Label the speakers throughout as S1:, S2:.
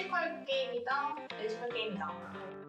S1: 피지컬 게임이랑 매지컬 게임이랑.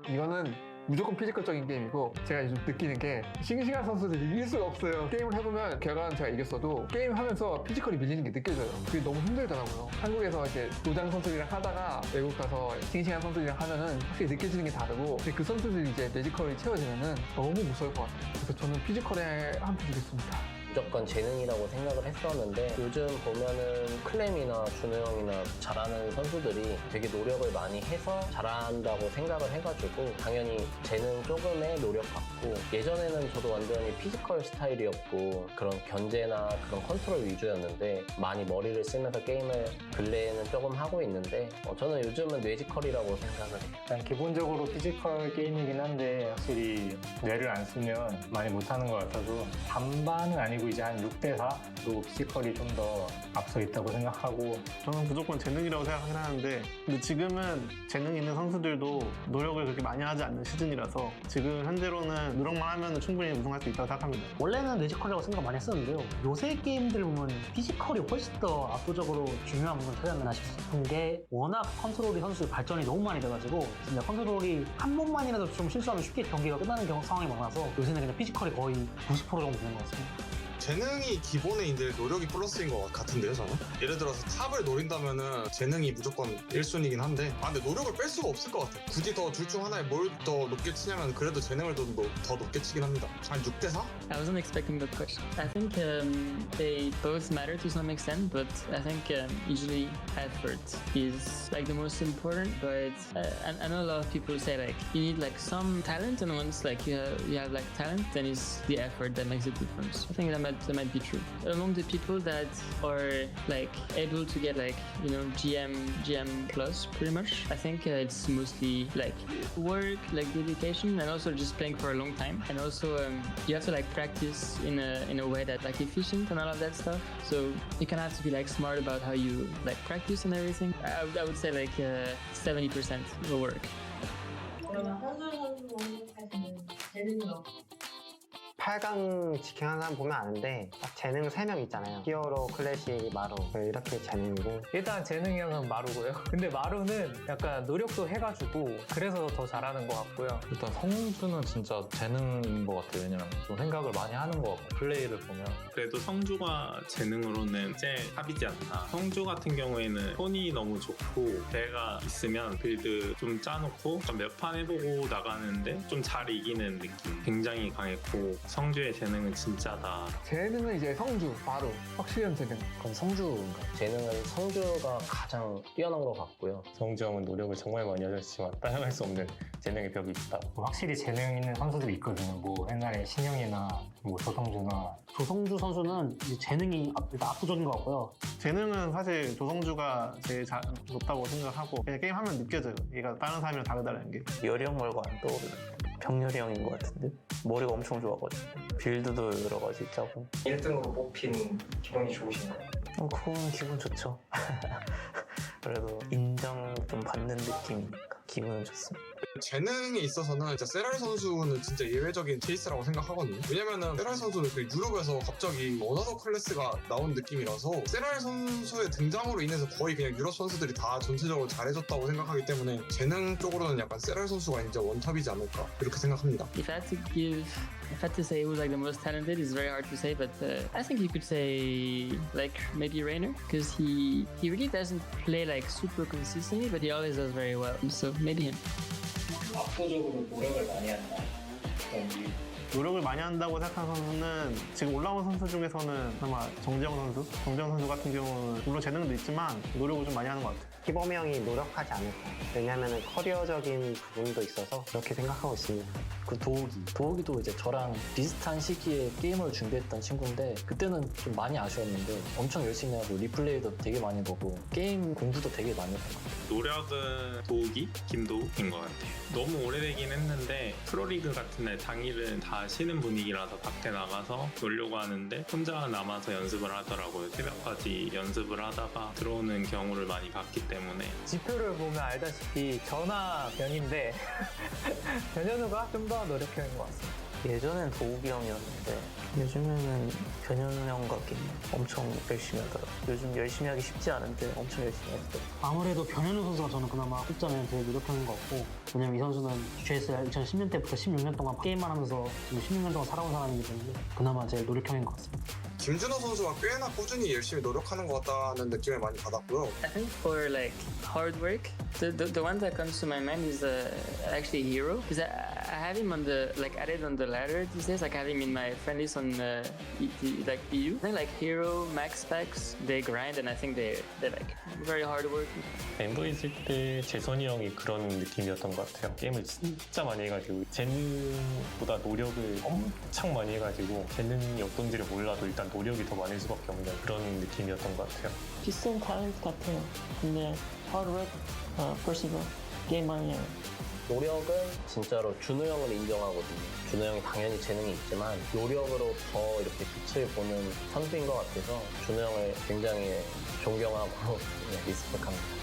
S2: 이거는 무조건 피지컬적인 게임이고, 제가 요즘 느끼는 게 싱싱한 선수들이 이길 수가 없어요. 게임을 해보면 결과는 제가 이겼어도 게임하면서 피지컬이 밀리는 게 느껴져요. 그게 너무 힘들더라고요. 한국에서 이제 노장 선수들이랑 하다가 외국 가서 싱싱한 선수들이랑 하면은 확실히 느껴지는 게 다르고, 근데 그 선수들이 이제 매지컬이 채워지면은 너무 무서울 것 같아요. 그래서 저는 피지컬에 한 표 주겠습니다.
S3: 무조건 재능이라고 생각을 했었는데, 요즘 보면은 클램이나 준호 형이나 잘하는 선수들이 되게 노력을 많이 해서 잘한다고 생각을 해가지고 당연히 재능 조금의 노력 같고, 예전에는 저도 완전히 피지컬 스타일이었고 그런 견제나 그런 컨트롤 위주였는데 많이 머리를 쓰면서 게임을 근래에는 조금 하고 있는데, 저는 요즘은 뇌지컬이라고 생각을 해요.
S4: 일단 기본적으로 피지컬 게임이긴 한데 확실히 뇌를 안 쓰면 많이 못하는 것 같아서 반반은 아니고 이제 한 6대4로 피지컬이 좀 더 앞서 있다고 생각하고,
S5: 저는 무조건 재능이라고 생각하긴 하는데, 근데 지금은 재능 있는 선수들도 노력을 그렇게 많이 하지 않는 시즌이라서 지금 현재로는 노력만 하면 충분히 우승할 수 있다고 생각합니다.
S6: 원래는 뇌지컬이라고 생각 많이 했었는데요. 요새 게임들 보면 피지컬이 훨씬 더 압도적으로 중요한 부분을 차지 않나 싶은 게, 워낙 컨트롤이 선수 발전이 너무 많이 돼가지고 진짜 컨트롤이 한 번만이라도 좀 실수하면 쉽게 경기가 끝나는 상황이 많아서 요새는 그냥 피지컬이 거의 90% 정도 되는 것 같습니다.
S7: 재능이 기본인데 노력이 플러스인 것 같은데요, 저는? 예를 들어서 탑을 노린다면은 재능이 무조건 1순위긴 한데, 근데 노력을 뺄 수가 없을 것 같아요. 굳이 더 둘 중 하나에 뭘 더 높게 치냐면 그래도 재능을 더 높게 치긴 합니다. 한 6대4?
S8: I wasn't expecting that question. I think they both matter to some extent, but I think usually effort is like the most important. But I know a lot of people say like you need like some talent, and once like you have like talent, then it's the effort that makes a difference. I think that might be true. Among the people that are like able to get like, you know, GM plus pretty much, I think it's mostly like work, like dedication, and also just playing for a long time. And also you have to like practice in a way that like efficient and all of that stuff. So you kind of have to be like smart about how you like practice and everything. I would say like 70% will work.
S1: 그러면 한솔 선수는 생각하시는 재능이요?
S9: 8강 직행하는 사람 보면 아는데 딱 재능 3명 있잖아요. 히어로, 클래식, 마루. 이렇게 재능이고.
S4: 일단 재능이 형은 마루고요. 근데 마루는 약간 노력도 해가지고 그래서 더 잘하는 것 같고요.
S10: 일단 성주는 진짜 재능인 것 같아요. 왜냐면 좀 생각을 많이 하는 것 같고, 플레이를 보면.
S11: 그래도 성주가 재능으로는 제일 탑이지 않나. 성주 같은 경우에는 손이 너무 좋고, 배가 있으면 빌드 좀 짜놓고 몇 판 해보고 나가는데 좀 잘 이기는 느낌 굉장히 강했고, 성주의 재능은 진짜다.
S2: 재능은 이제 성주, 바로 확실한 재능.
S3: 그럼 성주인가? 재능은 성주가 가장 뛰어난 것 같고요.
S4: 성주 형은 노력을 정말 많이 하셨지만 따라갈 수 없는 재능의 벽이 있다고. 확실히 재능 있는 선수들이 있거든요. 뭐 옛날에 신영이나 뭐 조성주나.
S6: 조성주 선수는 이제 재능이 일단 압도적인 것 같고요.
S5: 재능은 사실 조성주가 제일 높다고 생각하고, 그냥 게임하면 느껴져요. 얘가 다른 사람이랑 다르다는 게.
S12: 열이 형 말고 안 떠오르는 병렬이 형인 것 같은데, 머리가 엄청 좋아가지고 빌드도 여러 가지 짜고.
S13: 1등으로 뽑힌 기분이 좋으신가요?
S12: 그건 기분 좋죠. 그래도 인정 좀 받는 느낌이니까 기분은 좋습니다.
S7: 재능에 있어서는 진짜 세랄 선수는 진짜 예외적인 케이스라고 생각하거든요. 왜냐면은 세랄 선수는 그 유럽에서 갑자기 어나더 클래스가 나온 느낌이라서, 세랄 선수의 등장으로 인해서 거의 그냥 유럽 선수들이 다 전체적으로 잘해줬다고 생각하기 때문에 재능 쪽으로는 약간 세랄 선수가 이제 원탑이지 않을까 이렇게 생각합니다.
S8: If I had to say who's like the most talented, it's very hard to say, but I think you could say like maybe Rainer, because he really doesn't play like super consistently, but he always does very well. So maybe him.
S13: 압도적으로 노력을 많이 한다.
S5: 노력을 많이 한다고 생각하는 선수는 지금 올라온 선수 중에서는 아마 정재영 선수 같은 경우는 물론 재능도 있지만 노력을 좀 많이 하는 것 같아요.
S9: 희범이 형이 노력하지 않을까. 왜냐면 커리어적인 부분도 있어서 그렇게 생각하고 있습니다.
S3: 그 도욱이도 이제 저랑 비슷한 시기에 게임을 준비했던 친구인데, 그때는 좀 많이 아쉬웠는데 엄청 열심히 하고 리플레이도 되게 많이 보고 게임 공부도 되게 많이 했던 것 같아요.
S11: 노력은 도욱이, 김도욱인 것 같아요. 너무 오래되긴 했는데 프로리그 같은 날 당일은 다 쉬는 분위기라서 밖에 나가서 놀려고 하는데 혼자 남아서 연습을 하더라고요. 새벽까지 연습을 하다가 들어오는 경우를 많이 봤기 때문에.
S4: 지표를 보면 알다시피 전화 변인데 변현우가 좀 더 노력하는 것 같습니다.
S12: 예전엔 도욱이 형이었는데 요즘에는 변현우 형과 게임 엄청 열심히 하더라고요. 요즘 열심히 하기 쉽지 않은데 엄청 열심히 하더라고요.
S6: 아무래도 변현우 선수가 저는 그나마 꼽자면 되게 노력하는 것 같고, 왜냐면 이 선수는 GSL 2010년 때부터 16년 동안 게임만 하면서 지금 16년 동안 살아온 사람이기 때문에 그나마 제일 노력형인 것 같습니다.
S7: 김준호 선수가 꽤나 꾸준히 열심히 노력하는 것 같다는 느낌을 많이 받았고요.
S8: I think for like hard work, the one that comes to my mind is actually herO, because I have him on the like added on the ladder these days. Like I have him in my friend list on like EU. I think like herO, Max Specs, they grind, and I think they're like very hard working.
S14: 엠버 있을 때 재선이 형이 그런 느낌이었던 것 같아요. 게임을 진짜 많이 해가지고 재능보다 노력을 엄청 많이 해가지고 재능이 어떤지를 몰라도 일단 노력이 더 많을 수밖에 없는 그런 느낌이었던 것 같아요.
S15: 비슷한 탤런트 같아요. 근데 hard work, perseverance, 게임 많이 해요.
S3: 노력은 진짜로 준호 형을 인정하거든요. 준호 형이 당연히 재능이 있지만 노력으로 더 이렇게 빛을 보는 선수인 것 같아서 준호 형을 굉장히 존경하고 리스펙합니다.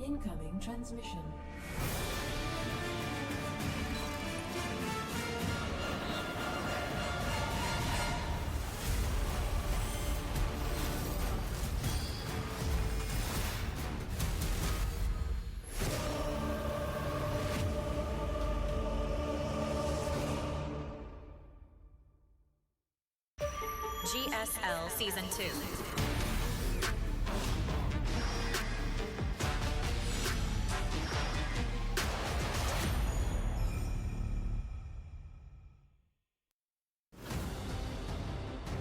S16: Incoming transmission.
S17: GSL Season 2.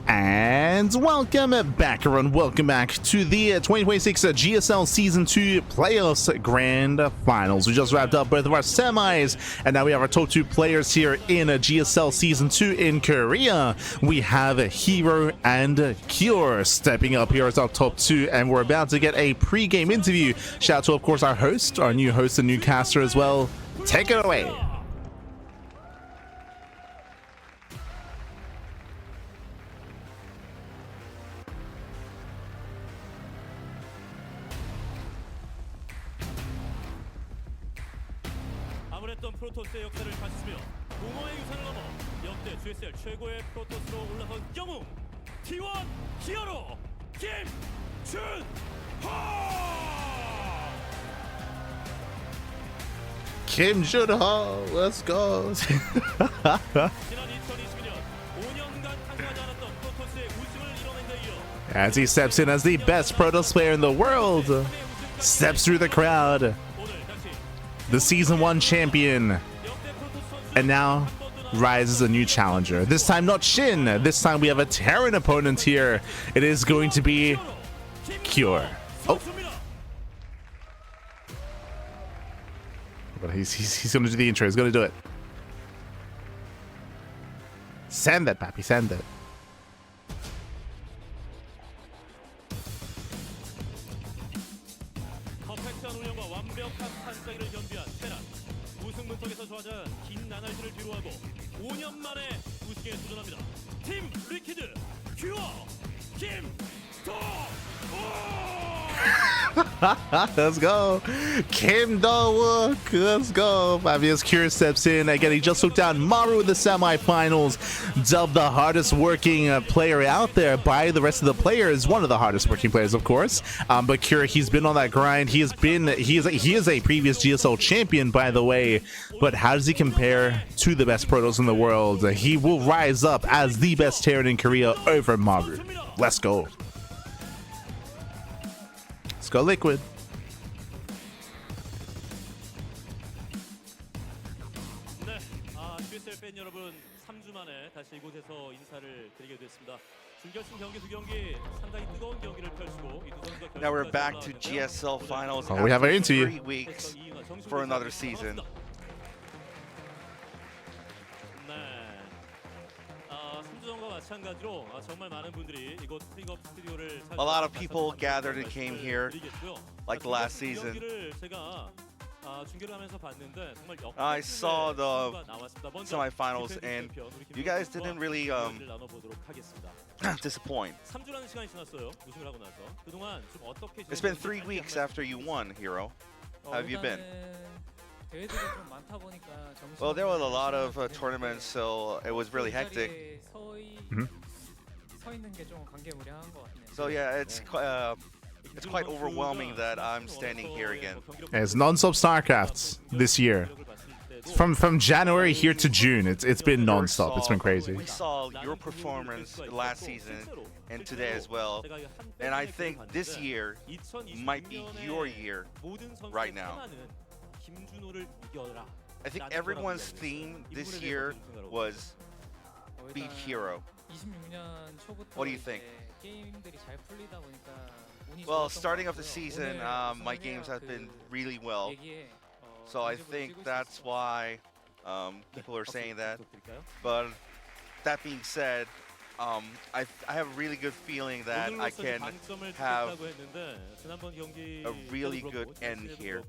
S18: And welcome back, everyone. Welcome back to the 2026 GSL Season 2 Playoffs Grand Finals. We just wrapped up both of our semis, and now we have our top 2 players here in GSL Season 2 in Korea. We have herO and Cure stepping up here as our top 2, and we're about to get a pre-game interview. Shout out to, of course, our host, our new host and new caster as well. Take it away.
S19: 프로토스의 역사를 다지으며 공허의 유산을 넘어 역대 GSL 최고의 프로토스로 올라선 영웅 T1 히어로
S18: 김준호, let's go.
S19: 지난 2022년 5년간 탄생하지 않았던 프로토스의 우승을 이뤄낸 데 이어
S18: As he steps in as the best Protoss player in the world, steps through the crowd, the Season 1 champion, and now rises a new challenger. This time not Shin, this time we have a Terran opponent here. It is going to be Cure. Oh. But he's going to do the intro, he's going to do it. Send that, Pappy, send it.
S19: 팀 리퀴드 큐어
S18: Let's go. Kim Do-wook. Let's go. Fabius Cure steps in. Again, he just took down Maru in the semifinals. Dubbed the hardest working player out there by the rest of the players. One of the hardest working players, of course. But Cure, he's been on that grind. He is a previous GSL champion, by the way. But how does he compare to the best Protoss in the world? He will rise up as the best Terran in Korea over Maru. Let's go. Let's go Liquid.
S19: 네, GSL 팬 여러분, 3주 만에 다시 이곳에서 인사를 드리게 됐습니다. 준결승 경기 두 경기 상당히 뜨거운 경기를 펼치고 이 두 선수가
S20: Now we're back to GSL finals.
S18: Oh, we have our
S20: after
S18: interview.
S20: 3 weeks for another season. A lot of people gathered and came here like the last season.
S19: 중계를 하면서 봤는데 정말
S20: I saw the
S19: 선수가 나왔습니다. 먼저
S20: semifinals and
S19: 챔피언 우리
S20: you guys
S19: 김동욱
S20: didn't really
S19: 이야기를 나눠보도록 하겠습니다.
S20: disappoint.
S19: 3주라는 시간이 지났어요. 우승을 하고 나서 그동안 좀 어떻게
S20: It's been 3 weeks after you won, herO. How have you been?
S21: 대회들이 좀 많다 보니까
S20: Well, there were a lot of tournaments, so it was really hectic.
S21: 서 있는 게 좀 관계무량한 것 같네요.
S20: So yeah, it's quite overwhelming that I'm standing here again.
S18: It's non-stop StarCrafts this year. From January here to June, it's been non-stop. It's been crazy.
S20: We saw your performance last season and today as well, and I think this year might be your year right now. I think everyone's theme this year was beat herO.
S21: 26년 초부터
S20: What do you think?
S21: 게임들이 잘 풀리다 보니까 운이
S20: Well,
S21: 좋았던
S20: starting
S21: 것
S20: off the
S21: 같고요.
S20: season,
S21: 오늘
S20: my
S21: 우승을
S20: games
S21: 해야
S20: have been
S21: 그
S20: really well.
S21: 얘기에
S20: So I
S21: 만족을
S20: think
S21: 찍을 수
S20: that's
S21: 있을
S20: why people are saying that. But that being said, I have a really good feeling that I can have a really good end here.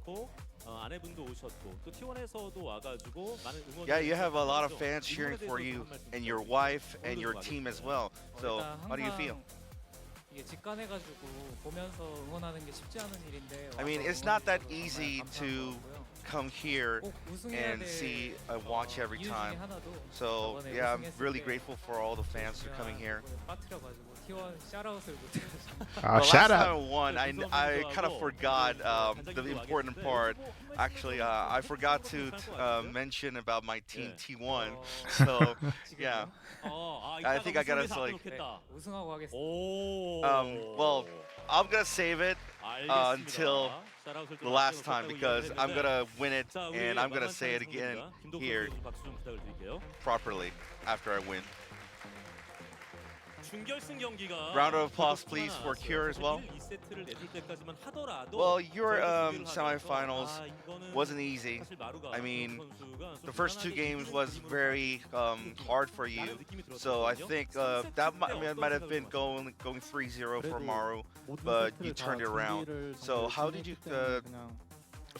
S19: 아내분도 오셨고 또 T1에서도 와가지고 많은 응원.
S20: Yeah, you have a lot of fans cheering for you and your wife and your team as well. So how do you feel?
S21: 이게 직관해가지고 보면서 응원하는 게 쉽지 않은 일인데.
S20: I mean, it's not that easy to come here and see a watch every time. So yeah, I'm really grateful for all the fans who are coming here.
S18: Oh, shout
S20: last time I
S18: out.
S20: won, I kind of forgot the important part. Actually, I forgot to mention about my team T1. So yeah, I think I gotta like. Well, I'm gonna save it until the last time because I'm gonna win it and I'm gonna say it again here properly after I win. Round of applause, please, for Cure as well. Well, your semifinals wasn't easy. I mean, the first 2 games was very hard for you. So I think that might have been going 3-0 for Maru, but you turned it around. So how did you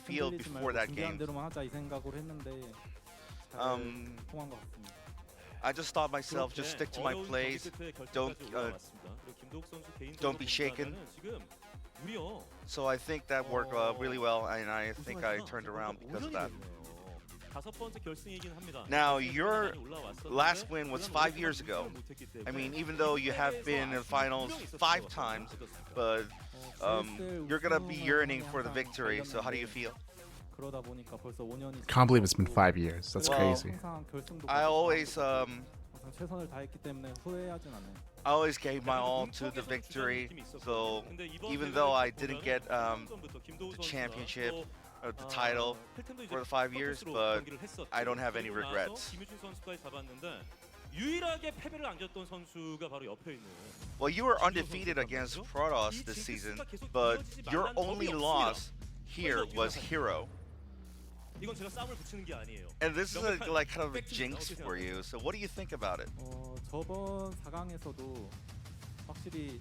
S20: feel before that game? I just thought myself, just stick to my plays, don't be shaken. So I think that worked really well, and I think I turned around because of that. Now, your last win was 5 years ago. I mean, even though you have been in finals 5 times, but you're gonna be yearning for the victory. So how do you feel?
S18: Can't believe it's been 5 years. That's crazy.
S20: I always gave my all to the victory. So even though I didn't get the championship or the title for the 5 years, but I don't have any regrets. Well, you were undefeated against Protoss this season, but your only loss here was herO. And this is like kind of a jinx for you. So what do you think about it?
S22: 저번 4강에서도 확실히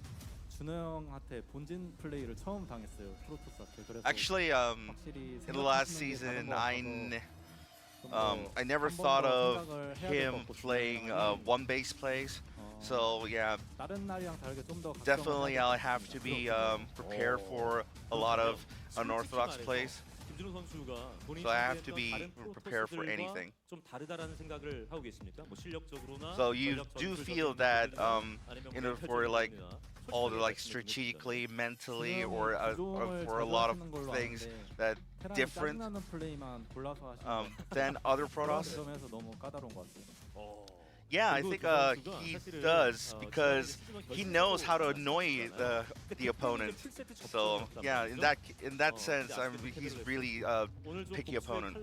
S22: 준호 형한테 본진 플레이를 처음 당했어요. 프로토스한테. 그래서
S20: Actually, in the last season, I never thought of him playing one base plays. So yeah, definitely I'll have to be prepared for a lot of unorthodox plays. So I have to be prepared for anything. So you do feel that for like all the like strategically, mentally, or for a lot of things that different than other Protoss? Yeah, I think he does because he knows how to annoy the opponent. So yeah, in that sense, he's really a picky opponent.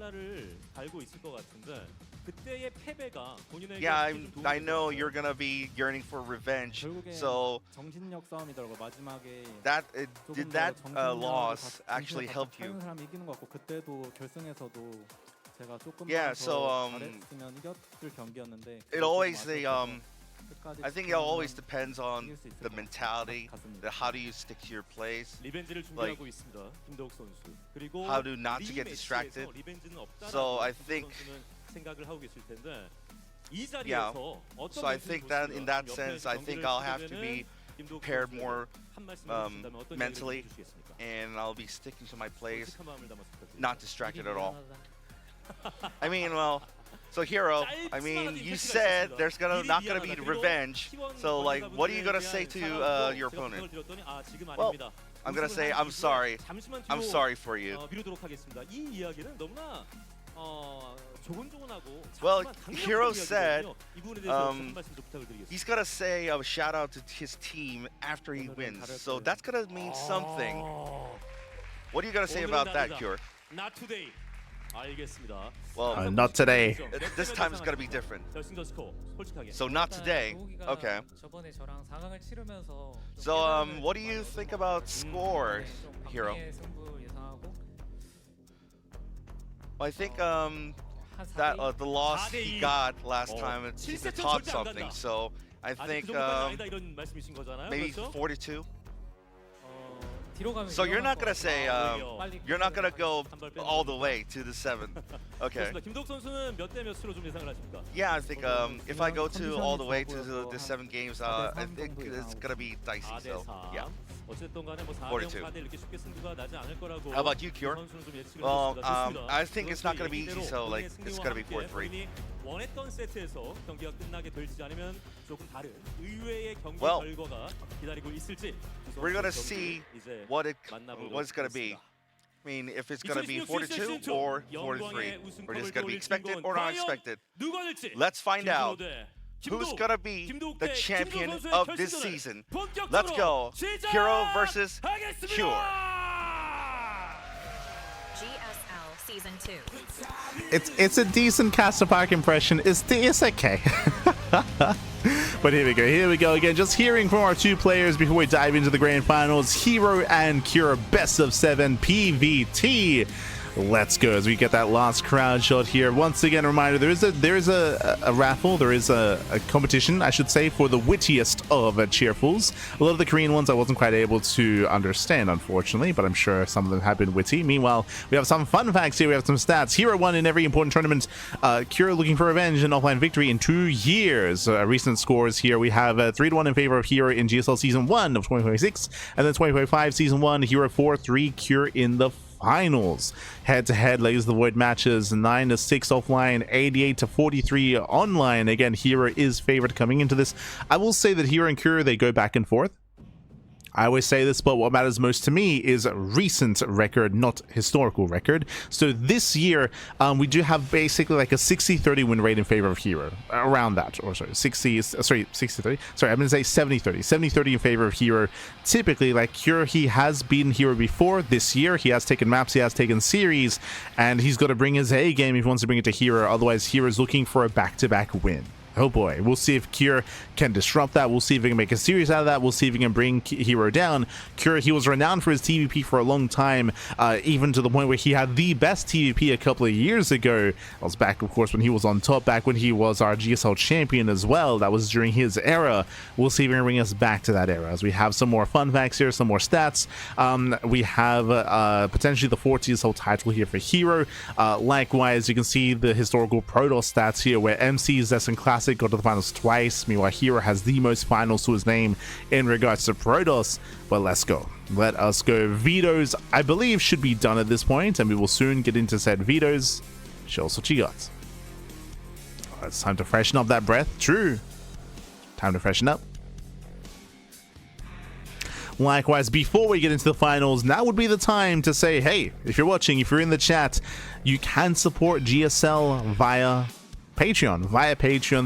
S20: Yeah, I know you're gonna be yearning for revenge. So did that loss actually help you? Yeah, so it always
S22: 끝까지
S20: I think it always depends on the mentality, how do you stick to your plays,
S19: 리벤지를
S20: like
S19: 준비하고 있습니다. 김도욱 선수. 그리고
S20: how to not to get distracted.
S19: 리벤지는 없다라고
S20: So I
S19: 김도욱
S20: think,
S19: 선수는 생각을 하고 계실 텐데 이
S20: yeah.
S19: 자리에서 어떤
S20: So I think that in that sense, I think I'll have to be prepared more mentally, and I'll be sticking to my plays, not distracted at all. I mean, well, so herO, I mean, you said there's not gonna be revenge. So like, what are you gonna say to your opponent? Well, I'm gonna say I'm sorry. I'm sorry for you.
S19: 미루도록 하겠습니다. 이 이야기는 너무나 조곤조곤하고
S20: Well, herO said he's gonna say a shout out to his team after he wins. So that's gonna mean something. What are you gonna say about that, Cure?
S19: Not today. 알겠습니다.
S20: Well,
S18: not today.
S20: This time is gonna be different.
S19: 결승전 스코어 솔직하게.
S20: So not today. Okay.
S21: 저번에 저랑 4강을 치르면서
S20: So what do you think about scores, herO?
S21: 승부 예상하고
S20: Well, I think that the loss he got last time he taught something. So I think
S19: 이런 말씀이신 거잖아요.
S20: maybe
S19: 그렇죠?
S20: 42.
S21: 뒤로 가면
S20: So you're not gonna say you're not gonna go all the way to the 7. Okay.
S19: 좋습니다. 김도욱 선수는 몇 대 몇으로 좀 예상을 하십니까?
S20: Yeah, I think if I go to all the way to the 7 games, I think it's gonna be dicey. So yeah.
S19: 어쨌든 간에 뭐
S20: 42.
S19: 4대 4대 이렇게 쉽게 승부가 나지 않을 거라고.
S20: How about you, Cure?
S19: 선수는 좀 예측을
S20: Well,
S19: 해주십니다.
S20: I think it's not gonna be easy. So like
S19: 승리와
S20: it's gonna be
S19: 함께
S20: 4-3.
S19: 본인이 원했던 세트에서 경기가 끝나게 될지 아니면 조금 다른 의외의 경기
S20: Well,
S19: 결과가 기다리고 있을지.
S20: We're gonna see what it's gonna be. I mean, if it's gonna be 42 or 43, or just gonna be expected or not expected. Let's find out who's gonna be the champion of this season. Let's go, herO versus Cure.
S17: GSL Season 2.
S18: It's a decent Castle Park impression. It's okay. But here we go again. Just hearing from our two players before we dive into the grand finals. herO and Cure, best of 7 PvT. Let's go as we get that last crowd shot here. Once again, a reminder, there is a raffle, there is a competition, I should say, for the wittiest of cheerfuls. A lot of the Korean ones I wasn't quite able to understand, unfortunately, but I'm sure some of them have been witty. Meanwhile, we have some fun facts here, we have some stats. herO won in every important tournament. Cure looking for revenge and offline victory in 2 years. Recent scores here, we have 3-1 in favor of herO in GSL Season 1 of 2026, and then 2025 Season 1, herO 4-3, Cure in the finals. Head-to-head Layers of the Void matches 9-6 offline, 88-43 online. Again, herO is favored coming into this. I will say that herO and Cure, they go back and forth. I always say this, but what matters most to me is recent record, not historical record. So this year, we do have basically like a 60-30 win rate in favor of herO. Around that. Or sorry, 60-30. Sorry, I'm going to say 70-30. 70-30 in favor of herO. Typically, like Cure, he has beaten herO before. This year, he has taken maps, he has taken series, and he's got to bring his A game if he wants to bring it to herO. Otherwise, herO's looking for a back-to-back win. Oh boy, we'll see if Cure can disrupt that. We'll see if he can make a series out of that. We'll see if he can bring herO down. Cure, he was renowned for his TVP for a long time, even to the point where he had the best TVP a couple of years ago. That was back, of course, when he was on top, back when he was our GSL champion as well. That was during his era. We'll see if he can bring us back to that era. As we have some more fun facts here, some more stats. We have potentially the 4th GSL title here for herO. Likewise, you can see the historical Protoss stats here, where MC's Essen Classic got to the finals twice. Meanwhile, herO has the most finals to his name in regards to Protoss. But let's go. Let us go. Vetoes, I believe, should be done at this point, and we will soon get into said vetoes. Show us what you got. Oh, it's time to freshen up that breath. True. Time to freshen up. Likewise, before we get into the finals, now would be the time to say, hey, if you're watching, if you're in the chat, you can support GSL via Patreon.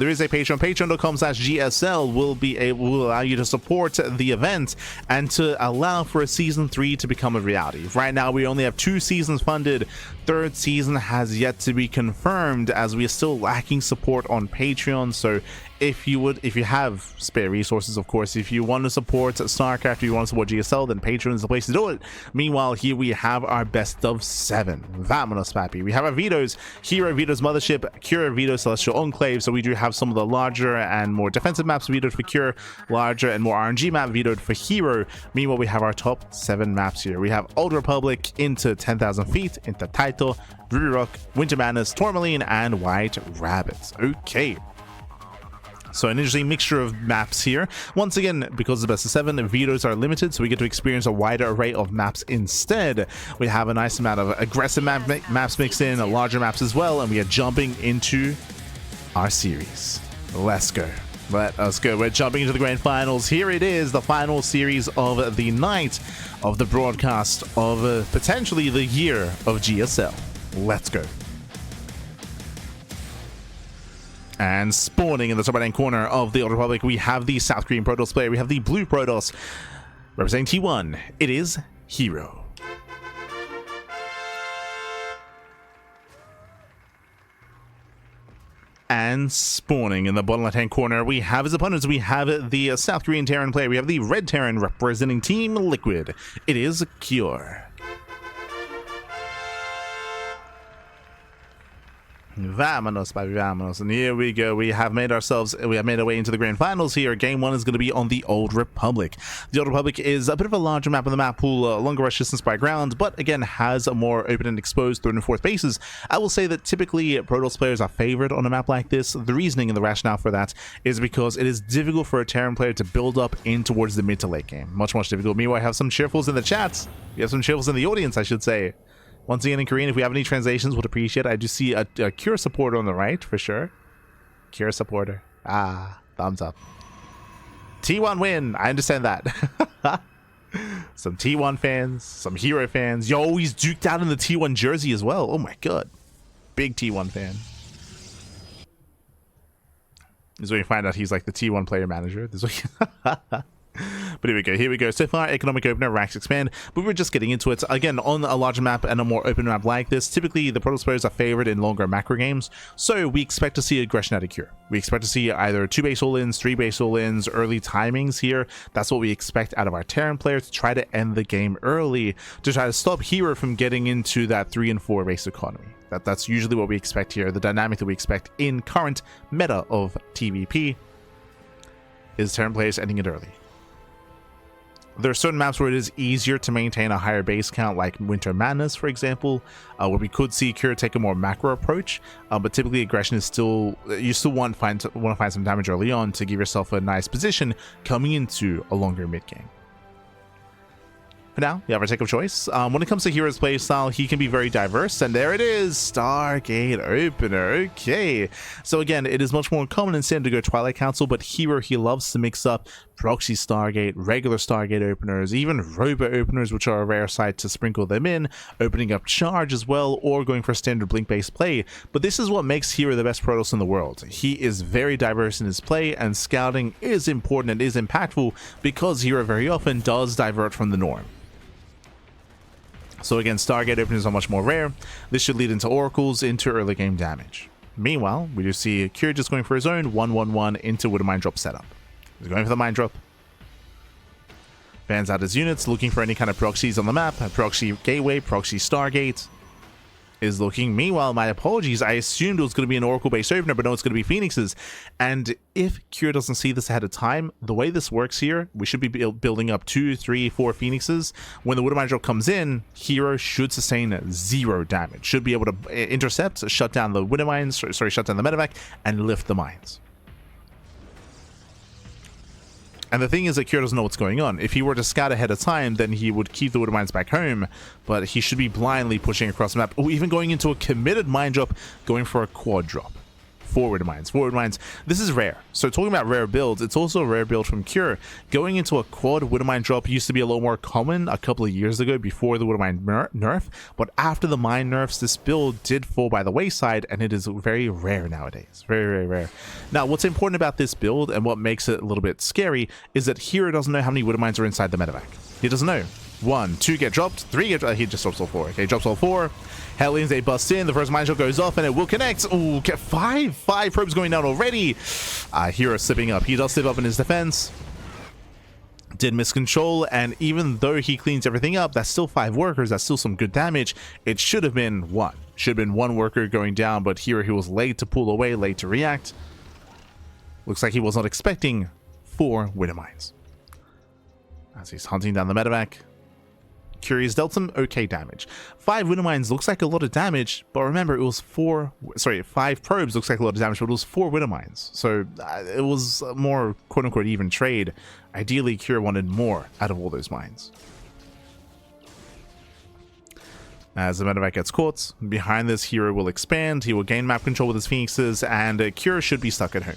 S18: There is a Patreon. Patreon.com/GSL will allow you to support the event and to allow for a season 3 to become a reality. Right now, we only have 2 seasons funded. 3rd season has yet to be confirmed, as we are still lacking support on Patreon. So if you have spare resources, of course. If you want to support StarCraft, if you want to support GSL, then Patreon is the place to do it. Meanwhile, here we have our best of 7. Vamonos, papi. We have our vetoes. herO vetoes Mothership, Cure vetoes Celestial Enclave. So we do have some of the larger and more defensive maps vetoed for Cure, larger and more RNG map vetoed for herO. Meanwhile, we have our top 7 maps here. We have Old Republic, into 10,000 feet, into Taito, Ruby Rock, Winter Madness, Tourmaline, and White Rabbits. Okay. So an interesting mixture of maps here. Once again, because the best of 7, vetoes are limited, so we get to experience a wider array of maps instead. We have a nice amount of aggressive maps mixed in, larger maps as well, and we are jumping into our series. Let's go. Let us go. We're jumping into the grand finals. Here it is, the final series of the night of the broadcast of potentially the year of GSL. Let's go. And spawning in the top right-hand corner of the Old Republic, we have the South Korean Protoss player. We have the blue Protoss representing T1. It is herO. And spawning in the bottom left-hand corner, we have his opponents. We have the South Korean Terran player. We have the red Terran representing Team Liquid. It is Cure. Vamonos, baby, vamonos. And here we go. We have made our way into the grand finals here. Game 1 is going to be on the Old Republic. The Old Republic is a bit of a larger map on the map pool, longer rush distance by ground, but again has a more open and exposed third and fourth bases. I will say that typically Protoss players are favored on a map like this. The reasoning and the rationale for that is because it is difficult for a Terran player to build up in towards the mid to late game. Much difficult. Meanwhile, I have some cheerfuls in the chat. We have some cheerfuls in the audience, I should say. Once again, in Korean, if we have any translations, would appreciate it. I do see a Cure supporter on the right, for sure. Cure supporter. Ah, thumbs up. T1 win. I understand that. Some T1 fans, some herO fans. Yo, he's duked out in the T1 jersey as well. Oh my god. Big T1 fan. This is when you find out he's like the T1 player manager. This is But here we go. So far, economic opener, racks expand, but we're just getting into it. Again, on a larger map and a more open map like this, typically the Protoss players are favored in longer macro games, so we expect to see aggression out of Cure. We expect to see either 2 base all-ins, 3 base all-ins, early timings here. That's what we expect out of our Terran player, to try to end the game early, to try to stop herO from getting into that 3 and 4 base economy. That's usually what we expect here. The dynamic that we expect in current meta of TVP is Terran players ending it early. There are certain maps where it is easier to maintain a higher base count, like Winter Madness, for example, where we could see Cure take a more macro approach, but typically aggression is you still want to find some damage early on to give yourself a nice position coming into a longer mid game. For now, you have our take of choice. When it comes to herO's play style, he can be very diverse, and there it is, Stargate Opener. Okay, so again, it is much more common and standard to go Twilight Council, but herO, he loves to mix up proxy Stargate, regular Stargate openers, even robot openers, which are a rare sight, to sprinkle them in, opening up charge as well, or going for standard blink-based play. But this is what makes herO the best Protoss in the world. He is very diverse in his play, and scouting is important and is impactful because herO very often does divert from the norm. So again, Stargate openers are much more rare. This should lead into oracles, into early game damage. Meanwhile, we do see Cure just going for his own 1-1-1 into with a mine drop setup. He's going for the mine drop. Fans out his units, looking for any kind of proxies on the map. Proxy Gateway, Proxy Stargate is looking. Meanwhile, my apologies, I assumed it was going to be an Oracle-based opener, but no, it's going to be Phoenixes. And if Cure doesn't see this ahead of time, the way this works here, we should be building up 2, 3, 4 Phoenixes. When the Wood Mine Drop comes in, herO should sustain 0 damage. Should be able to intercept, shut down the Widow Mines, shut down the medevac, and lift the mines. And the thing is that Cure doesn't know what's going on. If he were to scout ahead of time, then he would keep the Widow Mines back home, but he should be blindly pushing across the map, or even going into a committed mine drop, going for a quad drop. 4 Widow Mines. 4 Widow Mines. This is rare. So talking about rare builds, it's also a rare build from Cure. Going into a quad Widow Mine drop used to be a lot more common a couple of years ago before the Widow Mine nerf, but after the mine nerfs, this build did fall by the wayside, and it is very rare nowadays. Very, very rare. Now, what's important about this build and what makes it a little bit scary is that herO doesn't know how many Widow Mines are inside the medevac. He doesn't know. 1, 2 get dropped, 3 get dropped. He just drops all 4. Okay, drops all 4. Hellions, they bust in. The first mine shot goes off and it will connect. Ooh, get 5 probes going down already. herO slipping up. He does slip up in his defense. Did miss control, and even though he cleans everything up, that's still 5 workers. That's still some good damage. It should have been 1. Should have been 1 worker going down, but here he was late to pull away, late to react. Looks like he was not expecting 4 Widow Mines. As he's hunting down the medevac, Curious dealt some okay damage. 5 Widow Mines looks like a lot of damage, but remember it was 5 probes looks like a lot of damage, but it was 4 Widow Mines. So it was a more quote-unquote even trade. Ideally, Cure wanted more out of all those mines. As the medevac gets caught, behind this herO will expand, he will gain map control with his Phoenixes, and Cure should be stuck at home.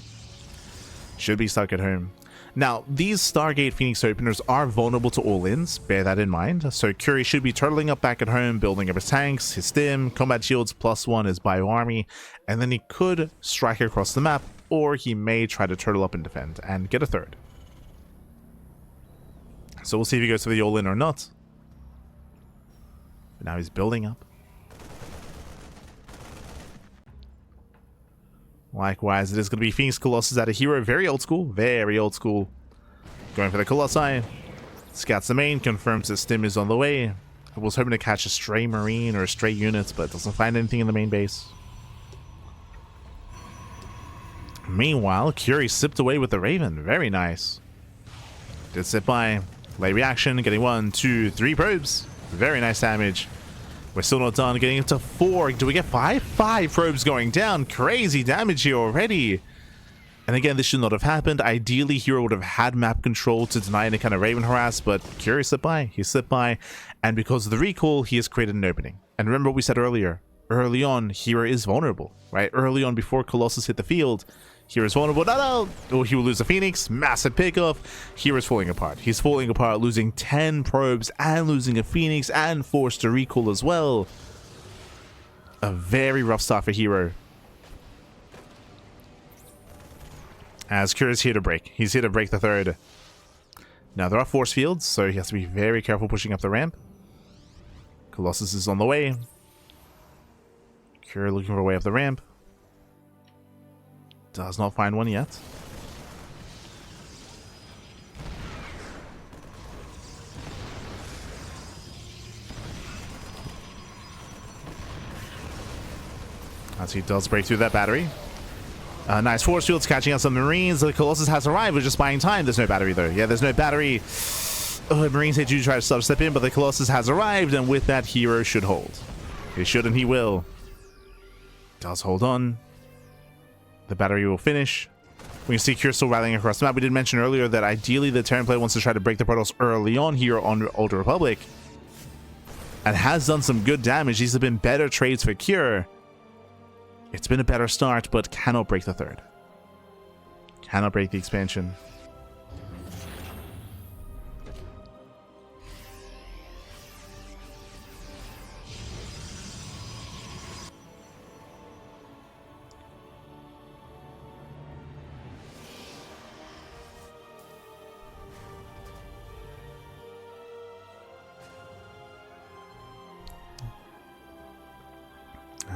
S18: Should be stuck at home. Now, these Stargate Phoenix openers are vulnerable to all-ins, bear that in mind. So Curie should be turtling up back at home, building up his tanks, his stim, combat shields, +1 his bio-army, and then he could strike across the map, or he may try to turtle up and defend, and get a 3rd. So we'll see if he goes for the all-in or not. But now he's building up. Likewise, it is going to be Phoenix Colossus out of herO. Very old school. Very old school. Going for the Colossi. Scouts the main. Confirms his stim is on the way. I was hoping to catch a stray Marine or a stray unit, but doesn't find anything in the main base. Meanwhile, Curie sipped away with the Raven. Very nice. Did sit by. Late reaction. Getting 1, 2, 3 probes. Very nice damage. We're still not done. Getting into 4. Do we get 5? 5 probes going down. Crazy damage here already. And again, this should not have happened. Ideally, herO would have had map control to deny any kind of Raven harass, but Curie slipped by. He slipped by. And because of the recall, he has created an opening. And remember what we said earlier. Early on, herO is vulnerable, right? Early on, before Colossus hit the field, herO is vulnerable. No! Oh, he will lose a Phoenix. Massive pickoff. herO is falling apart. He's falling apart, losing 10 probes and losing a Phoenix and forced to recall as well. A very rough start for herO. As Curie's here to break. He's here to break the 3rd. Now, there are force fields, so he has to be very careful pushing up the ramp. Colossus is on the way. Curie looking for a way up the ramp. Does not find one yet. As he does break through that battery. Nice force fields catching out some Marines. The Colossus has arrived. We're just buying time. There's no battery though. Yeah, there's no battery. Marines they do try to step in, but the Colossus has arrived, and with that, herO should hold. He should and he will. Does hold on. The battery will finish. We can see Cure still rallying across the map. We did mention earlier that ideally the Terran player wants to try to break the portals early on here on Old Republic. And has done some good damage. These have been better trades for Cure. It's been a better start, but cannot break the 3rd. Cannot break the expansion.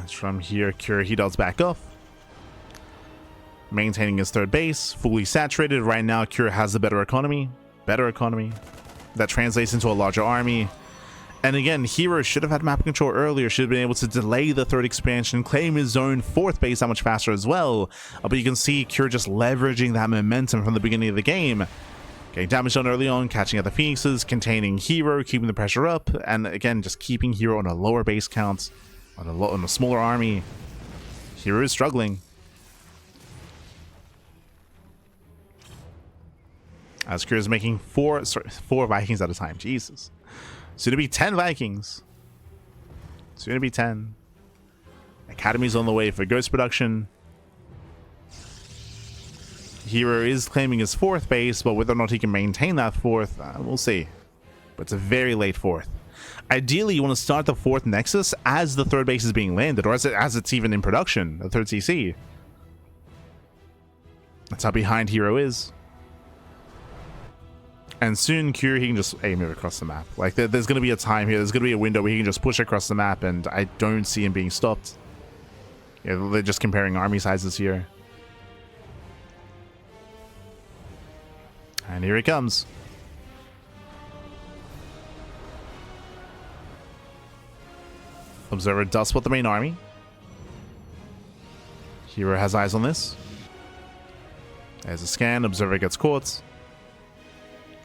S18: From here, Cure, he does back off. Maintaining his 3rd base, fully saturated. Right now, Cure has the better economy. Better economy. That translates into a larger army. And again, herO should have had map control earlier, should have been able to delay the 3rd expansion, claim his own 4th base that much faster as well. But you can see Cure just leveraging that momentum from the beginning of the game. Getting damage done early on, catching out the Phoenixes, containing herO, keeping the pressure up, and again, just keeping herO on a lower base count. On a smaller army. herO is struggling. As Cure is making 4 Vikings at a time. Jesus. Soon to be 10 Vikings. Soon to be 10. Academy's on the way for Ghost production. herO is claiming his 4th base, but whether or not he can maintain that 4th, we'll see. But it's a very late 4th. Ideally, you want to start the 4th Nexus as the 3rd base is being landed, or as it's even in production, the 3rd CC. That's how behind herO is. And soon, Cure, he can just aim it across the map. Like, there's going to be a time here. There's going to be a window where he can just push across the map, and I don't see him being stopped. Yeah, they're just comparing army sizes here. And here he comes. Observer does spot the main army. herO has eyes on this. There's a scan. Observer gets caught.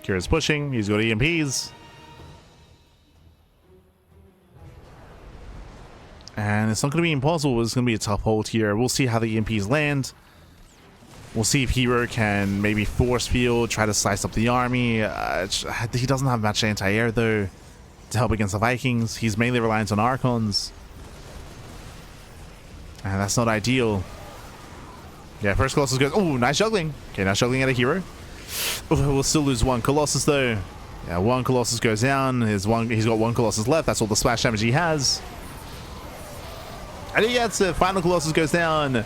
S18: Kira's pushing. He's got EMPs. And it's not going to be impossible. It's going to be a tough hold here. We'll see how the EMPs land. We'll see if herO can maybe force field, try to slice up the army. He doesn't have much anti-air, though, to help against the Vikings. He's mainly reliant on Archons. And that's not ideal. Yeah, first Colossus goes... Oh, nice juggling. Okay, nice juggling out of herO. We'll still lose one Colossus, though. Yeah, one Colossus goes down. He's got one Colossus left. That's all the splash damage he has. And he gets it. Final Colossus goes down.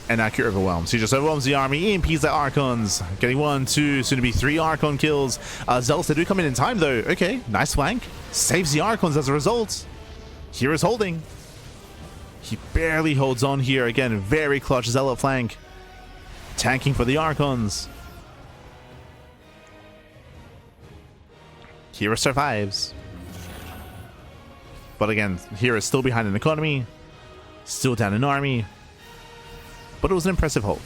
S18: And now Cure overwhelms. He just overwhelms the army. EMPs the Archons. Getting 1, 2, soon to be 3 Archon kills. Zealots, they do come in time, though. Okay, nice flank. Saves the Archons as a result. hero's holding. He barely holds on here. Again, very clutch Zealot flank. Tanking for the Archons. herO survives. But again, herO is still behind in economy. Still down in army. But it was an impressive hold.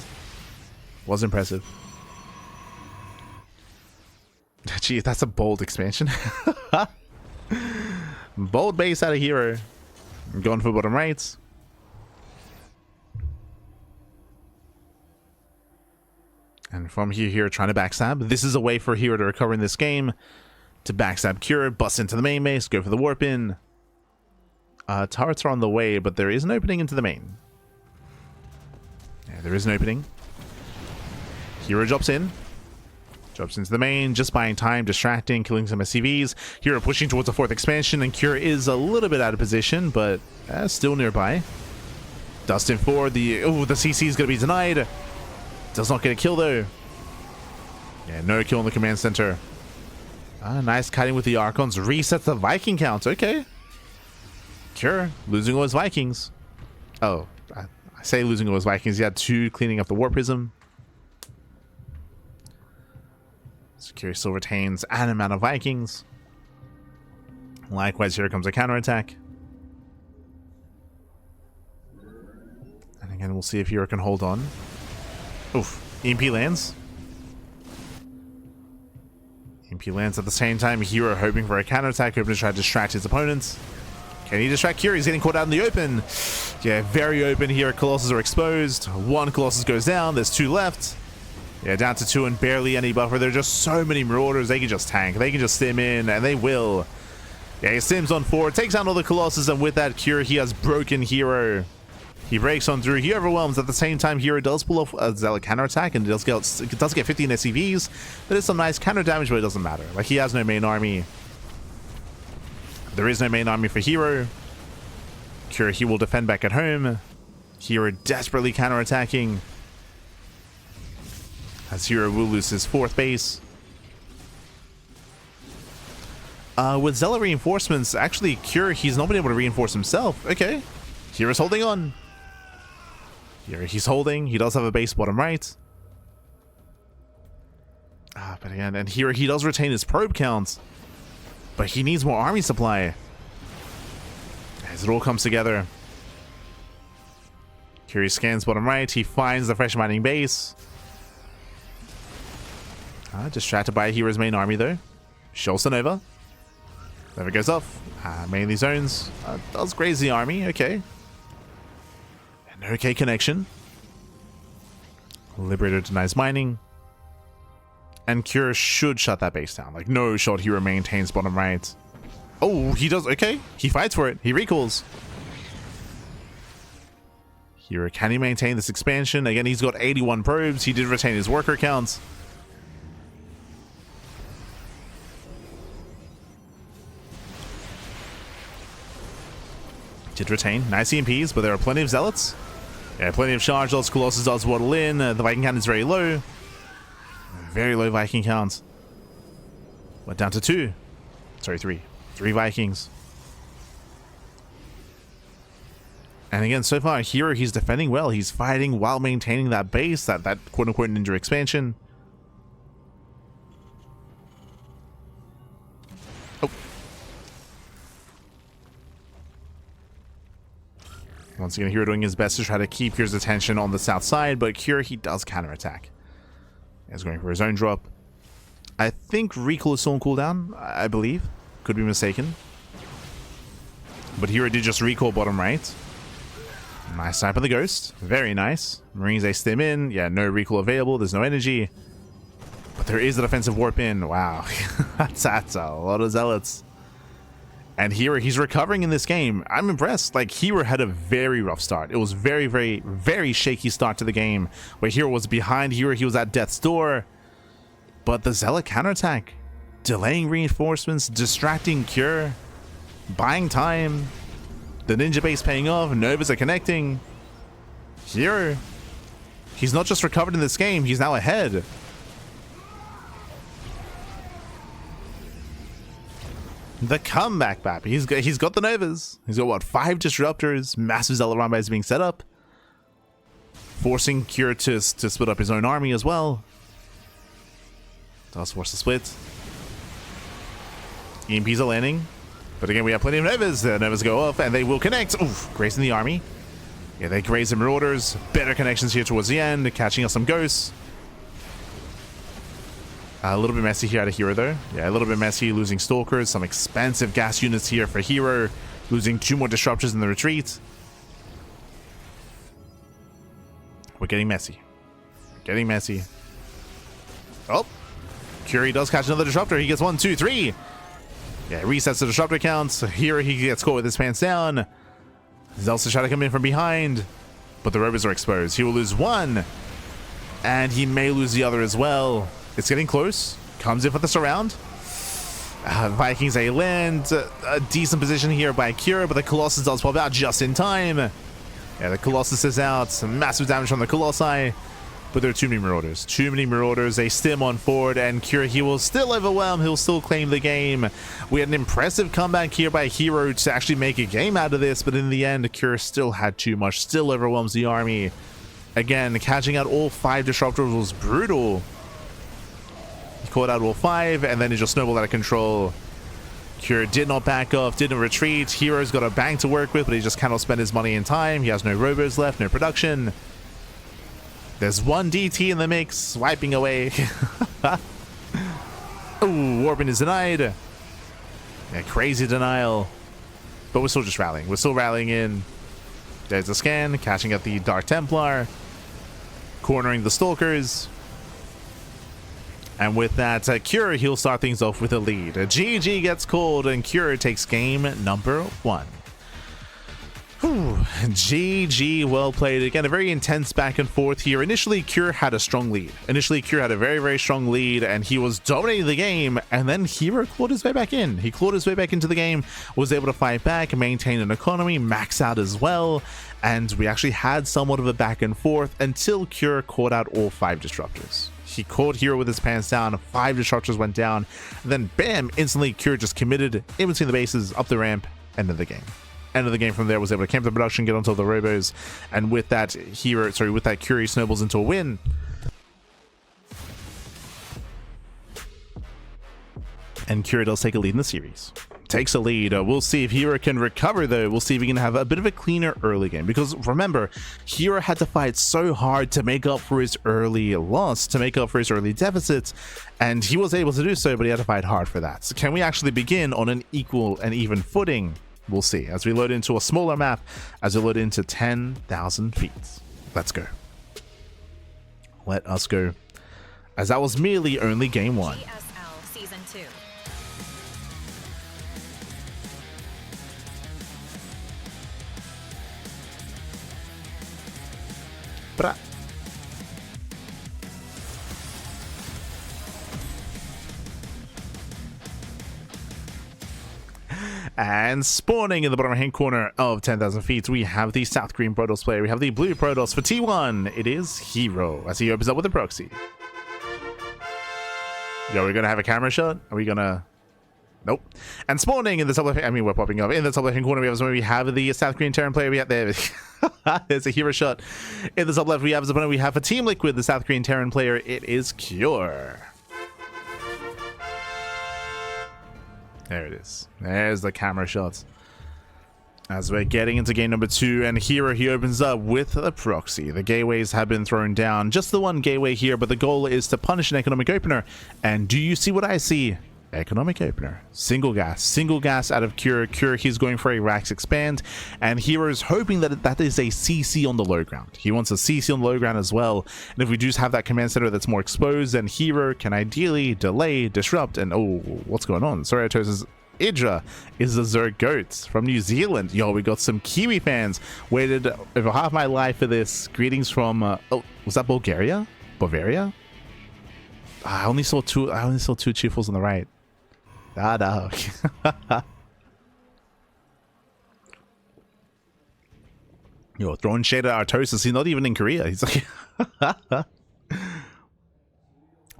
S18: Was impressive. Gee, that's a bold expansion. Bold base out of herO. Going for bottom right. And from here, trying to backstab. This is a way for herO to recover in this game. To backstab Cure, bust into the main base, go for the warp in. Turrets are on the way, but there is an opening into the main. Yeah, there is an opening. herO drops in. Drops into the main, just buying time, distracting, killing some SCVs. herO pushing towards the 4th expansion, and Cure is a little bit out of position, but still nearby. Dustin for the... Oh, the CC is going to be denied. Does not get a kill, though. Yeah, no kill in the command center. Nice kiting with the Archons. Resets the Viking count. Okay. Cure losing all his Vikings. Oh, I say losing all his Vikings. He had 2 cleaning up the War Prism. So Cure still retains an amount of Vikings. Likewise, here comes a counterattack. And again, we'll see if herO can hold on. Oof. EMP lands. EMP lands at the same time. herO hoping for a counterattack, hoping to try to distract his opponents. Can he distract Cure? He's getting caught out in the open. Yeah, very open here. Colossus are exposed. 1 Colossus goes down. There's 2 left. Yeah, down to 2 and barely any buffer. There are just so many Marauders. They can just tank. They can just stim in, and they will. Yeah, he stims on 4. Takes down all the Colossus, and with that Cure, he has broken herO. He breaks on through. He overwhelms. At the same time, herO does pull off a Zealot counterattack, and it does get 15 SCVs. But it's some nice counter damage, but it doesn't matter. Like, he has no main army. There is no main army for herO. Cure, he will defend back at home. herO desperately counterattacking. As herO will lose his 4th base. With Zealot reinforcements, actually, Cure, he's not been able to reinforce himself. Okay. hero's holding on. herO, he's holding. He does have a base bottom right. But again, and herO, he does retain his probe count. But he needs more army supply. As it all comes together. Cure scans bottom right. He finds the fresh mining base. Distracted by hero's main army, though. Shulson over. Never goes off. Mainly zones. Does graze the army. Okay. An okay connection. Liberator denies mining. And Cure should shut that base down. Like, no shot herO maintains bottom right. Oh, he does. Okay. He fights for it. He recalls. herO, can he maintain this expansion? Again, he's got 81 probes. He did retain his worker counts. Did retain. Nice EMPs, but there are plenty of Zealots. Yeah, plenty of charge lots. Colossus does waddle in. The Viking count is very low. Very low Viking count. Went down to 2. Sorry, 3. 3 Vikings. And again, so far here he's defending well. He's fighting while maintaining that base, that quote-unquote ninja expansion. Oh. Once again, herO doing his best to try to keep Kyr's attention on the south side, but Kyr, he does counterattack. He's going for his own drop. I think recall is still on cooldown, I believe. Could be mistaken. But herO did just recall bottom right. Nice snipe on the ghost. Very nice. Marines, they stim in. Yeah, no recall available. There's no energy. But there is a defensive warp in. Wow. that's a lot of zealots. And herO, he's recovering in this game. I'm impressed. Like, herO had a very rough start. It was very, very, very shaky start to the game. Where herO was behind. herO, he was at death's door. But the zealot counterattack. Delaying reinforcements. Distracting Kyr. Buying time. The ninja base paying off. Novas are connecting. herO, he's not just recovered in this game. He's now ahead. The comeback map. He's got the Novas. He's got what, 5 disruptors. Massive zealot run is being set up, forcing Kyr to split up his own army as well. Does force the split. EMPs are landing. But again, we have plenty of Novas. The Novas go off, and they will connect. Oof, grazing the army. Yeah, they graze the Marauders. Better connections here towards the end, catching us some ghosts. A little bit messy here out of herO, though. Yeah, a little bit messy, losing Stalkers. Some expensive gas units here for herO. Losing 2 more Disruptors in the retreat. We're getting messy. Getting messy. Oh! Kyr does catch another Disruptor. He gets 1, 2, 3. Yeah, resets the Disruptor counts. Here he gets caught with his pants down. He's also trying to come in from behind, but the robots are exposed. He will lose 1, and he may lose the other as well. It's getting close. Comes in for the surround. Vikings, they land. A decent position here by Kyr, but the Colossus does pop out just in time. Yeah, the Colossus is out. Some massive damage from the Colossi. But there are too many Marauders. Too many Marauders. They stim on forward, and Kyr, he will still overwhelm. He'll still claim the game. We had an impressive comeback here by herO to actually make a game out of this, but in the end, Kyr still had too much. Still overwhelms the army. Again, catching out all 5 Disruptors was brutal. He caught out all 5, and then it just snowballed out of control. Kyr did not back off, didn't retreat. herO's got a bank to work with, but he just cannot spend his money in time. He has no robos left, no production. There's 1 DT in the mix, wiping away. Ooh, Warping is denied. Yeah, crazy denial. But we're still just rallying. We're still rallying in. There's a scan, catching up the Dark Templar. Cornering the Stalkers. And with that, Kyr, he'll start things off with a lead. GG gets called, and Kyr takes game number 1. Whew. GG, well played. Again, a very intense back and forth here. Initially, Kyr had a strong lead. Kyr had a very, very strong lead, and he was dominating the game, and then herO clawed his way back in. He clawed his way back into the game, was able to fight back, maintain an economy, max out as well, and we actually had somewhat of a back and forth until Kyr caught out all 5 Disruptors. He caught herO with his pants down, 5 Disruptors went down, and then bam, instantly Kyr just committed in between the bases, up the ramp, end of the game. End of the game from there, was able to camp the production, get onto the robos, and with that Kyr snowballs into a win. And Kyr does take a lead in the series. Takes a lead. We'll see if herO can recover, though. We'll see if he can have a bit of a cleaner early game, because remember, herO had to fight so hard to make up for his early loss, to make up for his early deficits, and he was able to do so, but he had to fight hard for that. So can we actually begin on an equal and even footing? We'll see as we load into a smaller map, as we load into 10,000 feet. Let's go. Let us go. As that was merely only game 1.
S17: GSL Season 2.
S18: But and spawning in the bottom right-hand corner of 10,000 feet, we have the South Green Protoss player. We have the blue Protoss for T1. It is herO, as he opens up with a proxy. Yo, we're gonna have a camera shot? Are we gonna... Nope. And spawning in the top left... I mean, we're popping up. In the top left-hand corner, we have the South Korean Terran player. We have there... There's a hero shot. In the top left, we have his opponent. We have for Team Liquid, the South Korean Terran player. It is Cure. There it is. There's the camera shot. As we're getting into game number 2, and here he opens up with a proxy. The gateways have been thrown down. Just the one gateway here, but the goal is to punish an economic opener. And do you see what I see? Economic opener. Single gas out of Cure. He's going for a Rax expand, and Hero is hoping that that is a CC on the low ground. He wants a CC on the low ground as well, and if we just have that command center that's more exposed, then Hero can ideally delay, disrupt, and oh, what's going on? Sorato's Idra is the Zerg Goat from New Zealand. Yo, we got some Kiwi fans. Waited over half my life for this. Greetings from oh, was that Bulgaria? Bavaria? I only saw two Chiefles on the right. No. Yo, throwing shade at Artosis. He's not even in Korea. He's like... But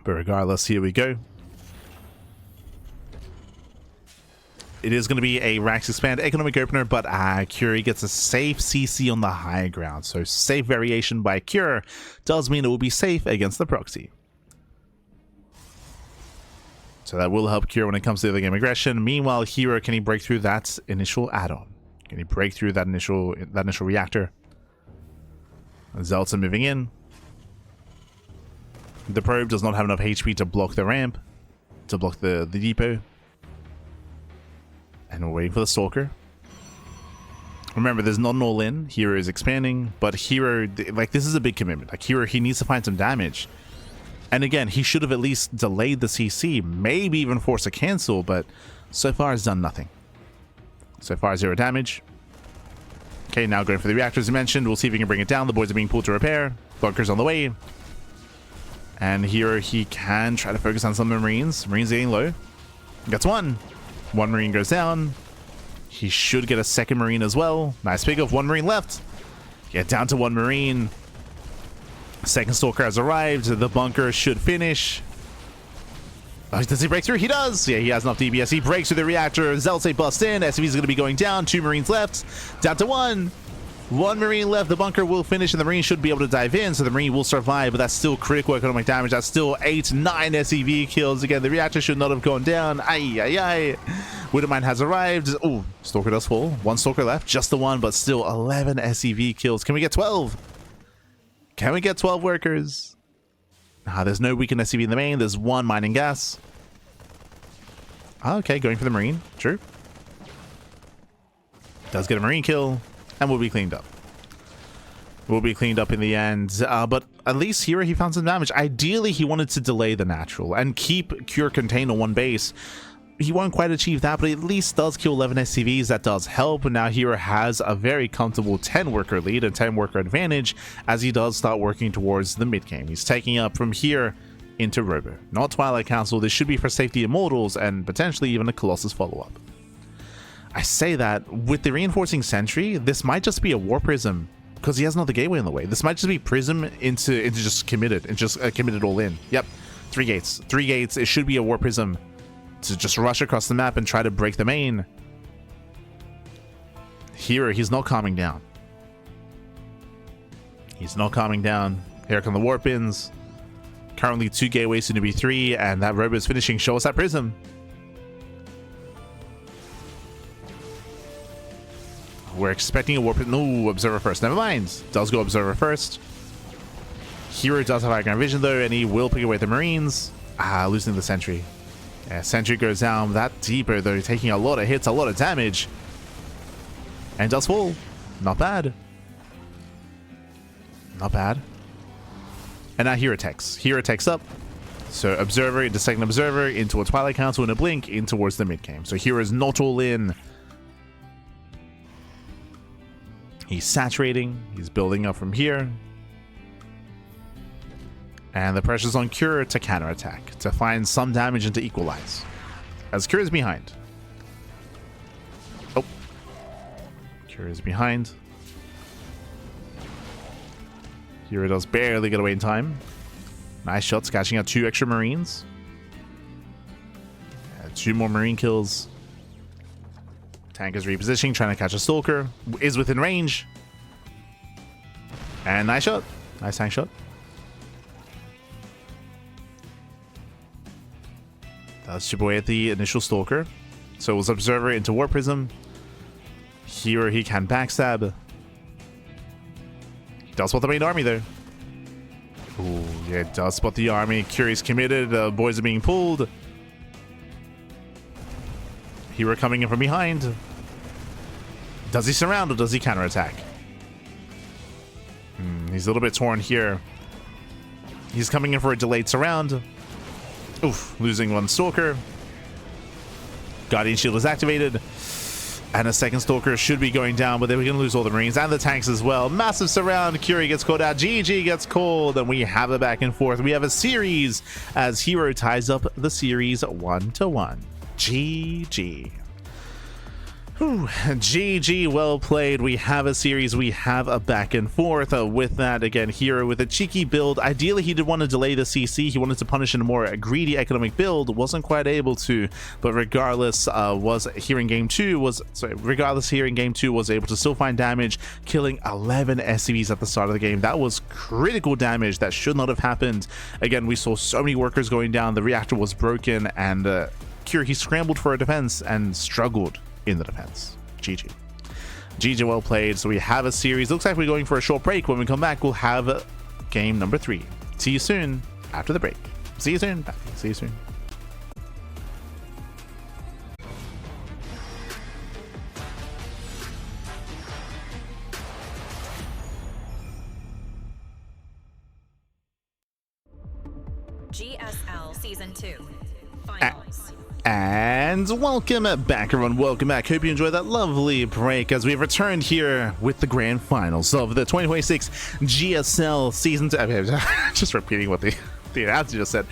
S18: regardless, here we go. It is going to be a Rax Expand economic opener, but Curie gets a safe CC on the high ground. So safe variation by Cure does mean it will be safe against the proxy. So that will help Cure when it comes to the game aggression. Meanwhile, Hero, can he break through that initial add-on? Can he break through that initial reactor? Zelta moving in. The probe does not have enough HP to block the ramp, to block the depot. And we're waiting for the Stalker. Remember, there's not an all-in. Hero is expanding, but Hero, like, this is a big commitment. Like, Hero, he needs to find some damage. And again, he should have at least delayed the CC, maybe even force a cancel, but so far has done nothing. So far, 0 damage. Okay, now going for the reactor, as I mentioned. We'll see if we can bring it down. The boys are being pulled to repair. Bunker's on the way. And here he can try to focus on some Marines. Marines getting low. Gets one. One Marine goes down. He should get a second Marine as well. Nice pick of 1 Marine left. Get down to 1 Marine. Second Stalker has arrived. The bunker should finish. Oh, does he break through? He does! Yeah, he has enough DBS. He breaks through the reactor. Zelte busts in. SCV is going to be going down. 2 Marines left. Down to 1. 1 Marine left. The bunker will finish, and the Marine should be able to dive in, so the Marine will survive, but that's still critical economic damage. That's still 8, 9 SCV kills. Again, the reactor should not have gone down. Ay. Widowmine has arrived. Oh, Stalker does fall. 1 Stalker left. Just the 1, but still 11 SCV kills. Can we get 12? Can we get 12 workers? There's no weakened SCV in the main. There's 1 mining gas. Okay, going for the Marine. True. Does get a Marine kill. And will be cleaned up. Will be cleaned up in the end. But at least here he found some damage. Ideally, he wanted to delay the natural and keep Cure contained on 1 base. He won't quite achieve that, but he at least does kill 11 SCVs. That does help. Now Hero has a very comfortable 10 worker lead, a 10 worker advantage, as he does start working towards the mid game. He's taking up from here into Robo. Not Twilight Council. This should be for Safety Immortals and potentially even a Colossus follow-up. I say that with the reinforcing sentry, this might just be a War Prism because he has another gateway in the way. This might just be Prism into just committed and just committed all in. Yep, 3 gates. 3 gates. It should be a War Prism to just rush across the map and try to break the main. Hero, he's not calming down. He's not calming down. Here come the warp ins. Currently 2 gateways, soon to be 3, and that Robo is finishing. Show us that Prism. We're expecting a warp. No, Observer first. Never mind. Does go Observer first. Hero does have high ground vision though, and he will pick away the Marines. Losing the sentry. Yeah, sentry goes down. That depot though, taking a lot of hits, a lot of damage. And does fall. Not bad. Not bad. And now Hero techs. Hero techs up. So Observer into second Observer, into a Twilight Council in a blink, in towards the mid game. So Hero is not all in. He's saturating. He's building up from here. And the pressure's on Cure to counterattack, to find some damage and to equalize. As Cure is behind. Oh. Cure is behind. Hero does barely get away in time. Nice shots, catching out 2 extra Marines. 2 more Marine kills. Tank is repositioning, trying to catch a Stalker. Is within range. And nice shot. Nice tank shot. Does chip away at the initial Stalker. So it was Observer into Warp Prism. Here he can backstab. Does spot the main army there. Ooh, yeah, does spot the army. Curie's committed. Boys are being pulled. Hero coming in from behind. Does he surround or does he counterattack? He's a little bit torn here. He's coming in for a delayed surround. Oof, losing 1 Stalker. Guardian Shield is activated. And a second Stalker should be going down, but then we're going to lose all the Marines and the tanks as well. Massive surround. Curie gets called out. GG gets called. And we have a back and forth. We have a series as herO ties up the series 1-1. GG. Whew. GG, well played. We have a series, we have a back and forth. With that, again, herO with a cheeky build. Ideally, he did want to delay the CC. He wanted to punish in a more greedy economic build. Wasn't quite able to, but regardless, here in game 2 was able to still find damage, killing 11 SCVs at the start of the game. That was critical damage that should not have happened. Again, we saw so many workers going down. The reactor was broken, and Curie, he scrambled for a defense and struggled in the defense. GG. GG, well played. So we have a series. Looks like we're going for a short break. When we come back, we'll have game number 3. See you soon after the break. See you soon. See you soon.
S17: GSL Season 2 Finals.
S18: And welcome back, everyone. Welcome back. Hope you enjoyed that lovely break as we've returned here with the grand finals of the 2026 GSL Season 2. Just repeating what the announcer just said.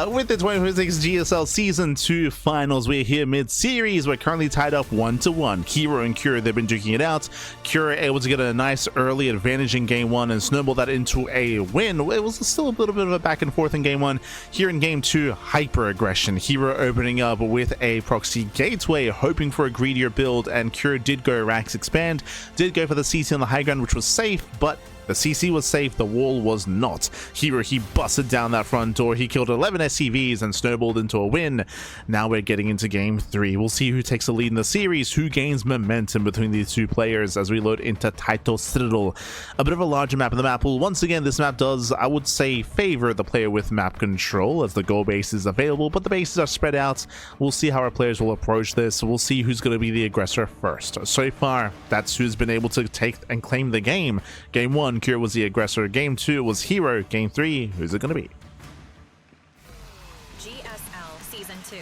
S18: With the 2026 GSL Season 2 finals, we're here mid-series. We're currently tied up 1-1. herO and Curie, they've been duking it out. Curie able to get a nice early advantage in game 1 and snowball that into a win. It was still a little bit of a back and forth in game 1. Here in game 2, hyper aggression. herO opening up with a proxy gateway, hoping for a greedier build, and Curie did go Rax expand, did go for the CC on the high ground, which was safe, but the CC was safe, the wall was not. herO, he busted down that front door, he killed 11 SCVs and snowballed into a win. Now we're getting into game 3. We'll see who takes the lead in the series, who gains momentum between these two players as we load into Title Citadel. A bit of a larger map in the map pool. Once again, this map does, I would say, favor the player with map control as the goal base is available, but the bases are spread out. We'll see how our players will approach this. We'll see who's going to be the aggressor first. So far, that's who's been able to take and claim the game. Game 1, Curie was the aggressor. Game 2 was herO. Game 3, who's it going to be?
S17: GSL Season 2.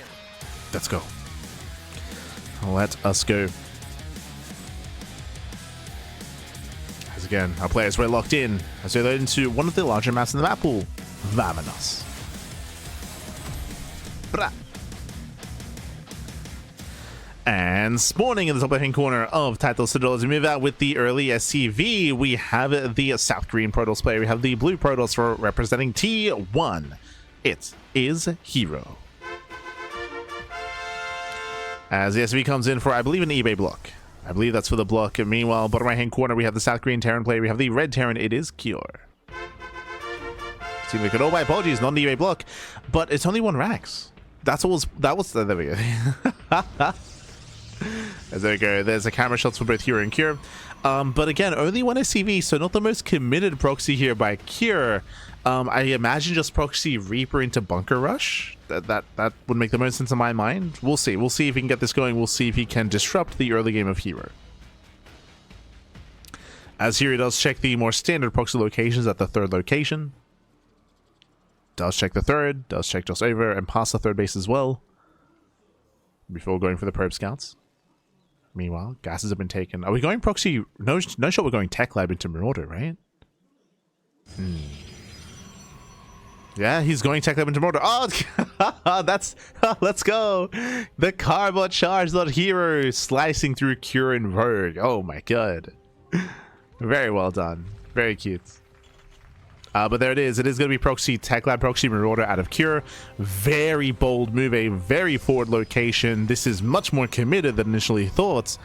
S18: Let's go. Let us go. As again, our players were locked in as they load into one of the larger maps in the map pool. Vamonos. Bra. And spawning in the top left-hand corner of Title Citadel as we move out with the early SCV, we have the South Green Protoss player. We have the Blue Protoss for representing T1. It is herO. As the SCV comes in for, I believe, an eBay block. I believe that's for the block. And meanwhile, bottom right-hand corner, we have the South Green Terran player. We have the Red Terran. It is Kior. Seems like my apologies, not an eBay block, but it's only 1 Rax. That was, there we go. There we go. There's a camera shots for both herO and Cure. But again, only 1 SCV, so not the most committed proxy here by Cure. I imagine just proxy Reaper into Bunker Rush. That would make the most sense in my mind. We'll see. We'll see if he can get this going. We'll see if he can disrupt the early game of herO. As herO does check the more standard proxy locations at the 3rd location. Does check the 3rd. Does check just over and past the 3rd base as well. Before going for the probe scouts. Meanwhile, gases have been taken. Are we going proxy? No shot we're going Tech Lab into Marauder, right? Yeah, he's going Tech Lab into Marauder. Oh, that's... let's go! The Carbot charge, not herO, slicing through Cure and Rogue. Oh my god. Very well done. Very cute. But there it is. It is going to be proxy, Tech Lab proxy Marauder out of Cure. Very bold move, a very forward location. This is much more committed than initially thought.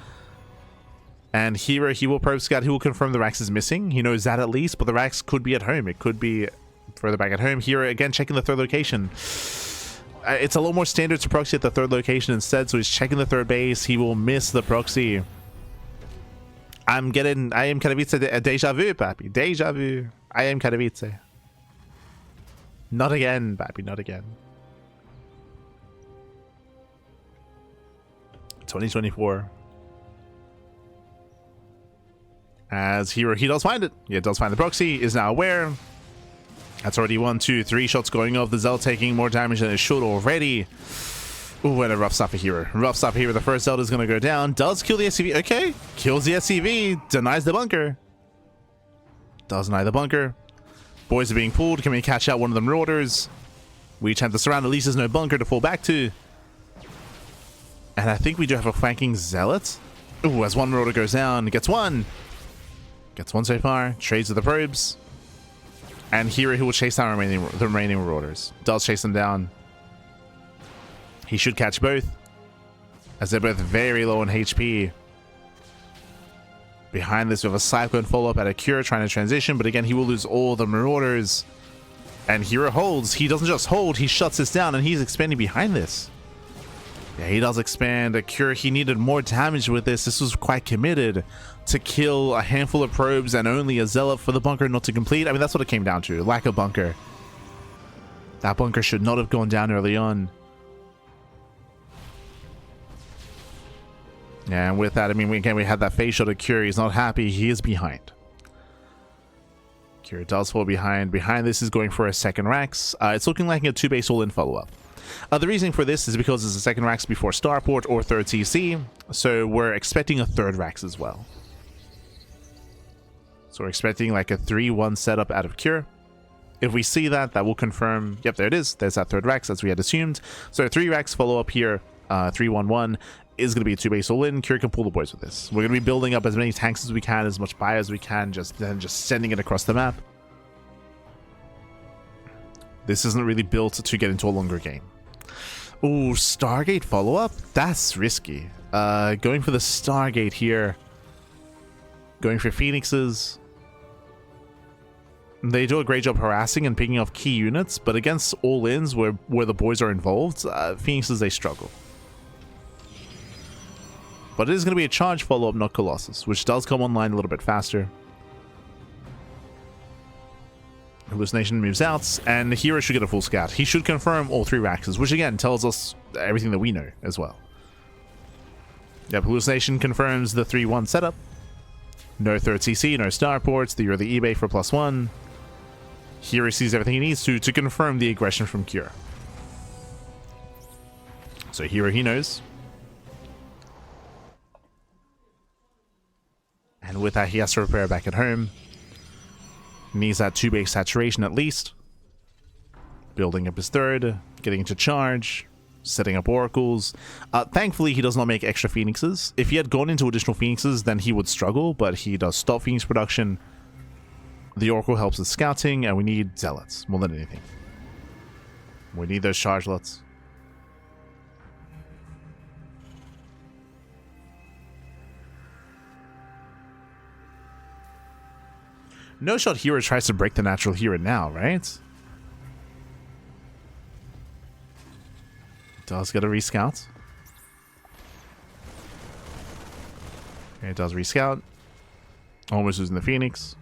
S18: And herO, he will probe scout. He will confirm the Rax is missing. He knows that at least, but the Rax could be at home. It could be further back at home. herO, again, checking the third location. It's a lot more standard to proxy at the third location instead, so he's checking the third base. He will miss the proxy. I am Katowice a deja vu, papi. Deja vu. I am Katowice. Not again, papi. Not again. 2024. As herO, he does find it. Yeah, does find the proxy. Is now aware. That's already 1, 2, 3 shots going off. The Zell taking more damage than it should already. Ooh, and a rough stop for herO. Rough stop here. The first Zelda is going to go down. Does kill the SCV. Okay. Kills the SCV. Denies the bunker. Does deny the bunker. Boys are being pulled. Can we catch out one of the Marauders? We attempt to surround. At least there's no bunker to fall back to. And I think we do have a flanking Zealot. Ooh, as one Marauder goes down. Gets one. Gets one so far. Trades with the probes. And herO, who will chase down the remaining Marauders. Does chase them down. He should catch both, as they're both very low on HP. Behind this, we have a Cyclone follow-up at a Cure trying to transition, but again, he will lose all the Marauders. And herO holds. He doesn't just hold, he shuts this down, and he's expanding behind this. Yeah, he does expand. A Cure, he needed more damage with this. This was quite committed to kill a handful of probes and only a Zealot for the bunker not to complete. I mean, that's what it came down to. Lack of bunker. That bunker should not have gone down early on. Yeah, and with that, I mean, we had that face shot of Cure. He's not happy. He is behind. Cure does fall behind. Behind this is going for a second Rax. It's looking like a 2-base all-in follow-up. The reasoning for this is because it's a second Rax before Starport or third CC, so we're expecting a third Rax as well. So we're expecting like a 3-1 setup out of Cure. If we see that, that will confirm, yep, there it is. There's that third Rax as we had assumed. So 3 Rax follow-up here, 3-1-1. Is going to be a 2-base all-in. Cure can pull the boys with this. We're going to be building up as many tanks as we can, as much buy as we can, then just sending it across the map. This isn't really built to get into a longer game. Ooh, Stargate follow-up? That's risky. Going for the Stargate here. Going for Phoenixes. They do a great job harassing and picking off key units, but against all-ins where the boys are involved, Phoenixes, they struggle. But it is going to be a charge follow-up, not Colossus, which does come online a little bit faster. Hallucination moves out, and herO should get a full scout. He should confirm all 3 Raxes, which again tells us everything that we know as well. Yep, Hallucination confirms the 3-1 setup. No third CC, no starports, you're the eBay for +1. herO sees everything he needs to confirm the aggression from Cure. So herO, he knows. And with that, he has to repair back at home. Needs that 2-base saturation at least. Building up his third, getting into charge, setting up oracles. Thankfully, he does not make extra Phoenixes. If he had gone into additional Phoenixes, then he would struggle, but he does stop Phoenix production. The oracle helps with scouting, and we need Zealots more than anything. We need those chargelots. No shot herO tries to break the natural here and now, right? Does get a rescout. Okay, it does rescout. Almost losing the Phoenix.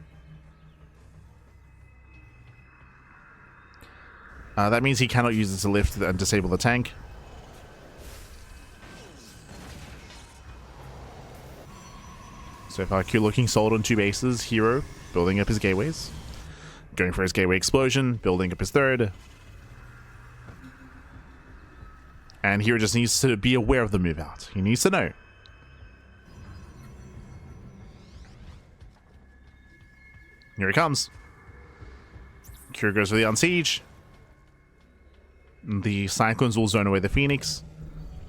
S18: That means he cannot use it to lift and disable the tank. So far, Q looking solid on 2 bases. herO building up his gateways. Going for his gateway explosion. Building up his third. And herO just needs to be aware of the move out. He needs to know. Here he comes. Cure goes for the Unsiege. The Cyclones will zone away the Phoenix.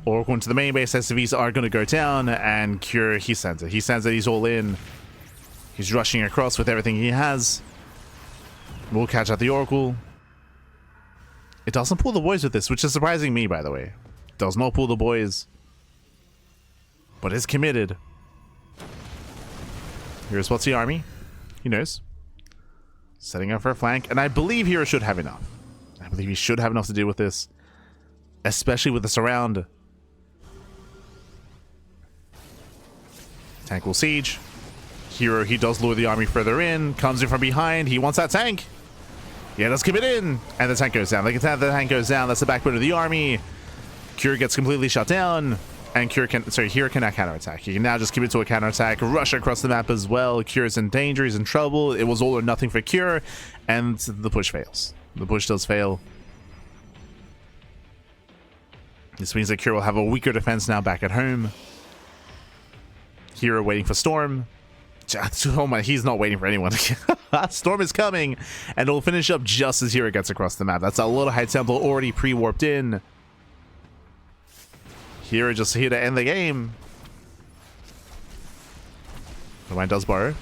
S18: Oracle into the main base. SCVs are going to go down, and Cure, he sends it. He sends it. He's all in. He's rushing across with everything he has. We'll catch out the Oracle. It doesn't pull the boys with this, which is surprising me, by the way. Does not pull the boys. But is committed. Here's what's the army. He knows. Setting up for a flank. And I believe Hero should have enough. I believe he should have enough to deal with this. Especially with the surround. Tank will siege. Hero, he does lure the army further in. Comes in from behind. He wants that tank. Yeah, let's keep it in. And the tank goes down. The tank goes down. That's the backbone of the army. Cure gets completely shut down. And Hero cannot counterattack. He can now just keep it to a counterattack. Rush across the map as well. Cure's in danger. He's in trouble. It was all or nothing for Cure. And the push fails. The push does fail. This means that Cure will have a weaker defense now back at home. Hero waiting for Storm. Oh my, he's not waiting for anyone. Storm is coming, and it'll finish up just as Hero gets across the map. That's a little high tempo already pre-warped in. Hero just here to end the game. Rewind does borrow.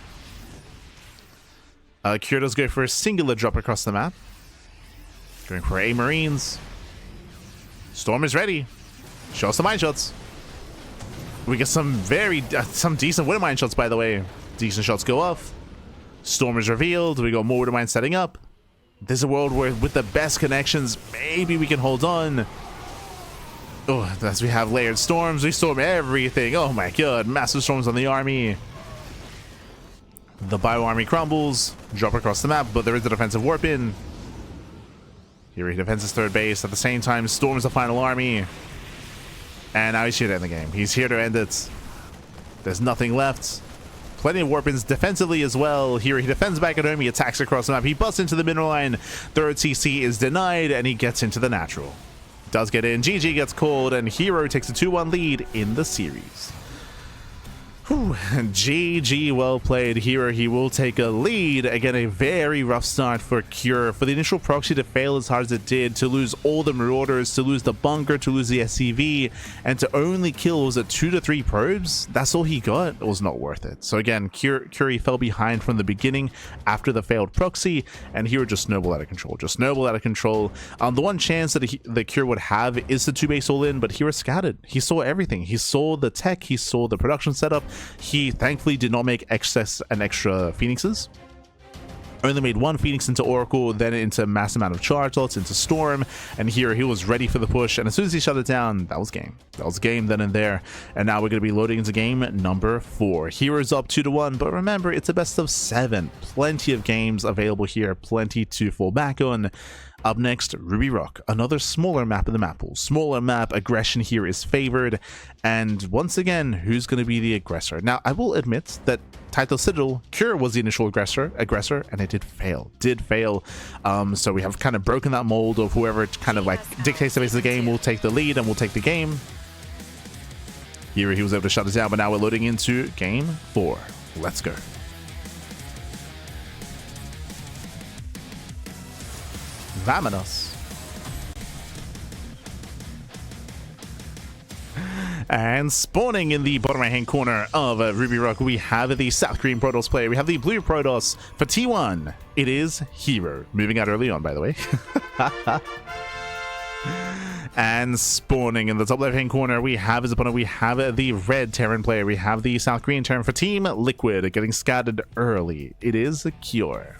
S18: Cure does go for a singular drop across the map. Going for A Marines. Storm is ready. Show us the mine shots. We get some some decent wind mine shots, by the way. Decent shots go off. Storm is revealed. We got more wind mines setting up. There's a world where with the best connections, maybe we can hold on. Oh, as we have layered storms, we storm everything. Oh my god, massive storms on the army. The bio army crumbles, drop across the map, but there is a defensive warp in. Here he defends his third base. At the same time, storms the final army. And now he's here to end the game. He's here to end it. There's nothing left. Plenty of warp-ins defensively as well. Here he defends back at home. He attacks across the map. He busts into the mineral line. Third CC is denied, and he gets into the natural. Does get in. GG gets called, and Hero takes a 2-1 lead in the series. Whew. GG, well played. Hero, he will take a lead. Again, a very rough start for Cure. For the initial proxy to fail as hard as it did, to lose all the Marauders, to lose the bunker, to lose the SCV, and to only kill, was it 2 to 3 probes? That's all he got. It was not worth it. So again, Cure fell behind from the beginning after the failed proxy, and Hero just snowballed out of control. The one chance that the Cure would have is the 2-base all-in, but Hero scattered. He saw everything. He saw the tech. He saw the production setup. He thankfully did not make extra Phoenixes. Only made 1 Phoenix into Oracle, then into mass amount of charge lots, into Storm, and here he was ready for the push, and as soon as he shut it down, that was game. That was game then and there, and now we're going to be loading into game number 4. Hero's up 2-1, but remember, it's a best of 7. Plenty of games available here, plenty to fall back on. Up next, Ruby Rock, another smaller map in the map pool. Smaller map, aggression here is favored, and once again, who's going to be the aggressor? Now, I will admit that Title Citadel, Cure was the initial aggressor, and it did fail. So we have kind of broken that mold of whoever kind of like dictates the pace of the game will take the lead and will take the game. Here he was able to shut it down, but now we're loading into game 4. Let's go. Vamonos. And spawning in the bottom right hand corner of Ruby Rock, we have the South Korean Protoss player. We have the blue Protoss for T1. It is Hero. Moving out early on, by the way. And spawning in the top left hand corner, we have his opponent. We have the red Terran player. We have the South Korean Terran for Team Liquid, getting scattered early. It is Cure.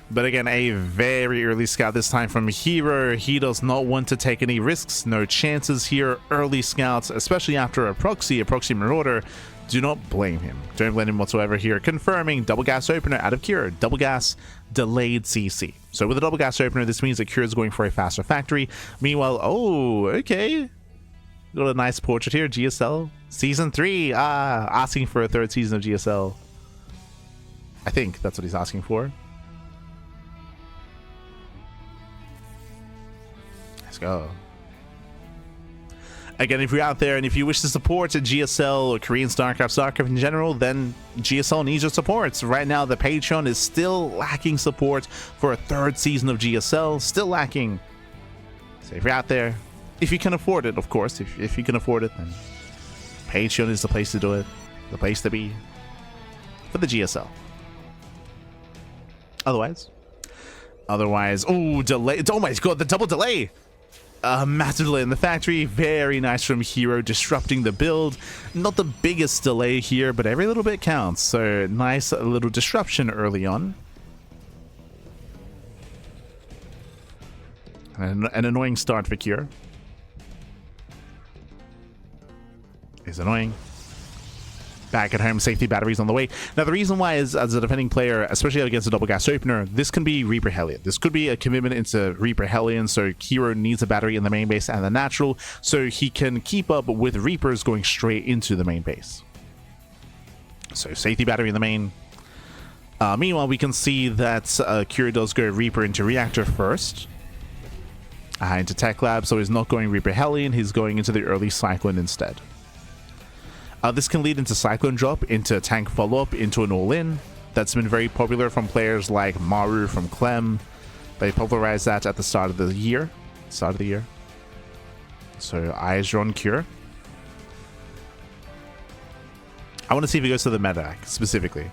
S18: But again, a very early scout this time from Hero. He does not want to take any risks, no chances here. Early scouts, especially after a proxy Marauder, do not blame him. Don't blame him whatsoever here. Confirming double gas opener out of Cure. Double gas, delayed CC. So with a double gas opener, this means that Cure is going for a faster factory. Meanwhile, oh, okay. Got a nice portrait here. GSL Season 3. Asking for a 3rd season of GSL. I think that's what he's asking for. Go. Again, if you're out there and if you wish to support a GSL or Korean StarCraft in general, then GSL needs your support. Right now, the Patreon is still lacking support for a 3rd season of GSL. Still lacking. So if you're out there, if you can afford it, of course, if you can afford it, then Patreon is the place to do it. The place to be for the GSL. Otherwise, oh, delay. Oh my god, the double delay. Massive delay in the factory. Very nice from herO, disrupting the build. Not the biggest delay here, but every little bit counts. So nice little disruption early on. An annoying start for herO. Is annoying. Back at home, safety batteries on the way. Now, the reason why is, as a defending player, especially against a double gas opener, this can be Reaper Hellion. This could be a commitment into Reaper Hellion, so herO needs a battery in the main base and the natural, so he can keep up with Reapers going straight into the main base. So, safety battery in the main. Meanwhile, we can see that herO does go Reaper into Reactor first. Into Tech Lab, so he's not going Reaper Hellion, he's going into the early Cyclone instead. This can lead into Cyclone drop, into tank follow-up, into an all-in. That's been very popular from players like Maru from Clem. They popularized that at the start of the year. So eyes are on herO. I want to see if he goes to the medevac specifically,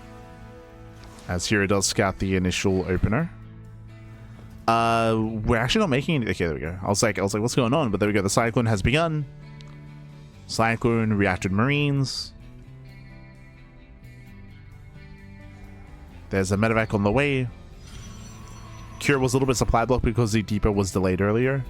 S18: as herO does scout the initial opener. We're actually not making it. Okay, there we go. I was like, what's going on? But there we go. The Cyclone has begun. Cyclone, reacted Marines. There's a medevac on the way. herO was a little bit supply blocked because the depot was delayed earlier.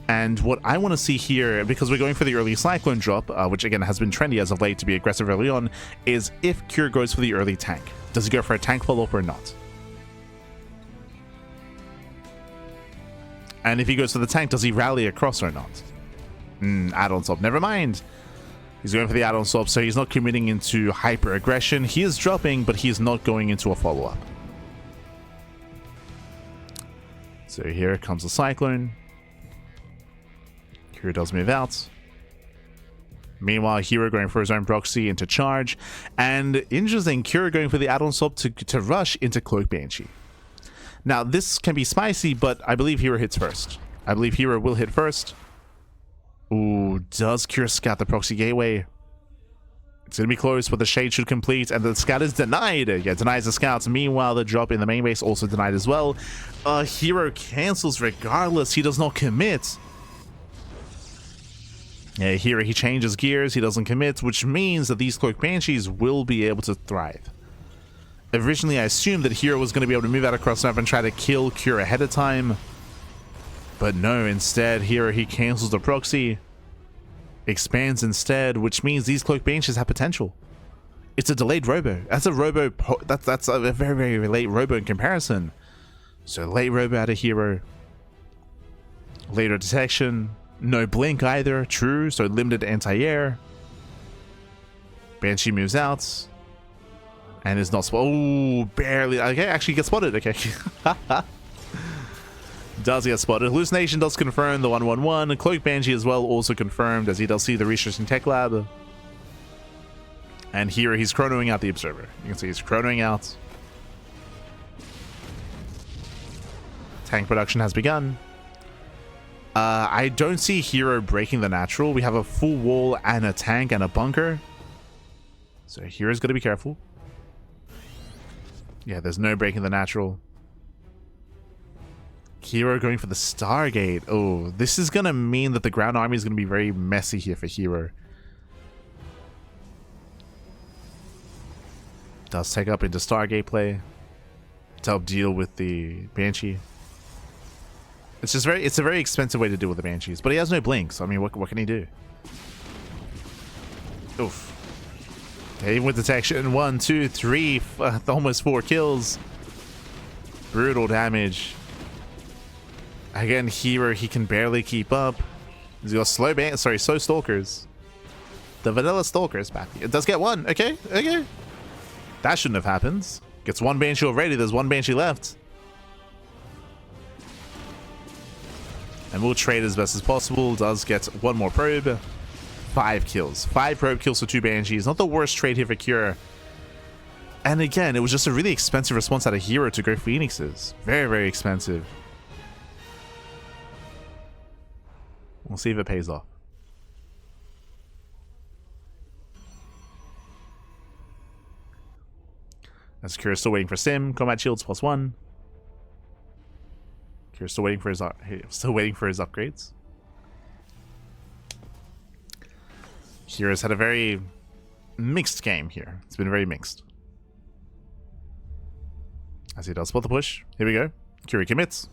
S18: And what I want to see here, because we're going for the early Cyclone drop, which again has been trendy as of late to be aggressive early on, is if herO goes for the early tank. Does he go for a tank follow-up or not? And if he goes for the tank, does he rally across or not? Add-on swap. Never mind. He's going for the add-on swap, so he's not committing into hyper aggression. He is dropping, but he's not going into a follow-up. So here comes the Cyclone. herO does move out. Meanwhile, herO going for his own proxy into charge. And interesting, herO going for the add-on swap to rush into Cloak Banshee. Now, this can be spicy, but I believe herO hits first. I believe herO will hit first. Ooh, does herO scout the proxy gateway? It's going to be close, but the shade should complete, and the scout is denied. Yeah, denies the scouts. Meanwhile, the drop in the main base also denied as well. herO cancels regardless. He does not commit. Yeah, here he changes gears. He doesn't commit, which means that these Cloak Banshees will be able to thrive. Originally, I assumed that herO was going to be able to move out across the map and try to kill herO ahead of time. But no, instead, herO, he cancels the proxy. Expands instead, which means these Cloak Banshees have potential. It's a delayed robo. That's a robo. That's a very, very late robo in comparison. So late robo out of herO. Later detection. No blink either. True. So limited anti-air. Banshee moves out. And is not spotted. Oh, barely. Okay, actually gets spotted. Okay. Does get spotted. Hallucination does confirm the 1-1-1. Cloak Banshee as well also confirmed, as he does see the research in Tech Lab. And here he's chronoing out the Observer. You can see he's chronoing out. Tank production has begun. I don't see herO breaking the natural. We have a full wall and a tank and a bunker. So hero's got to be careful. Yeah, there's no breaking the natural. herO going for the Stargate. Oh, this is going to mean that the ground army is going to be very messy here for herO. Does take up into Stargate play to help deal with the Banshee. It's a very expensive way to deal with the Banshees, but he has no blink, so I mean, what can he do? Oof. Even with detection, 1, 2, 3, almost 4 kills. Brutal damage. Again, herO, he can barely keep up. He's got slow Stalkers. The vanilla Stalkers back. It does get 1. Okay. That shouldn't have happened. Gets 1 Banshee already. There's 1 Banshee left. And we'll trade as best as possible. Does get 1 more probe. 5 kills. 5 probe kills for 2 Banshees. Not the worst trade here for herO. And again, it was just a really expensive response out of herO to go Phoenixes. Very, very expensive. We'll see if it pays off. As Kira's still waiting for Sim. Combat shields +1. Kira's still waiting for his upgrades. Kira's had a very mixed game here. It's been very mixed. As he does spot the push. Here we go. Kira commits.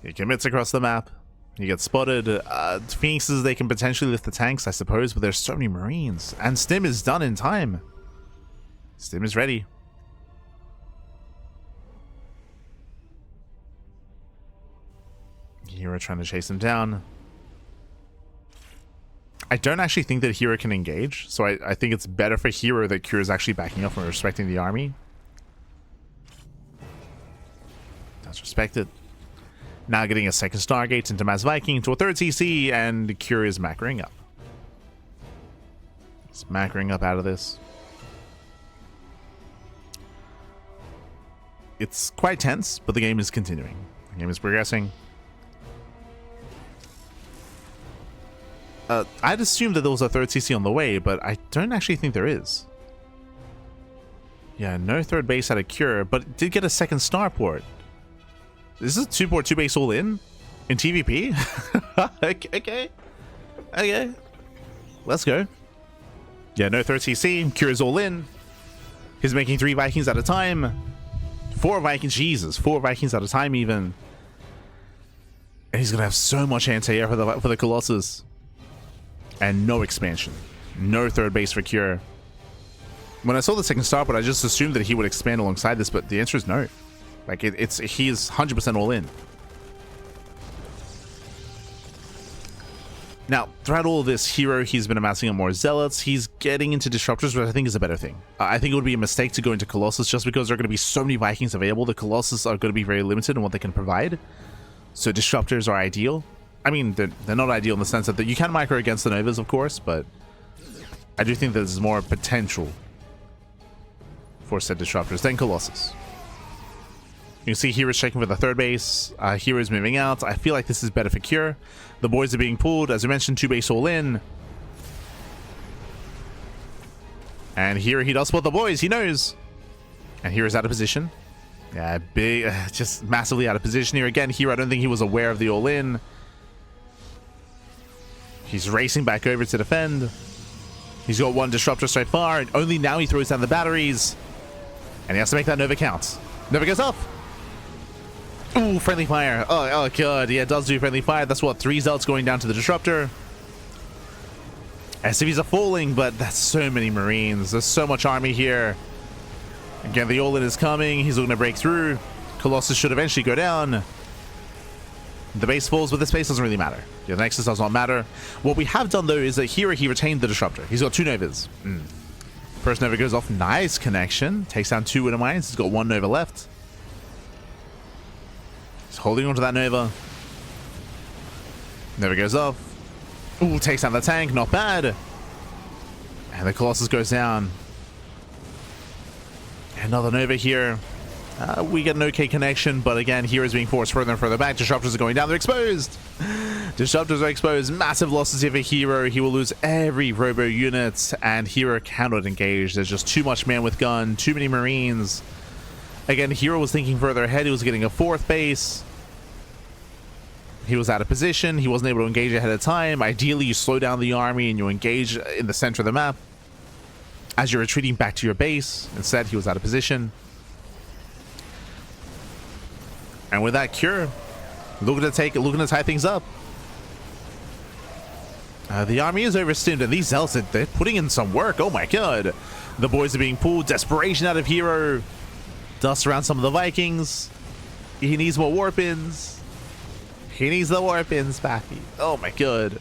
S18: He commits across the map. He gets spotted. Phoenixes, they can potentially lift the tanks, I suppose, but there's so many Marines. And Stim is done in time. Stim is ready. herO trying to chase him down. I don't actually think that herO can engage, so I think it's better for herO that Kira is actually backing up and respecting the army. That's respected. Now getting a second Stargate into Mass Viking to a third CC, and Kira is macroing up. He's macroing up out of this. It's quite tense, but the game is continuing. The game is progressing. I'd assume that there was a third CC on the way, but I don't actually think there is. Yeah, no third base out of Kira, but it did get a second starport. This is a 2-port, 2-base all in TVP? Okay. Okay. Let's go. Yeah, no third CC. Kira's all in. He's making 3 Vikings at a time. 4 Vikings. Jesus, 4 Vikings at a time even. And he's going to have so much anti-air for the Colossus. And no expansion. No third base for Kira. When I saw the second starport, I just assumed that he would expand alongside this, but the answer is no. Like, he's 100% all in. Now, throughout all of this, herO, he's been amassing on more Zealots. He's getting into Disruptors, which I think is a better thing. I think it would be a mistake to go into Colossus just because there are going to be so many Vikings available. The Colossus are going to be very limited in what they can provide. So Disruptors are ideal. I mean, they're not ideal in the sense that you can micro against the Novas, of course, but I do think there's more potential for said Disruptors than Colossus. You can see hero's checking for the third base. Hero's moving out. I feel like this is better for Kira. The boys are being pulled. As I mentioned, 2-base all in. And here he does spot the boys. He knows. And hero's out of position. Yeah, big, just massively out of position here. Again, here I don't think he was aware of the all in. He's racing back over to defend. He's got 1 disruptor so far. And only now he throws down the batteries. And he has to make that Nova count. Nova goes up. Ooh, friendly fire. Oh god. Yeah, it does do friendly fire. That's what, 3 Zealots going down to the disruptor. SCVs are falling, but that's so many Marines. There's so much army here. Again, the all-in is coming. He's looking to break through. Colossus should eventually go down. The base falls, but this base doesn't really matter. Yeah, the Nexus does not matter. What we have done, though, is that here he retained the disruptor. He's got 2 Novas. First Nova goes off. Nice connection. Takes down 2 Winter Mines. He's got 1 Nova left. He's holding onto that Nova. Nova goes off. Ooh, takes down the tank. Not bad. And the Colossus goes down. Another Nova here. We get an okay connection, but again, hero's being forced further and further back. Disruptors are going down. They're exposed. Disruptors are exposed. Massive losses here for herO. He will lose every robo unit, and herO cannot engage. There's just too much man with gun, too many Marines. Again, herO was thinking further ahead. He was getting a 4th base. He was out of position. He wasn't able to engage ahead of time. Ideally, you slow down the army and you engage in the center of the map as you're retreating back to your base. Instead, he was out of position. And with that cure, looking to tie things up. The army is overstimmed, and these Zealots, they're putting in some work. Oh my god. The boys are being pulled. Desperation out of herO. Dust around some of the Vikings. He needs more warpins. He needs the warpins, Pappy. Oh my god.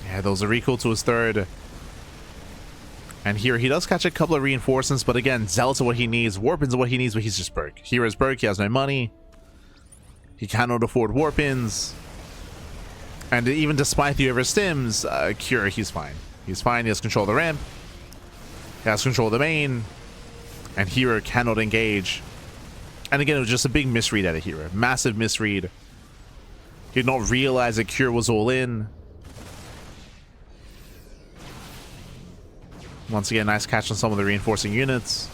S18: Yeah, those are recall to his 3rd. And here he does catch a couple of reinforcements, but again, Zealots are what he needs, Warpins are what he needs, but he's just broke. hero's broke, he has no money. He cannot afford Warpins. And even despite the overstims, Kira, he's fine. He's fine, he has control of the ramp. He has control of the main. And herO cannot engage. And again, it was just a big misread out of herO. Massive misread. He did not realize that Kira was all in. Once again, nice catch on some of the reinforcing units.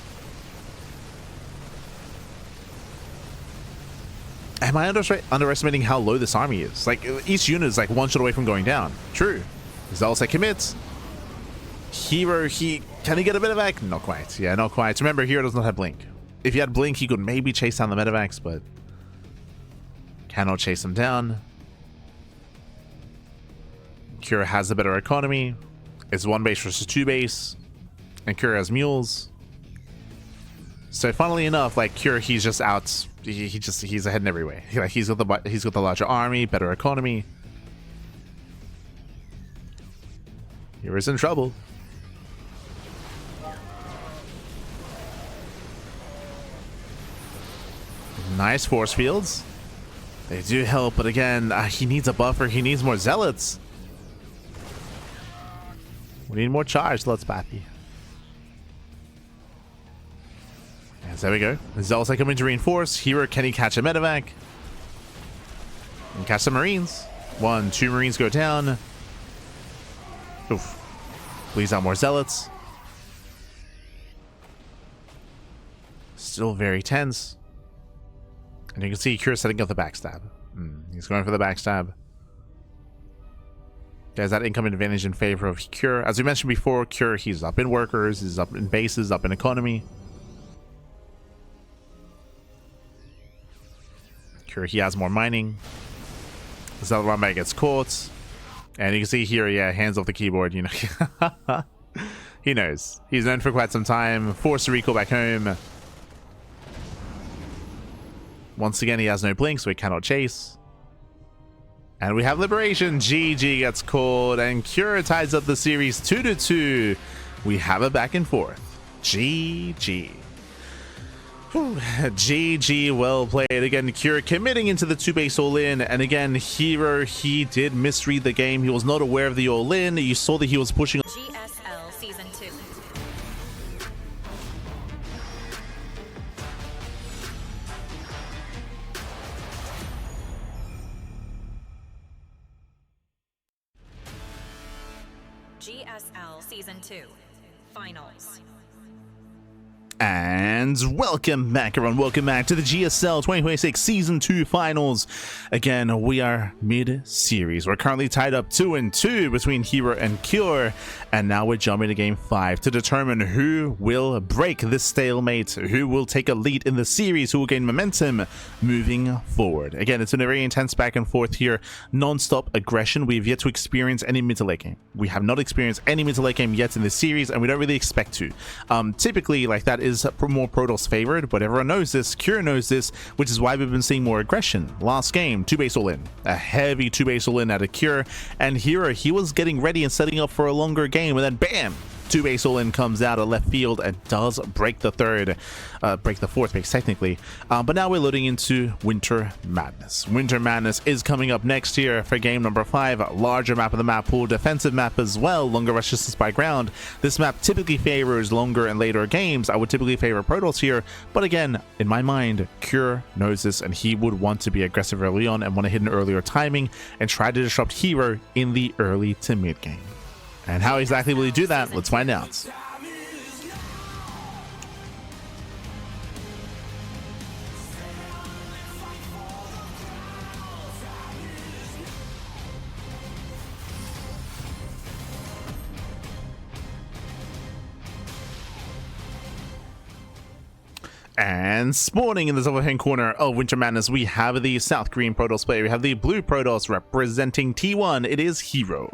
S18: Am I underestimating how low this army is? Like, each unit is like one shot away from going down. True. Zealous commits. herO, can he get a medevac? Not quite. Yeah, not quite. Remember, herO does not have blink. If he had blink, he could maybe chase down the medevacs, but cannot chase them down. herO has the better economy. It's 1 base versus 2 base, and herO has mules. So funnily enough, like herO, he's just out. He's ahead in every way. He's got the larger army, better economy. herO's in trouble. Nice force fields. They do help, but again, he needs a buffer. He needs more zealots. We need more charge. Let's Bappy. Yes, there we go. Zealots are coming to reinforce. herO, can he catch a medevac? And catch some marines. 1, 2 marines go down. Oof. Please out more zealots. Still very tense. And you can see herO setting up the backstab. He's going for the backstab. He has that income advantage in favor of herO. As we mentioned before, herO, he's up in workers, he's up in bases, up in economy. herO, he has more mining. Zealot run back gets caught. And you can see here, yeah, hands off the keyboard, you know. He knows. He's known for quite some time. Forced to recall back home. Once again, he has no blink, so he cannot chase. And we have Liberation. GG gets called, and herO ties up the series 2-2. We have a back and forth. GG. Whew. GG, well played. Again, herO committing into the 2-base all-in, and again, herO, he did misread the game. He was not aware of the all-in. You saw that he was pushing.
S17: GSL Season 2. GSL Season 2 Finals.
S18: And welcome back, everyone. Welcome back to the GSL 2026 Season 2 Finals. Again, we are mid-series. We're currently tied up 2-2 between herO and Cure. And now we're jumping to Game 5 to determine who will break this stalemate, who will take a lead in the series, who will gain momentum moving forward. Again, it's been a very intense back and forth here. Non-stop aggression. We've yet to experience any mid-to-late game. We have not experienced any mid-to-late game yet in this series, and we don't really expect to. Typically, like, that is more Protoss favored, but everyone knows this. Cure knows this, which is why we've been seeing more aggression. Last game, 2-base all-in. A heavy 2-base all-in at a Cure, and herO, he was getting ready and setting up for a longer game, and then bam! 2-base all-in comes out of left field and does break the fourth base technically. But now we're loading into Winter Madness. Winter Madness is coming up next year for game number 5. Larger map of the map pool, defensive map as well, longer rush distance by ground. This map typically favors longer and later games. I would typically favor Protoss here, but again, in my mind, Cure knows this, and he would want to be aggressive early on and want to hit an earlier timing and try to disrupt herO in the early to mid game. And how exactly will he do that? Let's find out. And spawning in the upper hand corner of Winter Madness, we have the South Green Protoss player. We have the Blue Protoss representing T1. It is herO.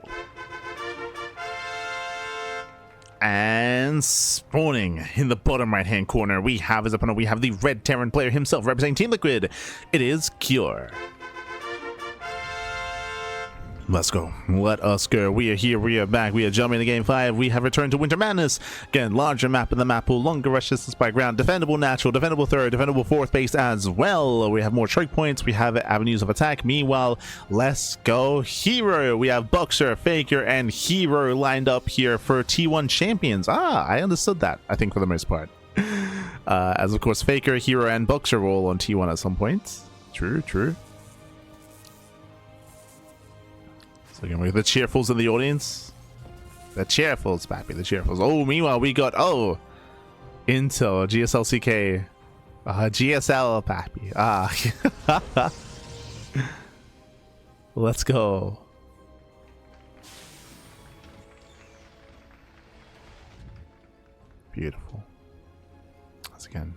S18: And spawning in the bottom right hand corner, we have his opponent. We have the Red Terran player himself representing Team Liquid. It is Cure. Let's go. Let us go. We are here. We are back. We are jumping to Game 5. We have returned to Winter Madness. Again, larger map in the map pool, longer rush distance by ground, defendable natural, defendable third, defendable fourth base as well. We have more choke points. We have avenues of attack. Meanwhile, let's go herO. We have Boxer, Faker, and herO lined up here for T1 champions. I understood that, I think, for the most part. As, of course, Faker, herO, and Boxer were all on T1 at some point. True, true. So again, we have the cheerfuls in the audience. The cheerfuls, Pappy, the cheerfuls. Oh, meanwhile, we got, Intel, GSL CK. GSL, Pappy. Let's go. Beautiful. Once again,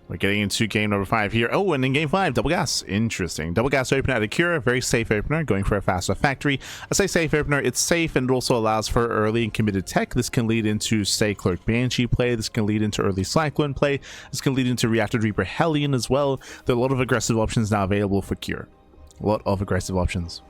S18: we're getting into game number 5 here. Oh, and in game 5, double gas. Interesting. Double gas opener out of Cure. Very safe opener, going for a faster factory. I say safe opener, it's safe and it also allows for early and committed tech. This can lead into, say, Cloak Banshee play. This can lead into early Cyclone play. This can lead into Reactor Reaper Hellion as well. There are a lot of aggressive options now available for Cure. A lot of aggressive options.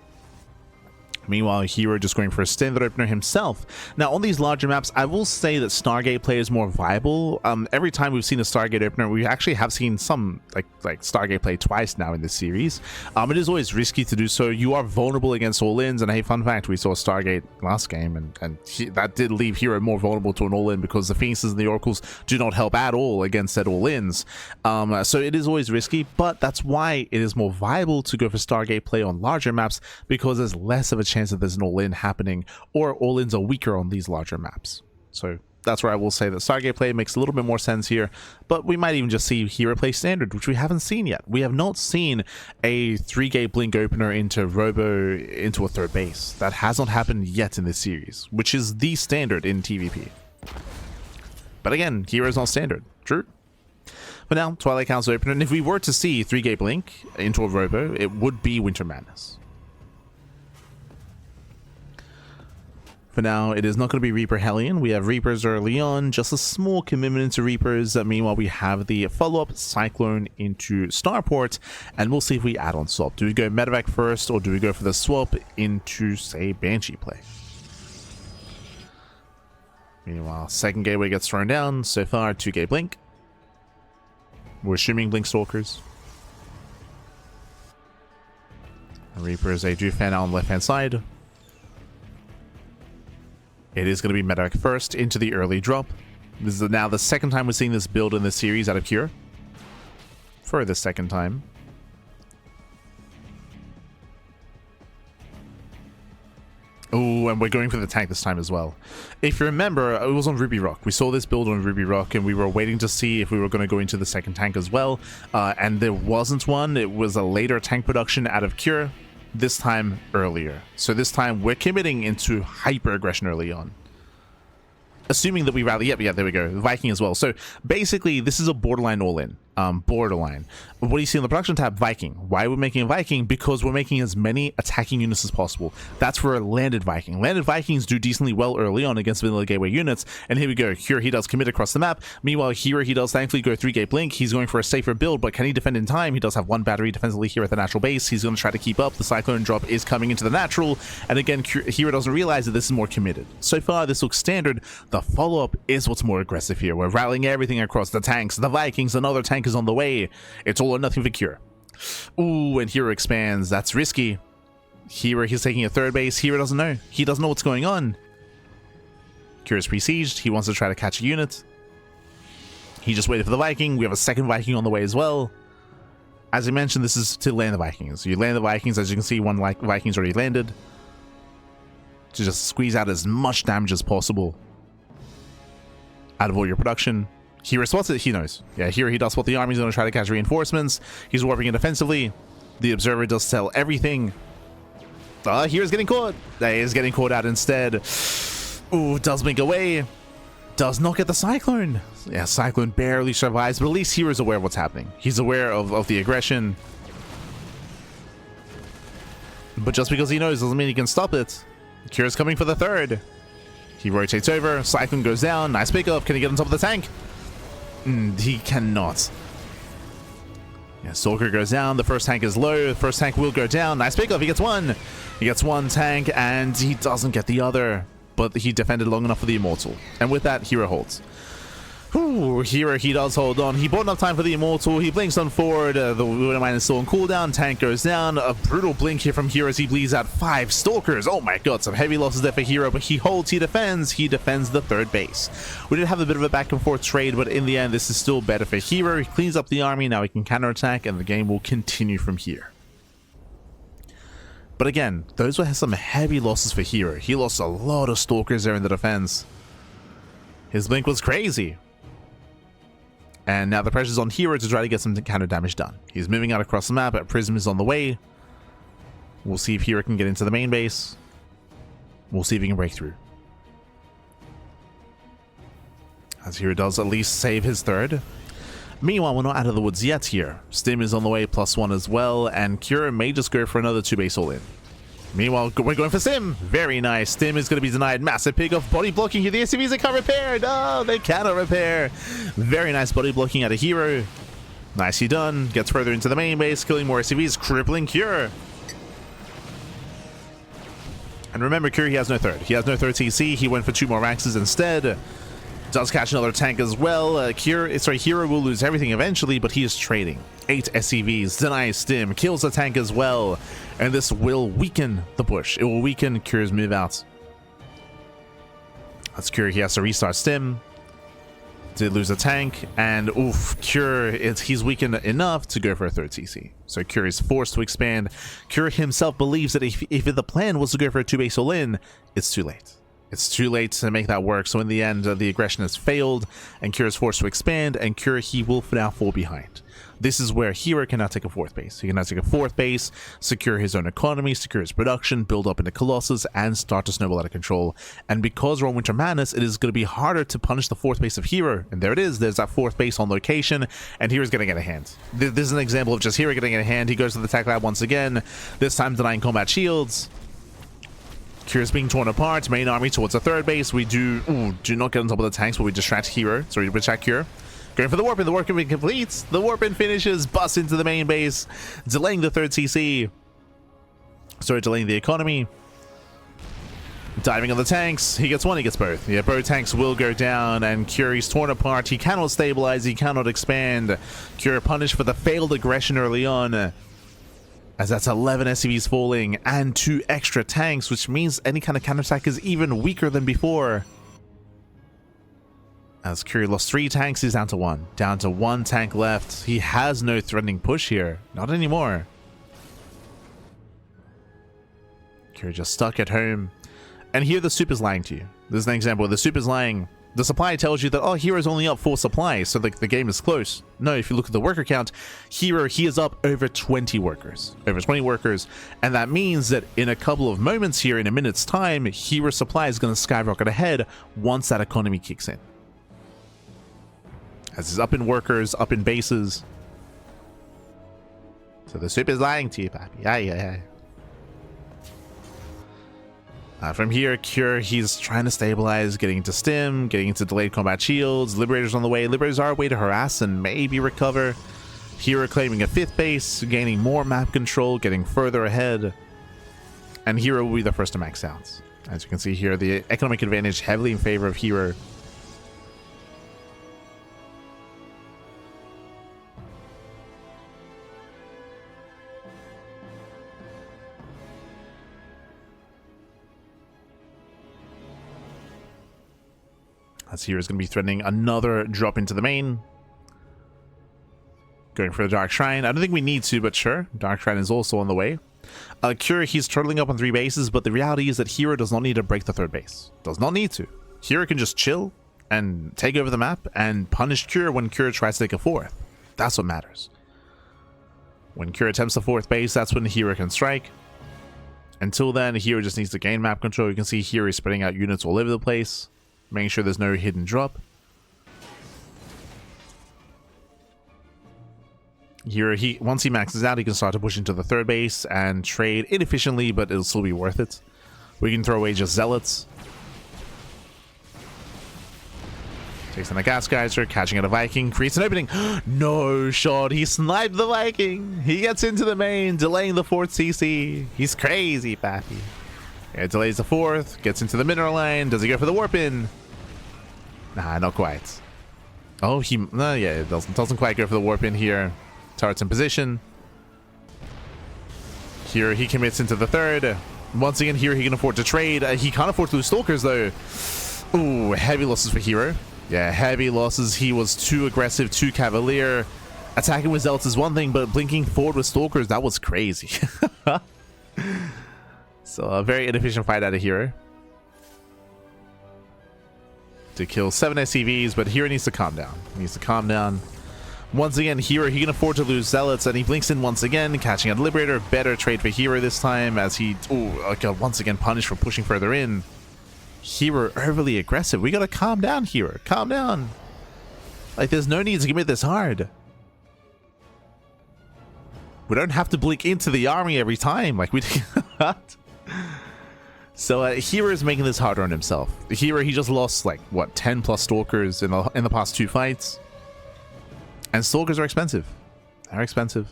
S18: Meanwhile, herO just going for a standard opener himself. Now, on these larger maps, I will say that Stargate play is more viable. Every time we've seen a Stargate opener, we actually have seen some like Stargate play twice now in this series. It is always risky to do so. You are vulnerable against all-ins, and hey, fun fact, we saw Stargate last game, and that did leave herO more vulnerable to an all-in because the Phoenixes and the Oracles do not help at all against said all-ins. So it is always risky, but that's why it is more viable to go for Stargate play on larger maps, because there's less of a chance that there's an all-in happening, or all-ins are weaker on these larger maps. So that's where I will say that Stargate play makes a little bit more sense here, but we might even just see herO play standard, which we haven't seen yet. We have not seen a 3-gate blink opener into Robo into a third base. That has not happened yet in this series, which is the standard in TVP. But again, herO's not standard. True. But now, Twilight Council opener, and if we were to see 3-gate blink into a Robo, it would be Winter Madness. For now, it is not going to be Reaper Hellion. We have Reapers early on, just a small commitment into Reapers. Meanwhile, we have the follow-up Cyclone into Starport, and we'll see if we add on swap. Do we go Medevac first, or do we go for the swap into, say, Banshee play? Meanwhile, second gateway gets thrown down. So far, 2-gate blink. We're assuming Blink Stalkers. Reapers, they do fan out on the left-hand side. It is going to be Medevac first into the early drop. This is now the second time we're seeing this build in this series out of Cure. For the second time. Oh, and we're going for the tank this time as well. If you remember, it was on Ruby Rock. We saw this build on Ruby Rock, and we were waiting to see if we were going to go into the second tank as well. And there wasn't one. It was a later tank production out of Cure. This time earlier. So this time we're committing into hyper aggression early on. Assuming that we rally. Yep, yeah, there we go. Viking as well. So basically, this is a borderline all-in. Borderline. What do you see on the production tab? Viking. Why are we making a Viking? Because we're making as many attacking units as possible. That's for a landed Viking. Landed Vikings do decently well early on against vanilla gateway units. And here we go. Here he does commit across the map. Meanwhile, here he does thankfully go 3-gate blink. He's going for a safer build, but can he defend in time? He does have one battery defensively here at the natural base. He's going to try to keep up. The Cyclone drop is coming into the natural. And again, here doesn't realize that this is more committed. So far, this looks standard. The follow-up is what's more aggressive here. We're rallying everything across the tanks. The Vikings, another tank is on the way. It's all or nothing for Cure. Ooh, and herO expands. That's risky. herO, he's taking a third base. herO doesn't know. He doesn't know what's going on. Cure is besieged. He wants to try to catch a unit. He just waited for the Viking. We have a second Viking on the way as well. As I mentioned, this is to land the Vikings. You land the Vikings. As you can see, one Viking's already landed. To just squeeze out as much damage as possible out of all your production. herO spots it, he knows. Yeah, here he does spot the army. He's going to try to catch reinforcements. He's warping in defensively. The Observer does tell everything. Here's getting caught. He is getting caught out instead. Ooh, does blink away. Does not get the Cyclone. Yeah, Cyclone barely survives, but at least hero's aware of what's happening. He's aware of the aggression. But just because he knows doesn't mean he can stop it. Cure's coming for the third. He rotates over. Cyclone goes down. Nice pickup. Can he get on top of the tank? He cannot. Yeah, Stalker goes down. The first tank is low. The first tank will go down. Nice pickup. He gets one. He gets one tank, and he doesn't get the other. But he defended long enough for the Immortal. And with that, herO holds. Ooh, herO, he does hold on. He bought enough time for the Immortal. He blinks on forward. The Winter Mine is still on cooldown. Tank goes down. A brutal blink here from herO as he bleeds out 5 Stalkers. Oh my god, some heavy losses there for herO, but he holds, he defends. He defends the third base. We did have a bit of a back and forth trade, but in the end, this is still better for herO. He cleans up the army. Now he can counterattack, and the game will continue from here. But again, those were some heavy losses for herO. He lost a lot of Stalkers there in the defense. His blink was crazy. And now the pressure's on herO to try to get some counter damage done. He's moving out across the map. Prism is on the way. We'll see if herO can get into the main base. We'll see if he can break through. As herO does at least save his third. Meanwhile, we're not out of the woods yet here. Stim is on the way, +1 as well, and Kira may just go for another 2-base all-in. Meanwhile, we're going for Stim. Very nice. Stim is going to be denied. Massive pick off body blocking here. The SCVs they can't repair. No, they cannot repair. Very nice body blocking out of herO. Nicely done. Gets further into the main base, killing more SCVs, crippling Kira. And remember, Kira, he has no third. He has no third TC. He went for 2 more Maxes instead. Does catch another tank as well. herO will lose everything eventually, but he is trading. 8 SCVs, denies Stim, kills the tank as well. And this will weaken the push. It will weaken Kira's move out. That's Kira, he has to restart Stim. Did lose a tank, and oof, Kira, he's weakened enough to go for a third TC. So Kira is forced to expand. Kira himself believes that if the plan was to go for a 2-base all-in, it's too late. It's too late to make that work, so in the end, the aggression has failed, and Kira is forced to expand, and Kira, he will now fall behind. This is where herO cannot take a 4th base. He cannot take a 4th base, secure his own economy, secure his production, build up into Colossus, and start to snowball out of control. And because we're on Winter Madness, it is going to be harder to punish the 4th base of herO. And there it is. There's that 4th base on location, and herO's getting out of hand. This is an example of just herO getting out of hand. He goes to the tech lab once again, this time denying combat shields. Kira's being torn apart. Main army towards the 3rd base. We do not get on top of the tanks, but we distract herO. Sorry, we distract Kira. Going for the warp-in. The warp-in completes. The warp-in finishes. Busts into the main base. Delaying the 3rd CC. Sorry, delaying the economy. Diving on the tanks. He gets one, he gets both. Yeah, both tanks will go down, and Kira's torn apart. He cannot stabilize. He cannot expand. Kira punished for the failed aggression early on. As that's 11 SCVs falling and 2 extra tanks, which means any kind of counterattack is even weaker than before. As Kira lost 3 tanks, he's down to 1. Down to 1 tank left. He has no threatening push here. Not anymore. Kira just stuck at home. And here the soup is lying to you. This is an example. The soup is lying. The supply tells you that, oh, herO's only up 4 supplies, so the game is close. No, if you look at the worker count, herO, he is up over 20 workers. Over 20 workers. And that means that in a couple of moments here, in a minute's time, herO's supply is going to skyrocket ahead once that economy kicks in. As he's up in workers, up in bases. So the soup is lying to you, papi. Aye. From here, Kira, he's trying to stabilize, getting into Stim, getting into delayed combat shields. Liberators on the way. Liberators are a way to harass and maybe recover. herO claiming a 5th base, gaining more map control, getting further ahead. And herO will be the first to max out. As you can see here, the economic advantage heavily in favor of herO. As herO is going to be threatening another drop into the main. Going for the Dark Shrine. I don't think we need to, but sure. Dark Shrine is also on the way. Kira, he's turtling up on 3 bases, but the reality is that herO does not need to break the 3rd base. Does not need to. herO can just chill and take over the map and punish Kira when Kira tries to take a 4th. That's what matters. When Kira attempts the 4th base, that's when herO can strike. Until then, herO just needs to gain map control. You can see herO is spreading out units all over the place. Making sure there's no hidden drop. Here, once he maxes out, he can start to push into the 3rd base and trade inefficiently, but it'll still be worth it. We can throw away just Zealots. Takes on a Gas Geyser, catching out a Viking, creates an opening. No shot, he sniped the Viking. He gets into the main, delaying the 4th CC. He's crazy, pappy. Yeah, delays the 4th, gets into the mineral line. Does he go for the warp in? Nah, not quite. Oh, no, yeah, it doesn't quite go for the warp in here. Turret's in position. Here he commits into the 3rd. Once again, here he can afford to trade. He can't afford to lose Stalkers though. Ooh, heavy losses for herO. Yeah, heavy losses. He was too aggressive, too cavalier. Attacking with Zealots is one thing, but blinking forward with Stalkers, that was crazy. So a very inefficient fight out of herO. To kill 7 SCVs, but herO needs to calm down. He needs to calm down. Once again, herO, he can afford to lose Zealots, and he blinks in once again, catching a Liberator. Better trade for herO this time, as he, once again punished for pushing further in. herO overly aggressive. We gotta calm down, herO. Calm down. Like, there's no need to commit this hard. We don't have to blink into the army every time. Like, we So herO is making this harder on himself. herO, he just lost, like, what, 10 plus Stalkers in the past 2 fights. And Stalkers are expensive. They're expensive.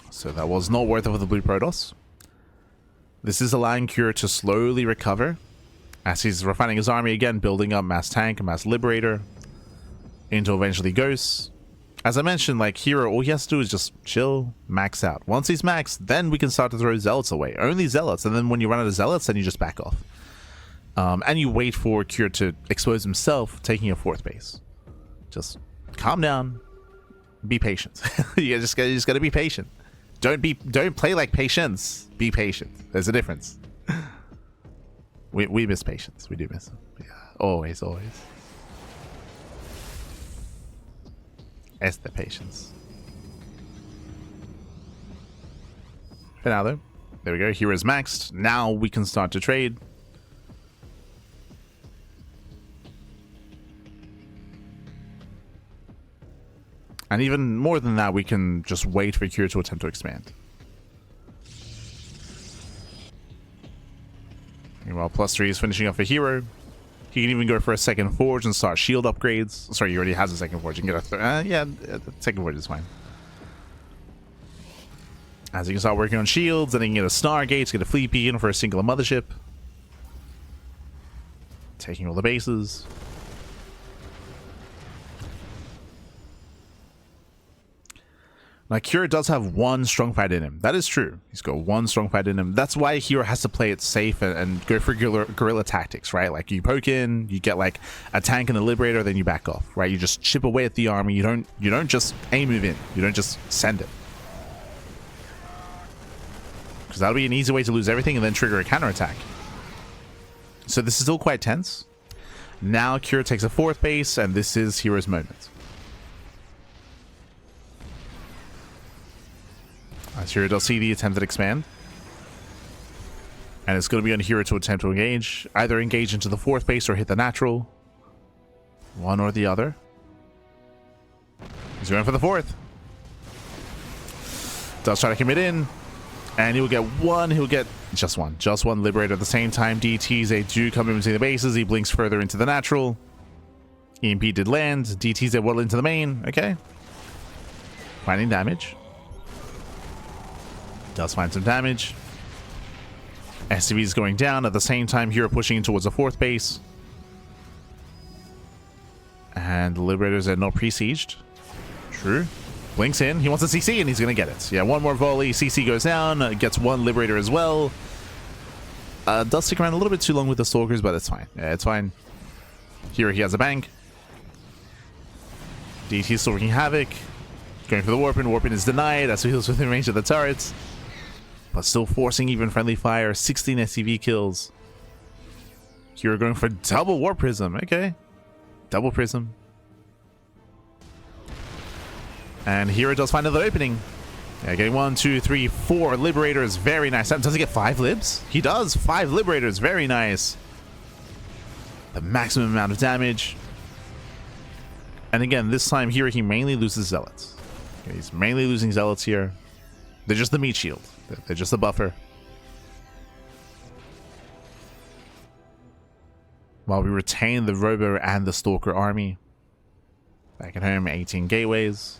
S18: So that was not worth it for the blue Protoss. This is allowing herO to slowly recover as he's refining his army again, building up mass tank, mass liberator, into eventually ghosts. As I mentioned, like, herO, all he has to do is just chill, max out. Once he's maxed, then we can start to throw Zealots away. Only Zealots, and then when you run out of Zealots, then you just back off. And you wait for herO to expose himself, taking a 4th base. Just calm down, be patient. you just gotta be patient. Don't play like patience. Be patient. There's a difference. we miss patience. We do miss them. Yeah, always. It's the patience. For now, though, there we go. Here is maxed. Now we can start to trade. And even more than that, we can just wait for herO to attempt to expand. Meanwhile, +3 is finishing up for herO. He can even go for a 2nd Forge and start shield upgrades. Sorry, he already has a 2nd Forge. You can get a the 2nd Forge is fine. As he can start working on shields, and he can get a Stargate, get a Fleet Beacon for a single mothership. Taking all the bases. Now, herO does have 1 strong fight in him. That is true. He's got 1 strong fight in him. That's why herO has to play it safe and go for guerrilla tactics, right? Like, you poke in, you get like a tank and a liberator, then you back off, right? You just chip away at the army. You don't just move in. You don't just send it. Because that'll be an easy way to lose everything and then trigger a counterattack. So this is still quite tense. Now herO takes a 4th base, and this is herO's moment. As herO does see the attempted expand. And it's going to be on herO to attempt to engage. Either engage into the 4th base or hit the natural. One or the other. He's going for the 4th. Does try to commit in. And he'll get 1. He'll get just one. Just 1 liberator at the same time. DTs, they do come in between the bases. He blinks further into the natural. EMP did land. DTs, they waddle into the main. Okay. Finding damage. Does find some damage. SCV is going down. At the same time, herO pushing in towards the 4th base. And the Liberators are not pre-sieged. True. Blinks in. He wants a CC, and he's going to get it. Yeah, 1 more volley. CC goes down. Gets 1 Liberator as well. Does stick around a little bit too long with the Stalkers, but it's fine. Yeah, it's fine. Here he has a bank. DT still wreaking havoc. Going for the Warpin. Warpin is denied as he heals within range of the turrets. But still forcing even friendly fire. 16 SCV kills. Here going for double Warp Prism. Okay. Double Prism. And herO does find another opening. Yeah, getting 1, 2, 3, 4 Liberators. Very nice. Does he get 5 libs? He does. 5 Liberators. Very nice. The maximum amount of damage. And again, this time here, he mainly loses Zealots. Okay, he's mainly losing Zealots here. They're just the meat shield. They're just a buffer. While we retain the Robo and the Stalker army. Back at home, 18 gateways.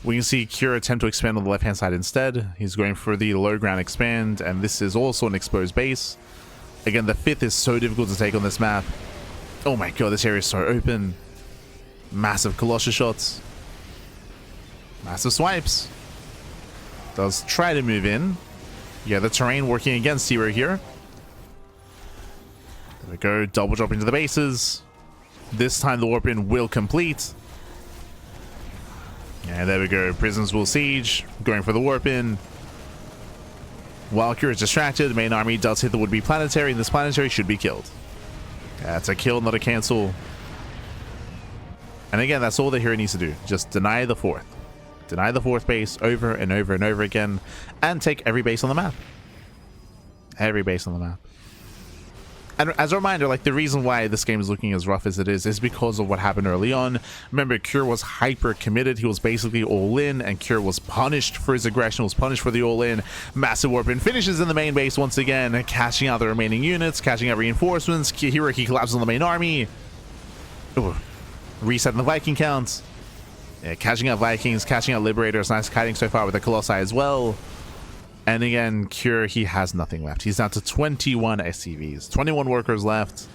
S18: We can see herO attempt to expand on the left-hand side instead. He's going for the low ground expand, and this is also an exposed base. Again, the 5th is so difficult to take on this map. Oh my god, this area is so open. Massive Colossus shots. Massive swipes. Does try to move in. Yeah, the terrain working against herO here. There we go, double drop into the bases. This time the Warpin will complete. And there we go. Prisons will siege. Going for the warp in. While Cure is distracted, the main army does hit the would-be planetary, and this planetary should be killed. That's a kill, not a cancel. And again, that's all the hero needs to do. Just deny the fourth. Deny the fourth base over and over and over again, and take every base on the map. Every base on the map. And as a reminder, like, the reason why this game is looking as rough as it is because of what happened early on. Remember, Cure was hyper committed. He was basically all in, and Cure was punished for his aggression, was punished for the all in. Massive warp in, finishes in the main base once again, cashing out the remaining units, cashing out reinforcements. herO, he collapses on the main army. Ooh. Resetting the Viking counts. Yeah, cashing out Vikings, cashing out Liberators. Nice kiting so far with the Colossi as well. And again, Cure, he has nothing left. He's down to 21 SCVs. 21 workers left.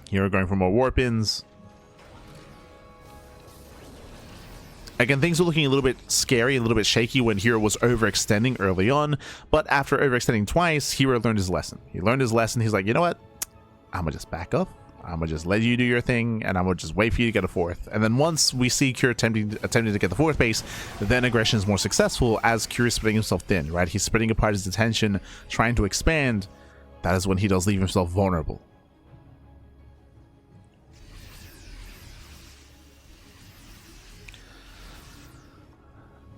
S18: herO going for more warp-ins. Again, things were looking a little bit scary, a little bit shaky when herO was overextending early on. But after overextending twice, herO learned his lesson. He learned his lesson. He's like, you know what? I'm going to just back up. I'm going to just let you do your thing, and I'm going to just wait for you to get a fourth. And then once we see Cure attempting to get the fourth base, then aggression is more successful as Cure is spreading himself thin, right? He's spreading apart his attention, trying to expand. That is when he does leave himself vulnerable.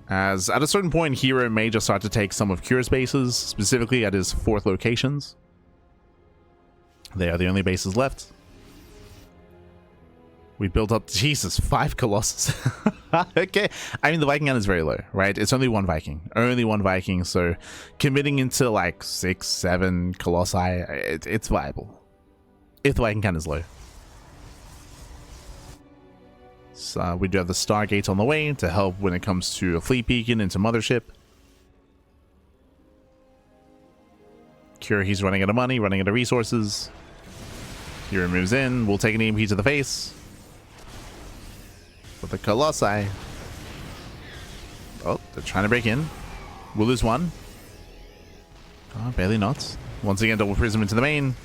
S18: As at a certain point, herO may just start to take some of Cure's bases, specifically at his fourth locations. They are the only bases left. We built up, Jesus, 5 Colossus. Okay, I mean, the Viking count is very low, right? It's only one Viking, so committing into like 6, 7 Colossi, it's viable if the Viking count is low. So we do have the Stargate on the way to help when it comes to a fleet beacon into Mothership. Cure, he's running out of money, running out of resources. herO moves in, we'll take an EMP to the face. With the Colossi. Oh, they're trying to break in. We'll lose one. Oh, barely not. Once again, double prism into the main.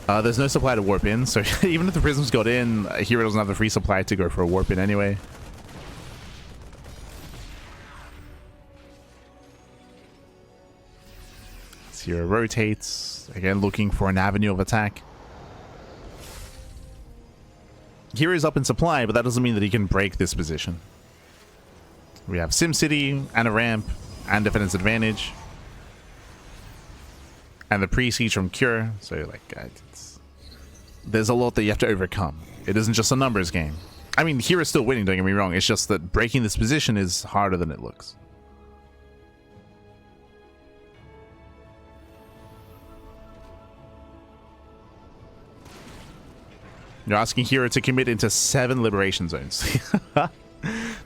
S18: There's no supply to warp in, so even if the prisms got in, herO doesn't have the free supply to go for a warp in anyway. herO rotates, again looking for an avenue of attack. herO is up in supply, but that doesn't mean that he can break this position. We have SimCity and a ramp and defense advantage. And the pre-siege from Cure, so like there's a lot that you have to overcome. It isn't just a numbers game. I mean, herO is still winning, don't get me wrong, it's just that breaking this position is harder than it looks. You're asking herO to commit into 7 liberation zones.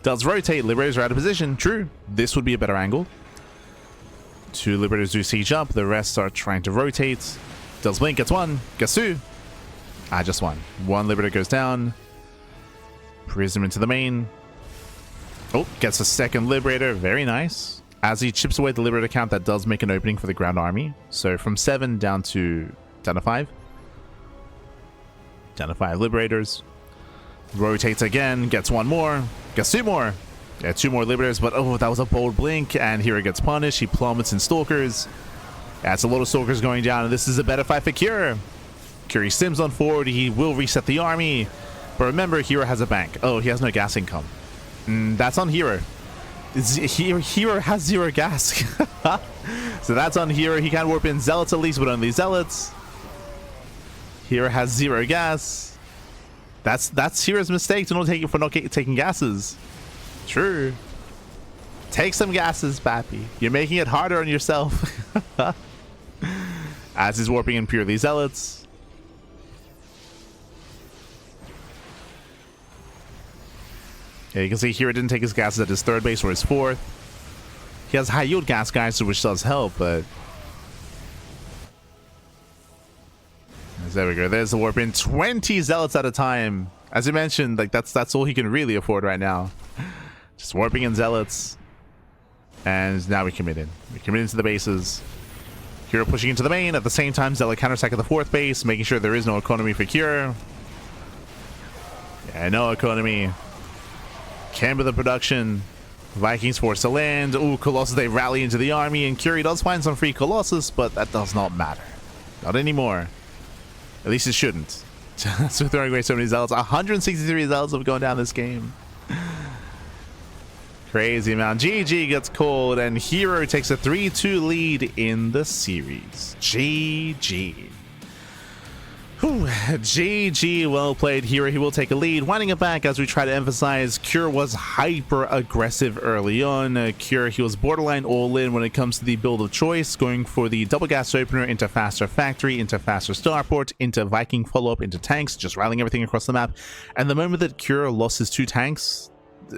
S18: Does rotate, liberators are out of position. True, this would be a better angle. 2 liberators do siege up, the rest are trying to rotate. Does blink, gets 1, Gasu. Just 1. 1 liberator goes down. Prism into the main. Oh, gets a second liberator, very nice. As he chips away the liberator count, that does make an opening for the ground army. So from 7 down to 5. Down to 5 liberators. Rotates again, gets 1 more. Gets 2 more. Yeah, 2 more liberators, but oh, that was a bold blink, and herO gets punished. He plummets in stalkers. That's a lot of stalkers going down, and this is a better fight for Cure. Cure sims on forward. He will reset the army. But remember, herO has a bank. Oh, he has no gas income. That's on herO. herO has 0 gas. So that's on herO. He can warp in Zealots at least, but only Zealots. herO has 0 gas. That's herO's mistake for not taking gases. True. Take some gases, Pappy. You're making it harder on yourself. As he's warping in purely Zealots. Yeah, you can see herO didn't take his gases at his 3rd base or his 4th. He has high yield gas guys, which does help, but there we go. There's the warp in. 20 Zealots at a time. As you mentioned, like that's all he can really afford right now. Just warping in Zealots. And now we commit in. We commit into the bases. herO pushing into the main. At the same time, Zealot counterattack at the 4th base, making sure there is no economy for Cure. Yeah, no economy. Camber the production. Vikings forced to land. Ooh, Colossus, they rally into the army, and Curie does find some free Colossus, but that does not matter. Not anymore. At least it shouldn't. So throwing away so many zealots. 163 zealots have gone down this game. Crazy amount. GG gets called, and herO takes a 3-2 lead in the series. GG. Whew. GG, well played herO. He will take a lead. Winding it back, as we try to emphasize, Cure was hyper aggressive early on. Cure, he was borderline all in when it comes to the build of choice, going for the double gas opener into faster factory, into faster starport, into Viking follow-up, into tanks, just rallying everything across the map. And the moment that Cure lost his 2 tanks,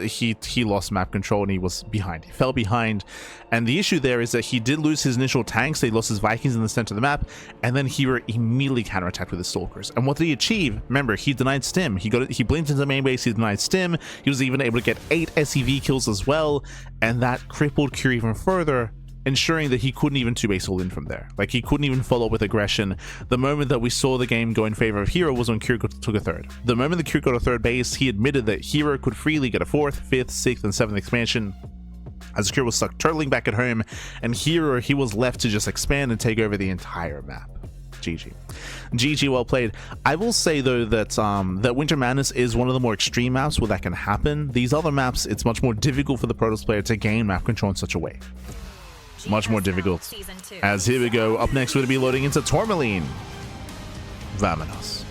S18: he lost map control and he was behind. He fell behind, and the issue there is that he did lose his initial tanks. He lost his Vikings in the center of the map, and then herO immediately counterattacked with his Stalkers. And what did he achieve? Remember, he denied stim. He blinked into the main base. He denied stim. He was even able to get 8 SEV kills as well, and that crippled Cure even further, ensuring that he couldn't even 2-base all in from there. Like, he couldn't even follow up with aggression. The moment that we saw the game go in favor of herO was when Cure took a 3rd. The moment that Cure got a 3rd base, he admitted that herO could freely get a 4th, 5th, 6th, and 7th expansion, as Cure was stuck turtling back at home, and herO, he was left to just expand and take over the entire map. GG. GG, well played. I will say though that that Winter Madness is one of the more extreme maps where that can happen. These other maps, it's much more difficult for the Protoss player to gain map control in such a way. Much more difficult. As here we go, up next we're going to be loading into Tourmaline. Vamonos.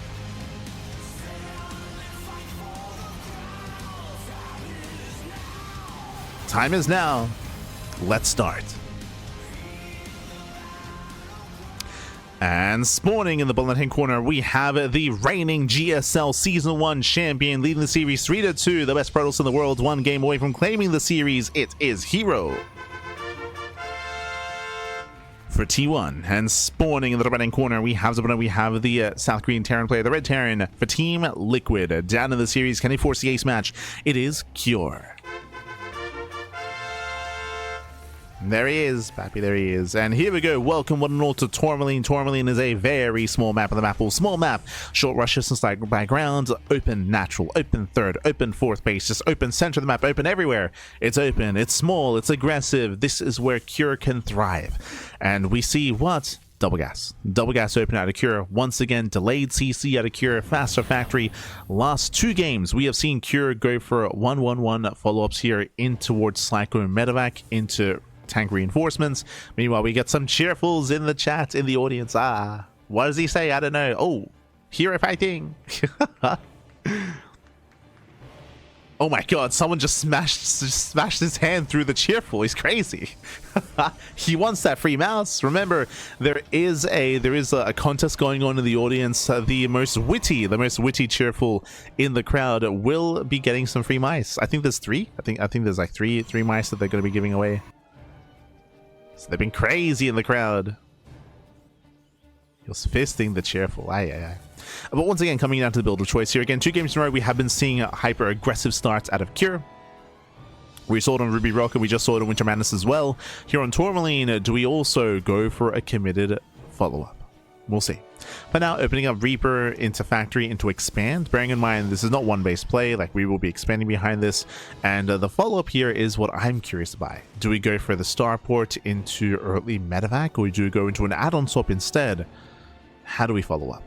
S18: Time is now. Let's start. And spawning in the bottom left-hand corner, we have the reigning GSL Season 1 champion, leading the series 3-2, the best Protoss in the world, 1 game away from claiming the series. It is herO for T1. And spawning in the right-hand corner, we have the South Korean Terran player, the Red Terran for Team Liquid. Down in the series, can he force the ace match? It is Cure. There he is, Pappy, there he is. And here we go, welcome one and all to Tourmaline. Tourmaline is a very small map of the map, small map, short rush distance background, open natural, open 3rd, open 4th base, just open center of the map, open everywhere. It's open, it's small, it's aggressive. This is where Cure can thrive. And we see what? Double gas open out of Cure. Once again, delayed CC out of Cure, faster factory. Last 2 games, we have seen Cure go for 1-1-1 follow-ups here in towards Slyko and Medevac, into tank reinforcements. Meanwhile, we get some cheerfuls in the chat, in the audience. What does he say? I don't know. Oh, herO fighting. Oh my god, someone just smashed his hand through the cheerful. He's crazy. He wants that free mouse. Remember, there is a contest going on in the audience. The most witty cheerful in the crowd will be getting some free mice. I think there's 3. I think there's like three mice that they're going to be giving away. So they've been crazy in the crowd. He was fisting the cheerful. But once again, coming down to the build of choice here. Again, 2 games in a row, we have been seeing hyper aggressive starts out of Cure. We saw it on Ruby Rocket. We just saw it on Winter Madness as well. Here on Tourmaline, do we also go for a committed follow-up? We'll see. But now, opening up Reaper into Factory, into Expand. Bearing in mind, this is not one-base play. Like, we will be expanding behind this. And the follow-up here is what I'm curious about. Do we go for the Starport into early Medevac, or do we go into an add-on swap instead? How do we follow up?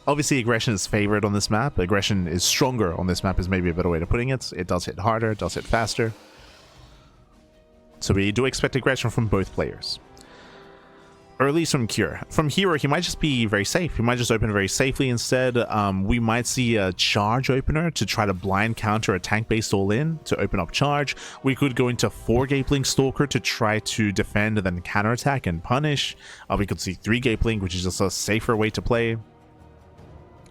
S18: Obviously, aggression is favored on this map. Aggression is stronger on this map is maybe a better way of putting it. It does hit harder, it does hit faster. So we do expect aggression from both players. Or at least from Cure. From herO, he might just be very safe. He might just open very safely instead. We might see a charge opener to try to blind counter a tank-based all-in to open up charge. We could go into 4 Gapeling Stalker to try to defend and then counterattack and punish. We could see 3 Gapeling, which is just a safer way to play.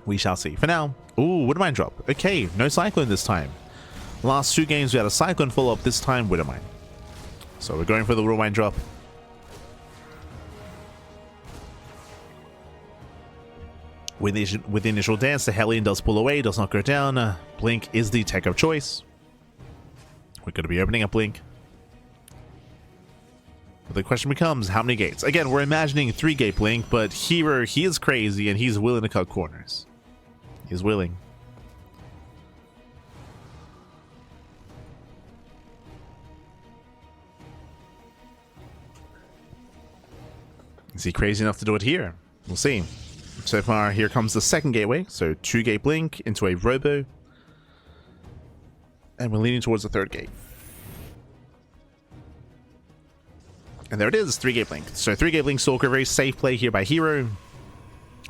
S18: We shall see. For now, ooh, Widowmine drop. Okay, no Cyclone this time. Last 2 games we had a Cyclone follow-up, this time Widowmine. So we're going for the Widowmine drop. With the initial dance, the Hellion does pull away, does not go down. Blink is the tech of choice. We're going to be opening up Blink. But the question becomes, how many gates? Again, we're imagining 3 gate Blink, but herO, he is crazy and he's willing to cut corners. He's willing. Is he crazy enough to do it here? We'll see. So far, here comes the second gateway. So 2-gate blink into a robo. And we're leaning towards the third gate. And there it is, 3-gate blink. So 3-gate blink Stalker, very safe play here by herO.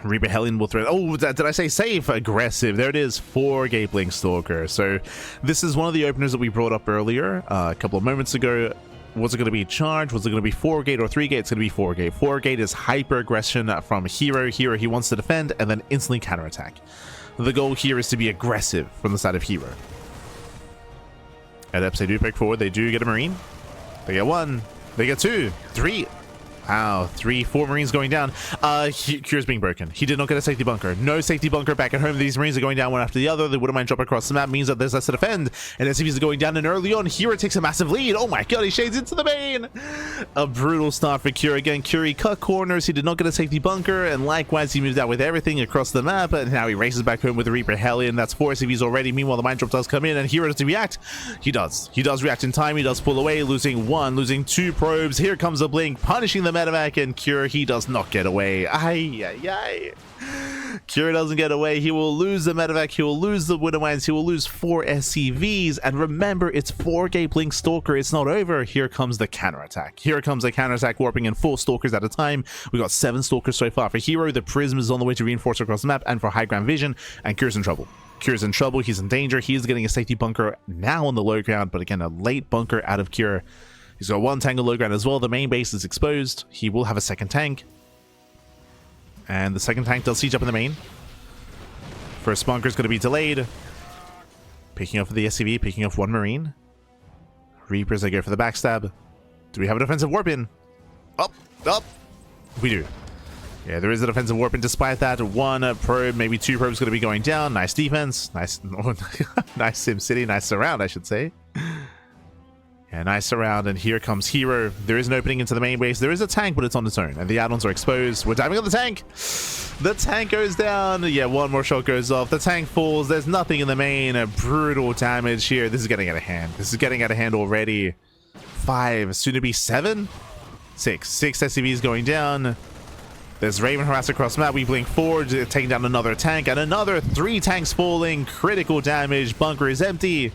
S18: Reaper Hellion will throw. Oh, did I say safe? Aggressive. There it is, 4-gate blink Stalker. So this is one of the openers that we brought up earlier a couple of moments ago. Was it going to be charge? Was it going to be 4-gate or 3-gate? It's going to be 4-gate. 4-gate is hyper aggression from herO. herO, he wants to defend and then instantly counterattack. The goal here is to be aggressive from the side of herO. Adepts, they do pick forward. They do get a Marine. They get 1. They get 2. 3. Wow, 3, 4 Marines going down. Cure's being broken. He did not get a safety bunker. No safety bunker back at home. These Marines are going down one after the other. They wouldn't mind drop across the map. Means that there's less to defend. And SCVs are going down. And early on, herO takes a massive lead. Oh my god, he shades into the main. A brutal start for Cure. Again, Cure, he cut corners. He did not get a safety bunker. And likewise, he moved out with everything across the map. And now he races back home with the Reaper Hellion. That's 4 SCVs already. Meanwhile, the mine drop does come in. And herO does react. He does. He does react in time. He does pull away. Losing 1, losing 2 probes. Here comes a blink, punishing the medevac. And Cure, he does not get away. Cure doesn't get away. He will lose the medevac. He will lose the Widow Mines. He will lose 4 SCVs. And remember, it's 4-gate blink Stalker. It's not over. Here comes the counterattack. Here comes the counterattack, warping in 4 Stalkers at a time. We got 7 Stalkers so far for herO. The Prism is on the way to reinforce across the map and for high ground vision. And Cure's in trouble. Cure's in trouble. He's in danger. He's getting a safety bunker now on the low ground. But again, a late bunker out of Cure. He's got 1 tank on low ground as well. The main base is exposed. He will have a second tank. And the second tank does siege up in the main. First bunker is going to be delayed. Picking up for the SCV, picking up 1 Marine. Reapers, they go for the backstab. Do we have a defensive warp in? Up. We do. Yeah, there is a defensive warp in. Despite that, 1 probe, maybe 2 probes going to be going down. Nice defense. Nice SimCity. Nice surround, I should say. Yeah, nice surround, and here comes herO. There is an opening into the main base. There is a tank, but it's on its own, and the add-ons are exposed. We're diving on the tank. The tank goes down. Yeah, 1 more shot goes off. The tank falls. There's nothing in the main. A brutal damage here. This is getting out of hand. This is getting out of hand already. 5, soon to be 7? 6 SCVs going down. There's Raven harass across map. We blink forward, taking down another tank, and another 3 tanks falling. Critical damage. Bunker is empty.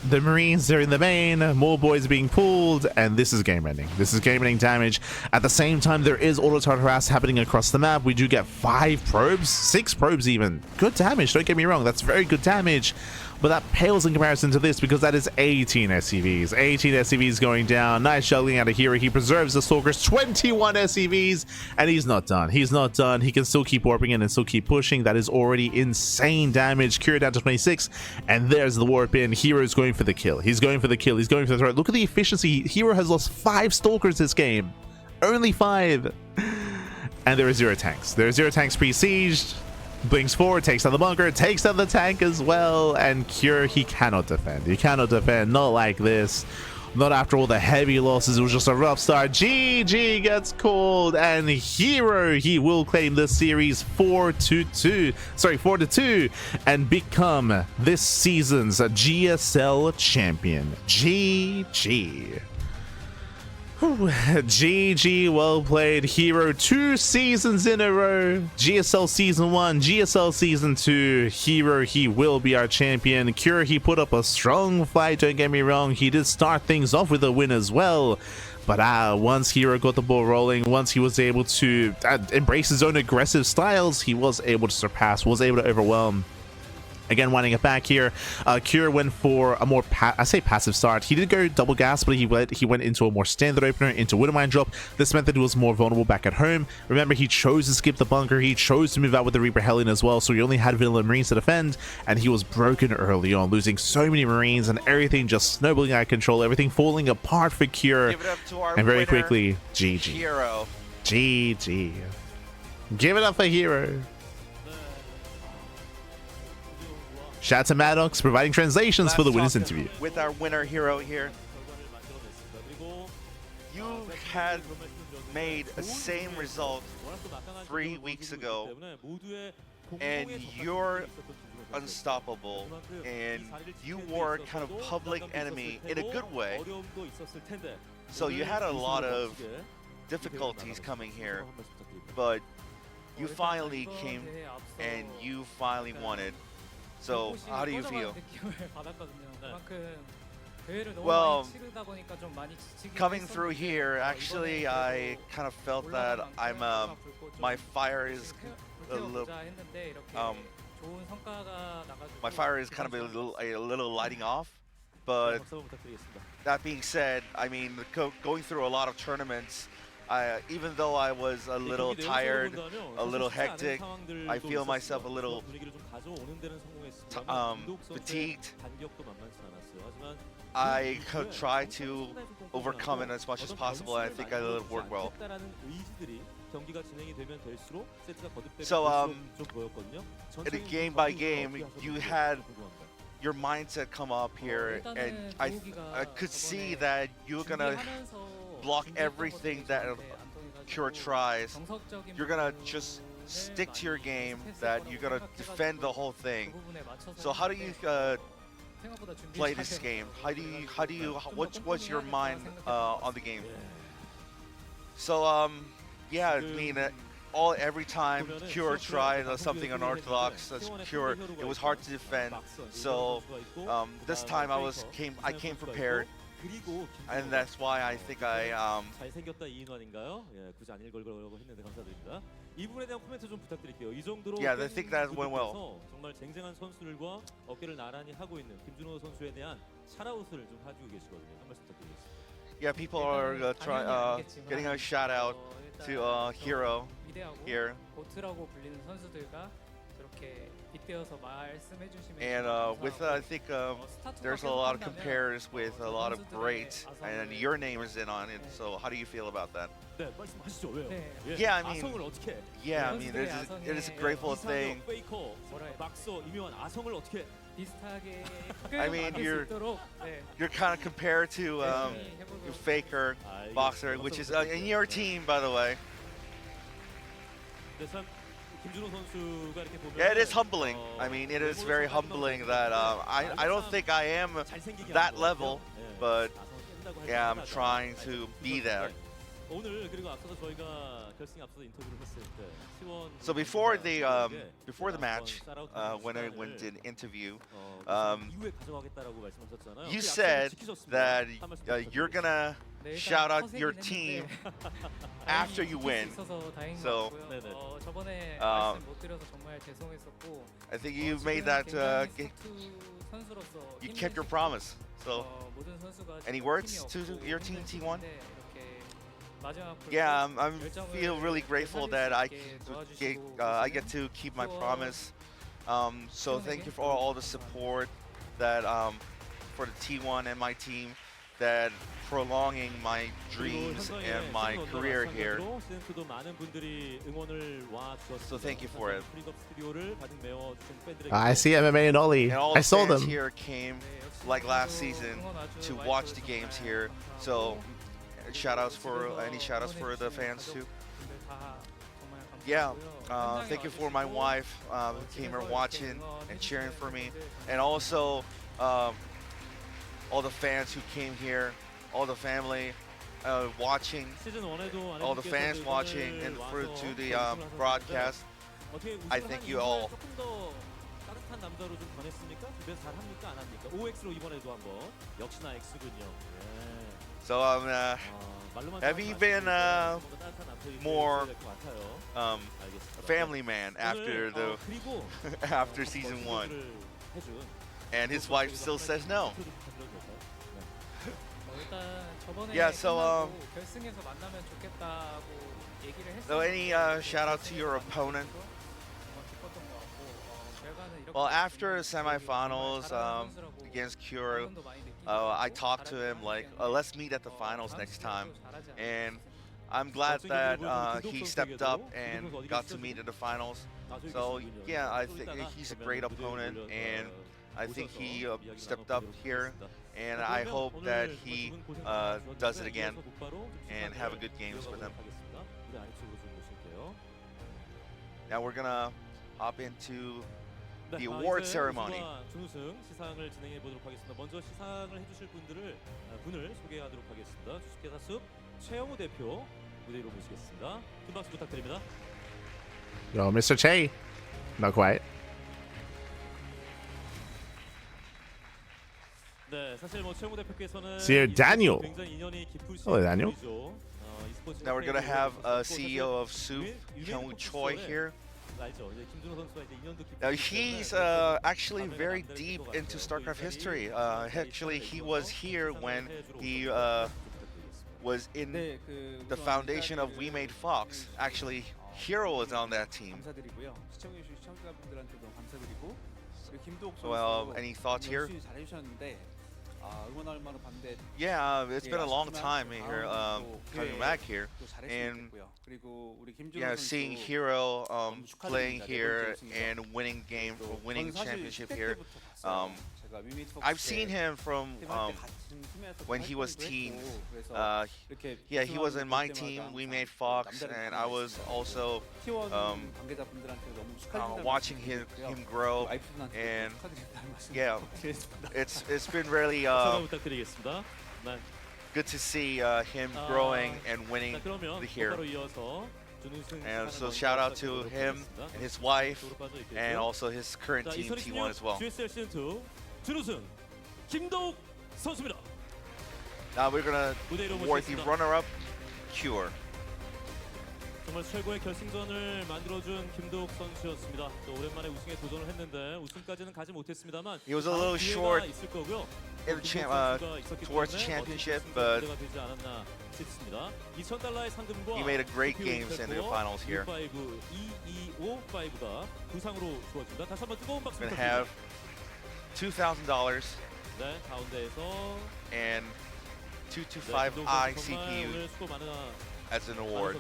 S18: The Marines are in the main, more boys being pulled, and this is game ending. This is game ending damage. At the same time, there is auto-turret harass happening across the map. We do get 5 probes, 6 probes even. Good damage, don't get me wrong, that's very good damage. But that pales in comparison to this because that is 18 SCVs. 18 SCVs going down. Nice juggling out of herO. He preserves the Stalkers. 21 SCVs. And he's not done. He's not done. He can still keep warping in and still keep pushing. That is already insane damage. Cure down to 26. And there's the warp in. herO's going for the kill. He's going for the kill. He's going for the throw. Look at the efficiency. herO has lost 5 Stalkers this game. Only 5. And there are 0 tanks. There are 0 tanks pre-sieged. Blinks forward, takes down the bunker, takes down the tank as well, and Cure, he cannot defend. He cannot defend, not like this. Not after all the heavy losses. It was just a rough start. GG gets called, and herO, he will claim this series 4-2, and become this season's GSL champion. GG. GG, well played, herO. 2 seasons in a row. GSL Season 1, GSL Season 2. herO, he will be our champion. Cure, he put up a strong fight, don't get me wrong. He did start things off with a win as well. But once herO got the ball rolling, once he was able to embrace his own aggressive styles, he was able to surpass, was able to overwhelm. Again, winding it back here, Cure went for a more, passive start. He did go double gas, but he went into a more standard opener, into Widow Mine drop. This meant that he was more vulnerable back at home. Remember, he chose to skip the bunker. He chose to move out with the Reaper Hellion as well, so he only had vanilla Marines to defend, and he was broken early on, losing so many Marines, and everything just snowballing out of control, everything falling apart for Cure.
S20: Give it up to our
S18: and very
S20: winner,
S18: quickly, GG.
S20: herO.
S18: GG. Give it up for herO. Shout out to Maddox providing translations for the winners interview.
S20: With our winner herO here. You had made a same result 3 weeks ago and you're unstoppable, and you were kind of public enemy in a good way. So you had a lot of difficulties coming here, but you finally came and you finally won it. So how do you feel? Well, coming through here, actually, I kind of felt that my fire is a little, my fire is kind of a little lighting off. But that being said, I mean, going through a lot of tournaments, even though I was a little tired, a little hectic, I feel myself a little fatigued. I could try to overcome it as much as possible, and I think I did it work well. So, in a game by game, you had your mindset come up here, and I could see that you're gonna block everything that Cure tries. You're gonna just stick to your game, that you're gonna defend the whole thing. So how do you play this game? What's your mind on the game? So yeah, I mean, every time Cure tried something unorthodox, Cure, it was hard to defend. So this time I came prepared, and that's why I think yeah, I think that went well.
S19: 정말 쟁쟁한 선수들과 어깨를 나란히 하고 있는 김준호 선수에 대한 샤라웃을 좀 해주고 계시거든요. 한 말씀 부탁드리겠습니다.
S20: Yeah, people are getting a shout out to herO here.
S21: 보트라고 불리는 선수들과 저렇게 빗대어서 말씀해 주시면
S20: And with I think there's a lot of compares with a lot of greats, and your name is in on it. So how do you feel about that?
S19: 네, 말씀하시죠. 왜요?
S20: Yeah, I mean,
S19: 아성을 어떻게?
S20: yeah, I mean, it is a grateful thing.
S19: 페이커, 막서 이묘한 아성을 어떻게?
S21: 비슷하게
S20: I mean, you're kind of compared to Faker, Boxer, which is in your team, by the way. Yeah, it is humbling. I mean, it is very humbling that I don't think I am that level, but yeah, I'm trying to be there. So before the match, when I went to interview, you said that you're gonna shout out your team after you win. So I think you made that. You kept your promise. So any words to your team, T1? Yeah, I feel really grateful that I get to keep my promise. So thank you for all the support that for the T1 and my team, that prolonging my dreams and my career here. So thank you for it.
S18: I see MMA and Ollie.
S20: And all
S18: I
S20: the
S18: saw
S20: fans
S18: them.
S20: here came like last season to watch the games here. So any shout outs for the fans too. Yeah, thank you for my wife who came here watching and cheering for me, and also all the fans who came here, all the family watching, all the fans watching, and to the broadcast. I thank you all. So have you been more a family man after the after season 1? And his wife still says no. Yeah, so so any shout out to your opponent? Well, after the semifinals against Cure, I talked to him like, let's meet at the finals next time, and I'm glad that he stepped up and got to meet at the finals. So yeah, I think he's a great opponent, and I think he stepped up here, and I hope that he does it again and have a good games with him. Now we're gonna up into
S19: 네,
S20: the award
S19: 이제
S20: ceremony.
S19: 우승과 준우승 시상을 진행해 보도록 하겠습니다. 먼저 시상을 해주실 분을 소개하도록 하겠습니다. 주식회사 숲 최영우 대표 무대 위로 모시겠습니다. 큰 박수 부탁드립니다.
S18: Yo, Mr. Che. Not quite.
S19: 네, 사실 뭐 최영우 대표께서는
S18: Sir Daniel.
S19: 굉장히 인연이 깊으신
S18: Hello, Daniel.
S19: 분이죠. esports
S20: Now we're gonna have a
S19: 스포츠
S20: CEO of Soup, Kyung Choi, here.
S19: 알죠? 이제 김준호 선수와 이제 인연도 깊으시기
S20: Now
S19: 때문에
S20: he's actually very deep into StarCraft history. Actually, he was here when he was in the foundation of We Made Fox. Actually, herO was on that team.
S1: 감사드리고요. 시청해주신 시청자분들한테도 감사드리고 그리고 김도욱 선수
S20: Well, any thoughts here?
S1: 열심히 잘해주셨는데 응원할 만한 반대
S20: Yeah, it's been a long time here, coming back here, and yeah, seeing herO playing here and winning championship here. I've seen him from when he was teens. Yeah, he was in my team. We made Fox, and I was also watching him grow. And yeah, it's been really good to see him growing and winning the hero. And so shout out to him and his wife, and also his current team, T1 as well.
S19: GSL 시즌 2 준우승 김도욱 선수입니다.
S20: Now we're gonna award the runner-up, Cure.
S19: 정말 최고의 결승전을 만들어준 김도욱 선수였습니다. 또 오랜만에 우승에 도전을 했는데 우승까지는 가지 못했습니다만
S20: He was a little short
S19: 있을 거고요.
S20: in the towards the championship, but
S19: 되지 않았나 싶습니다. $2,000의 상금과
S20: he made a great games in the finals here.
S19: 2255가 부상으로 주어집니다. 다시 한번 뜨거운 박수
S20: We're gonna have
S19: 부탁드립니다.
S20: $2,000
S19: 네, 가운데에서
S20: and 225i CPU
S19: 오늘 수고
S20: as an award.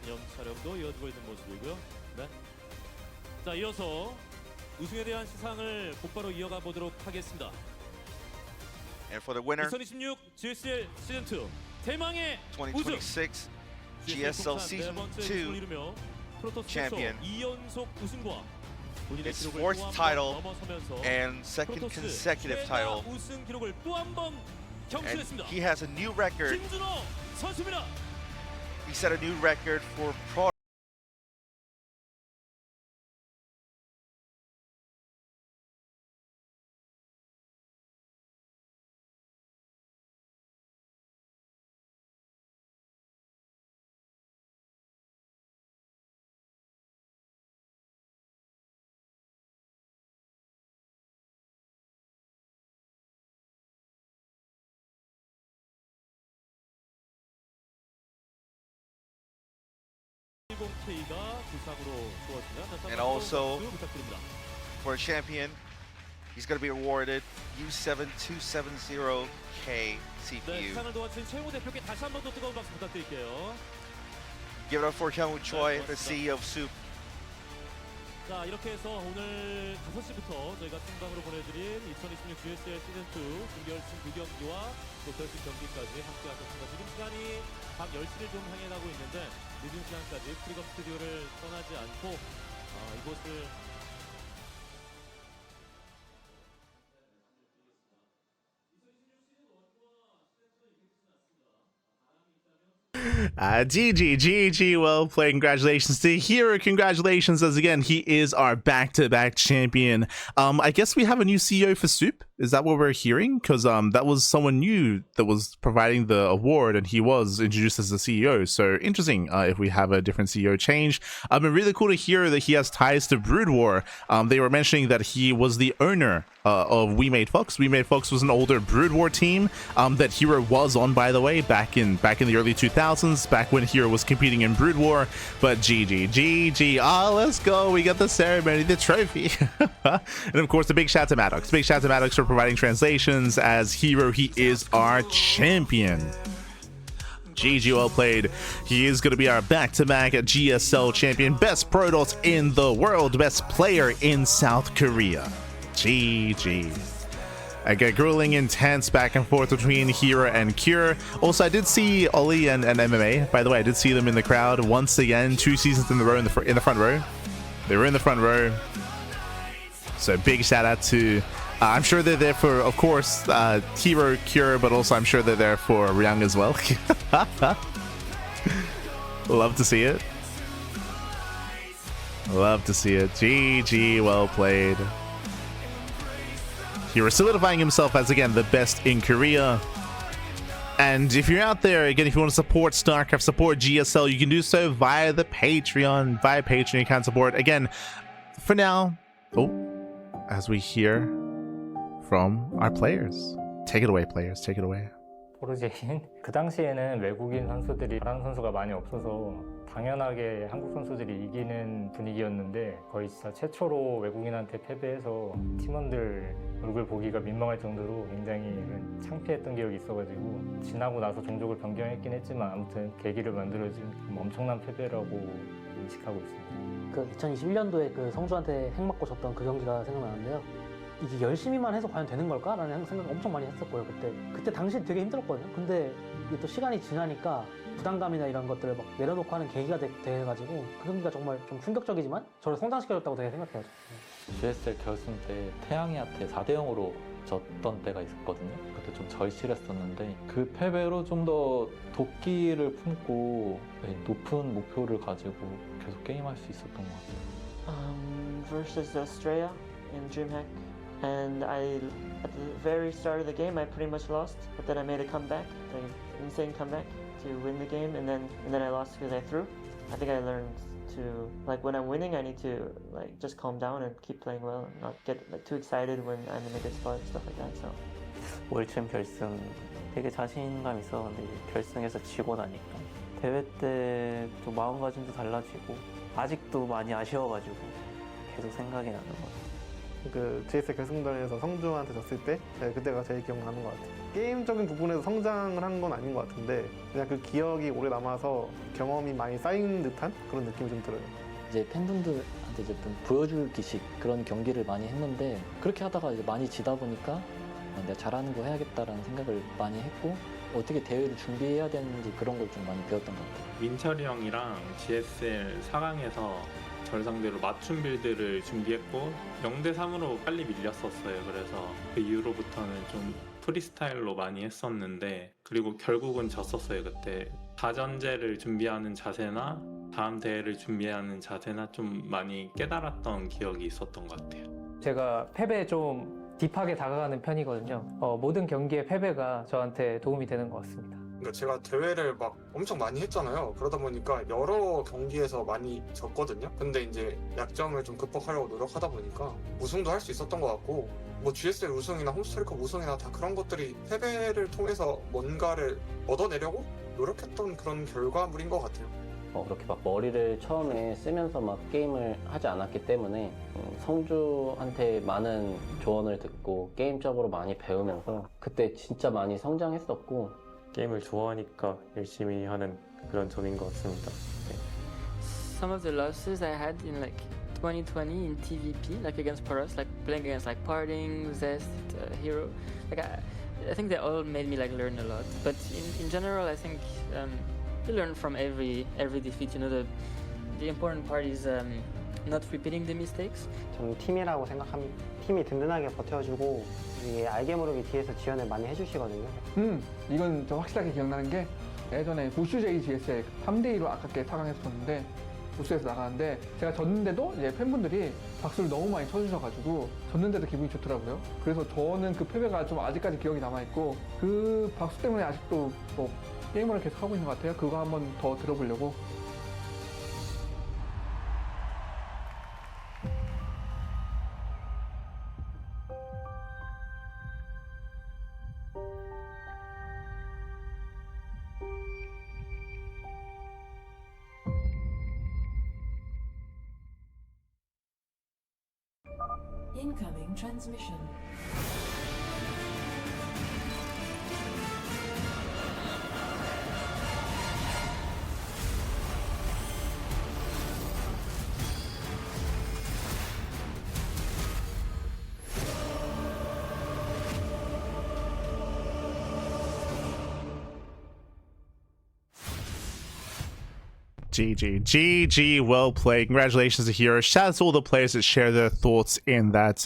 S19: 기념 촬영도 이어지고 있는 모습이고요. 네. 자, 이어서 우승에 대한 시상을 곧바로 이어가 보도록 하겠습니다.
S20: And for the winner,
S19: 2026 GSL 시즌 2 대망의 우승
S20: 2026 GSL Season 2 champion.
S19: 2연속 우승과
S20: His fourth title and second consecutive title.
S19: 우승 기록을 또 한 번
S20: And
S19: 경신했습니다.
S20: he has a new record.
S19: 김준호 선수입니다.
S20: He set a new record for pro. And also for a champion, he's going to be awarded U7270K CPU. Give it up for Kyung Choi, the CEO of Soup.
S19: 자, 이렇게 해서 오늘 5시부터 저희가 생방으로 보내드린 2026 GSL 시즌 2 준결승 2경기와 또 결승 경기까지 함께 하셨습니다. 지금 시간이 밤 10시를 좀 향해 가고 있는데 늦은 시간까지 프리검 스튜디오를 떠나지 않고 이곳을
S18: GG, well played. Congratulations to herO. Congratulations, as again, he is our back-to-back champion. I guess we have a new CEO for Soup. Is that what we're hearing? Because that was someone new that was providing the award, and he was introduced as the CEO. So interesting if we have a different CEO change. But really cool to hear that he has ties to Brood War. They were mentioning that he was the owner of We Made Fox. We Made Fox was an older Brood War team that herO was on, by the way, back in the early 2000s, back when herO was competing in Brood War. But GG. Let's go. We got the ceremony, the trophy. And of course, a big shout to Maddox. Big shout to Maddox for providing translations. As herO, he is our champion. GG, well played. He is going to be our back-to-back GSL champion, best Protoss in the world, best player in South Korea. GG. I get grueling intense back and forth between herO and Cure. Also, I did see Ollie and MMA. By the way, I did see them in the crowd once again, 2 seasons in the row in the front row. They were in the front row. So big shout out to, I'm sure they're there for, of course, herO, Cure, but also I'm sure they're there for Ryung as well. Love to see it. Love to see it. GG, well played. herO solidifying himself as, again, the best in Korea. And if you're out there, again, if you want to support StarCraft, support GSL, you can do so via the Patreon. Via Patreon, you can support. Again, for now, as we hear from our players. Take it away, players. Take it away.
S4: 포르제인 그 당시에는 외국인 선수들이 잘하는 선수가 많이 없어서 당연하게 한국 선수들이 이기는 분위기였는데 거의 진짜 최초로 외국인한테 패배해서 팀원들 얼굴 보기가 민망할 정도로 굉장히 창피했던 기억이 있어가지고 지나고 나서 종족을 변경했긴 했지만 아무튼 계기를 만들어준 엄청난 패배라고 인식하고 있습니다.
S6: 그 2021년도에 그 성주한테 핵 맞고 졌던 그 경기가 생각나는데요. 이게 열심히만 해서 과연 되는 걸까? 라는 생각을 엄청 많이 했었고요. 그때 당시 되게 힘들었거든요. 근데 이게 또 시간이 지나니까 부담감이나 이런 것들을 막 내려놓고 하는 계기가 돼가지고 그 경기가 정말 좀 충격적이지만 저를 성장시켜줬다고 되게 생각해요.
S22: GSL 결승 때 태양이한테 4대0으로 졌던 때가 있었거든요. 그때 좀 절실했었는데 그 패배로 좀 더 도끼를 품고 높은 목표를 가지고 계속 게임할 수 있었던 것 같아요.
S15: Versus Australia in DreamHack. And at the very start of the game, I pretty much lost, but then I made a comeback, like insane comeback to win the game, and then I lost because I threw. I think I learned to, like, when I'm winning, I need to like just calm down and keep playing well, and not get like too excited when I'm in a good spot and stuff like that. So
S12: 월챔 결승 되게 자신감 있었는데 결승에서 지고 나니까 대회 때 또 마음가짐도 달라지고 아직도 많이 아쉬워가지고 계속 생각이 나는 것 같아요.
S5: 그 GSL 결승전에서 성주한테 졌을 때 그때가 제일 기억나는 것 같아요. 게임적인 부분에서 성장을 한 건 아닌 것 같은데 그냥 그 기억이 오래 남아서 경험이 많이 쌓인 듯한 그런 느낌이 좀 들어요.
S22: 이제 팬분들한테 이제 좀 보여줄 기식 그런 경기를 많이 했는데 그렇게 하다가 이제 많이 지다 보니까 내가 잘하는 거 해야겠다라는 생각을 많이 했고 어떻게 대회를 준비해야 되는지 그런 걸 좀 많이 배웠던 것 같아요.
S11: 민철이 형이랑 GSL 4강에서 절 상대로 맞춤 빌드를 준비했고 0대3으로 빨리 밀렸었어요. 그래서 그 이후로부터는 좀 프리스타일로 많이 했었는데 그리고 결국은 졌었어요. 그때 다전제를 준비하는 자세나 다음 대회를 준비하는 자세나 좀 많이 깨달았던 기억이 있었던 것 같아요.
S2: 제가 패배에 좀 딥하게 다가가는 편이거든요. 모든 경기의 패배가 저한테 도움이 되는 것 같습니다.
S7: 그러니까 제가 대회를 막 엄청 많이 했잖아요. 그러다 보니까 여러 경기에서 많이 졌거든요. 근데 이제 약점을 좀 극복하려고 노력하다 보니까 우승도 할 수 있었던 것 같고 뭐 GSL 우승이나 홈스토리컵 우승이나 다 그런 것들이 패배를 통해서 뭔가를 얻어내려고 노력했던 그런 결과물인 것 같아요.
S3: 그렇게 막 머리를 처음에 쓰면서 막 게임을 하지 않았기 때문에 성주한테 많은 조언을 듣고 게임적으로 많이 배우면서 그때 진짜 많이 성장했었고
S14: 게임을 좋아하니까 열심히 하는 그런 점인 것 같습니다. 네.
S8: Some of the losses I had in like 2020 in TVP, like against Paros, like playing against like Parting, Zest, herO, like I think they all made me like learn a lot. But in general, I think you learn from every defeat. You know, the important part is not repeating the mistakes.
S9: 저는 팀이라고 생각합니다. 팀이 든든하게 버텨주고 이게 알게 모르게 뒤에서 지원을 많이 해주시거든요.
S10: 이건 좀 확실하게 기억나는 게 예전에 보슈 JGSL 3대2로 아깝게 4강에서 졌는데 보스에서 나가는데 제가 졌는데도 이제 팬분들이 박수를 너무 많이 쳐주셔가지고 졌는데도 기분이 좋더라고요. 그래서 저는 그 패배가 좀 아직까지 기억이 남아있고 그 박수 때문에 아직도 뭐 게임을 계속 하고 있는 것 같아요. 그거 한번 더 들어보려고.
S16: Incoming transmission.
S18: GG, well played. Congratulations to herO. Shout out to all the players that share their thoughts in that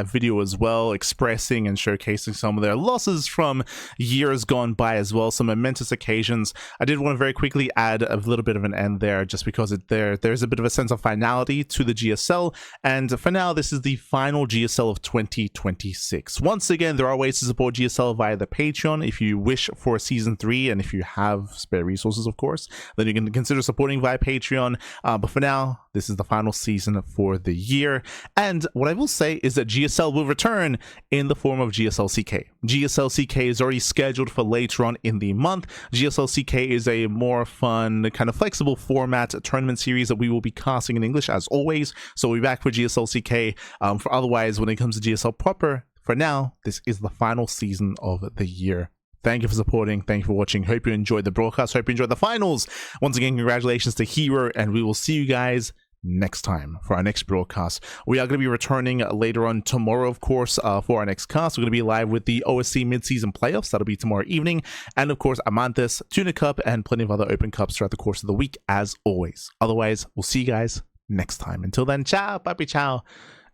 S18: video as well, expressing and showcasing some of their losses from years gone by as well, some momentous occasions. I did want to very quickly add a little bit of an end there, just because there's a bit of a sense of finality to the GSL, and for now this is the final GSL of 2026. Once again, there are ways to support GSL via the Patreon if you wish for season 3, and if you have spare resources, of course, then you can consider supporting via Patreon. But for now, this is the final season for the year. And what I will say is that GSL will return in the form of GSL CK. GSL CK is already scheduled for later on in the month. GSL CK is a more fun, kind of flexible format tournament series that we will be casting in English as always. So we'll be back for GSL CK. For otherwise, when it comes to GSL proper, for now, this is the final season of the year. Thank you for supporting. Thank you for watching. Hope you enjoyed the broadcast. Hope you enjoyed the finals. Once again, congratulations to herO, and we will see you guys next time for our next broadcast. We are going to be returning later on tomorrow, of course, for our next cast. We're going to be live with the OSC mid-season playoffs. That'll be tomorrow evening. And of course, Amanthus, Tuna Cup, and plenty of other open cups throughout the course of the week, as always. Otherwise, we'll see you guys next time. Until then, ciao, papi ciao.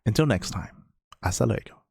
S18: Until next time, hasta luego.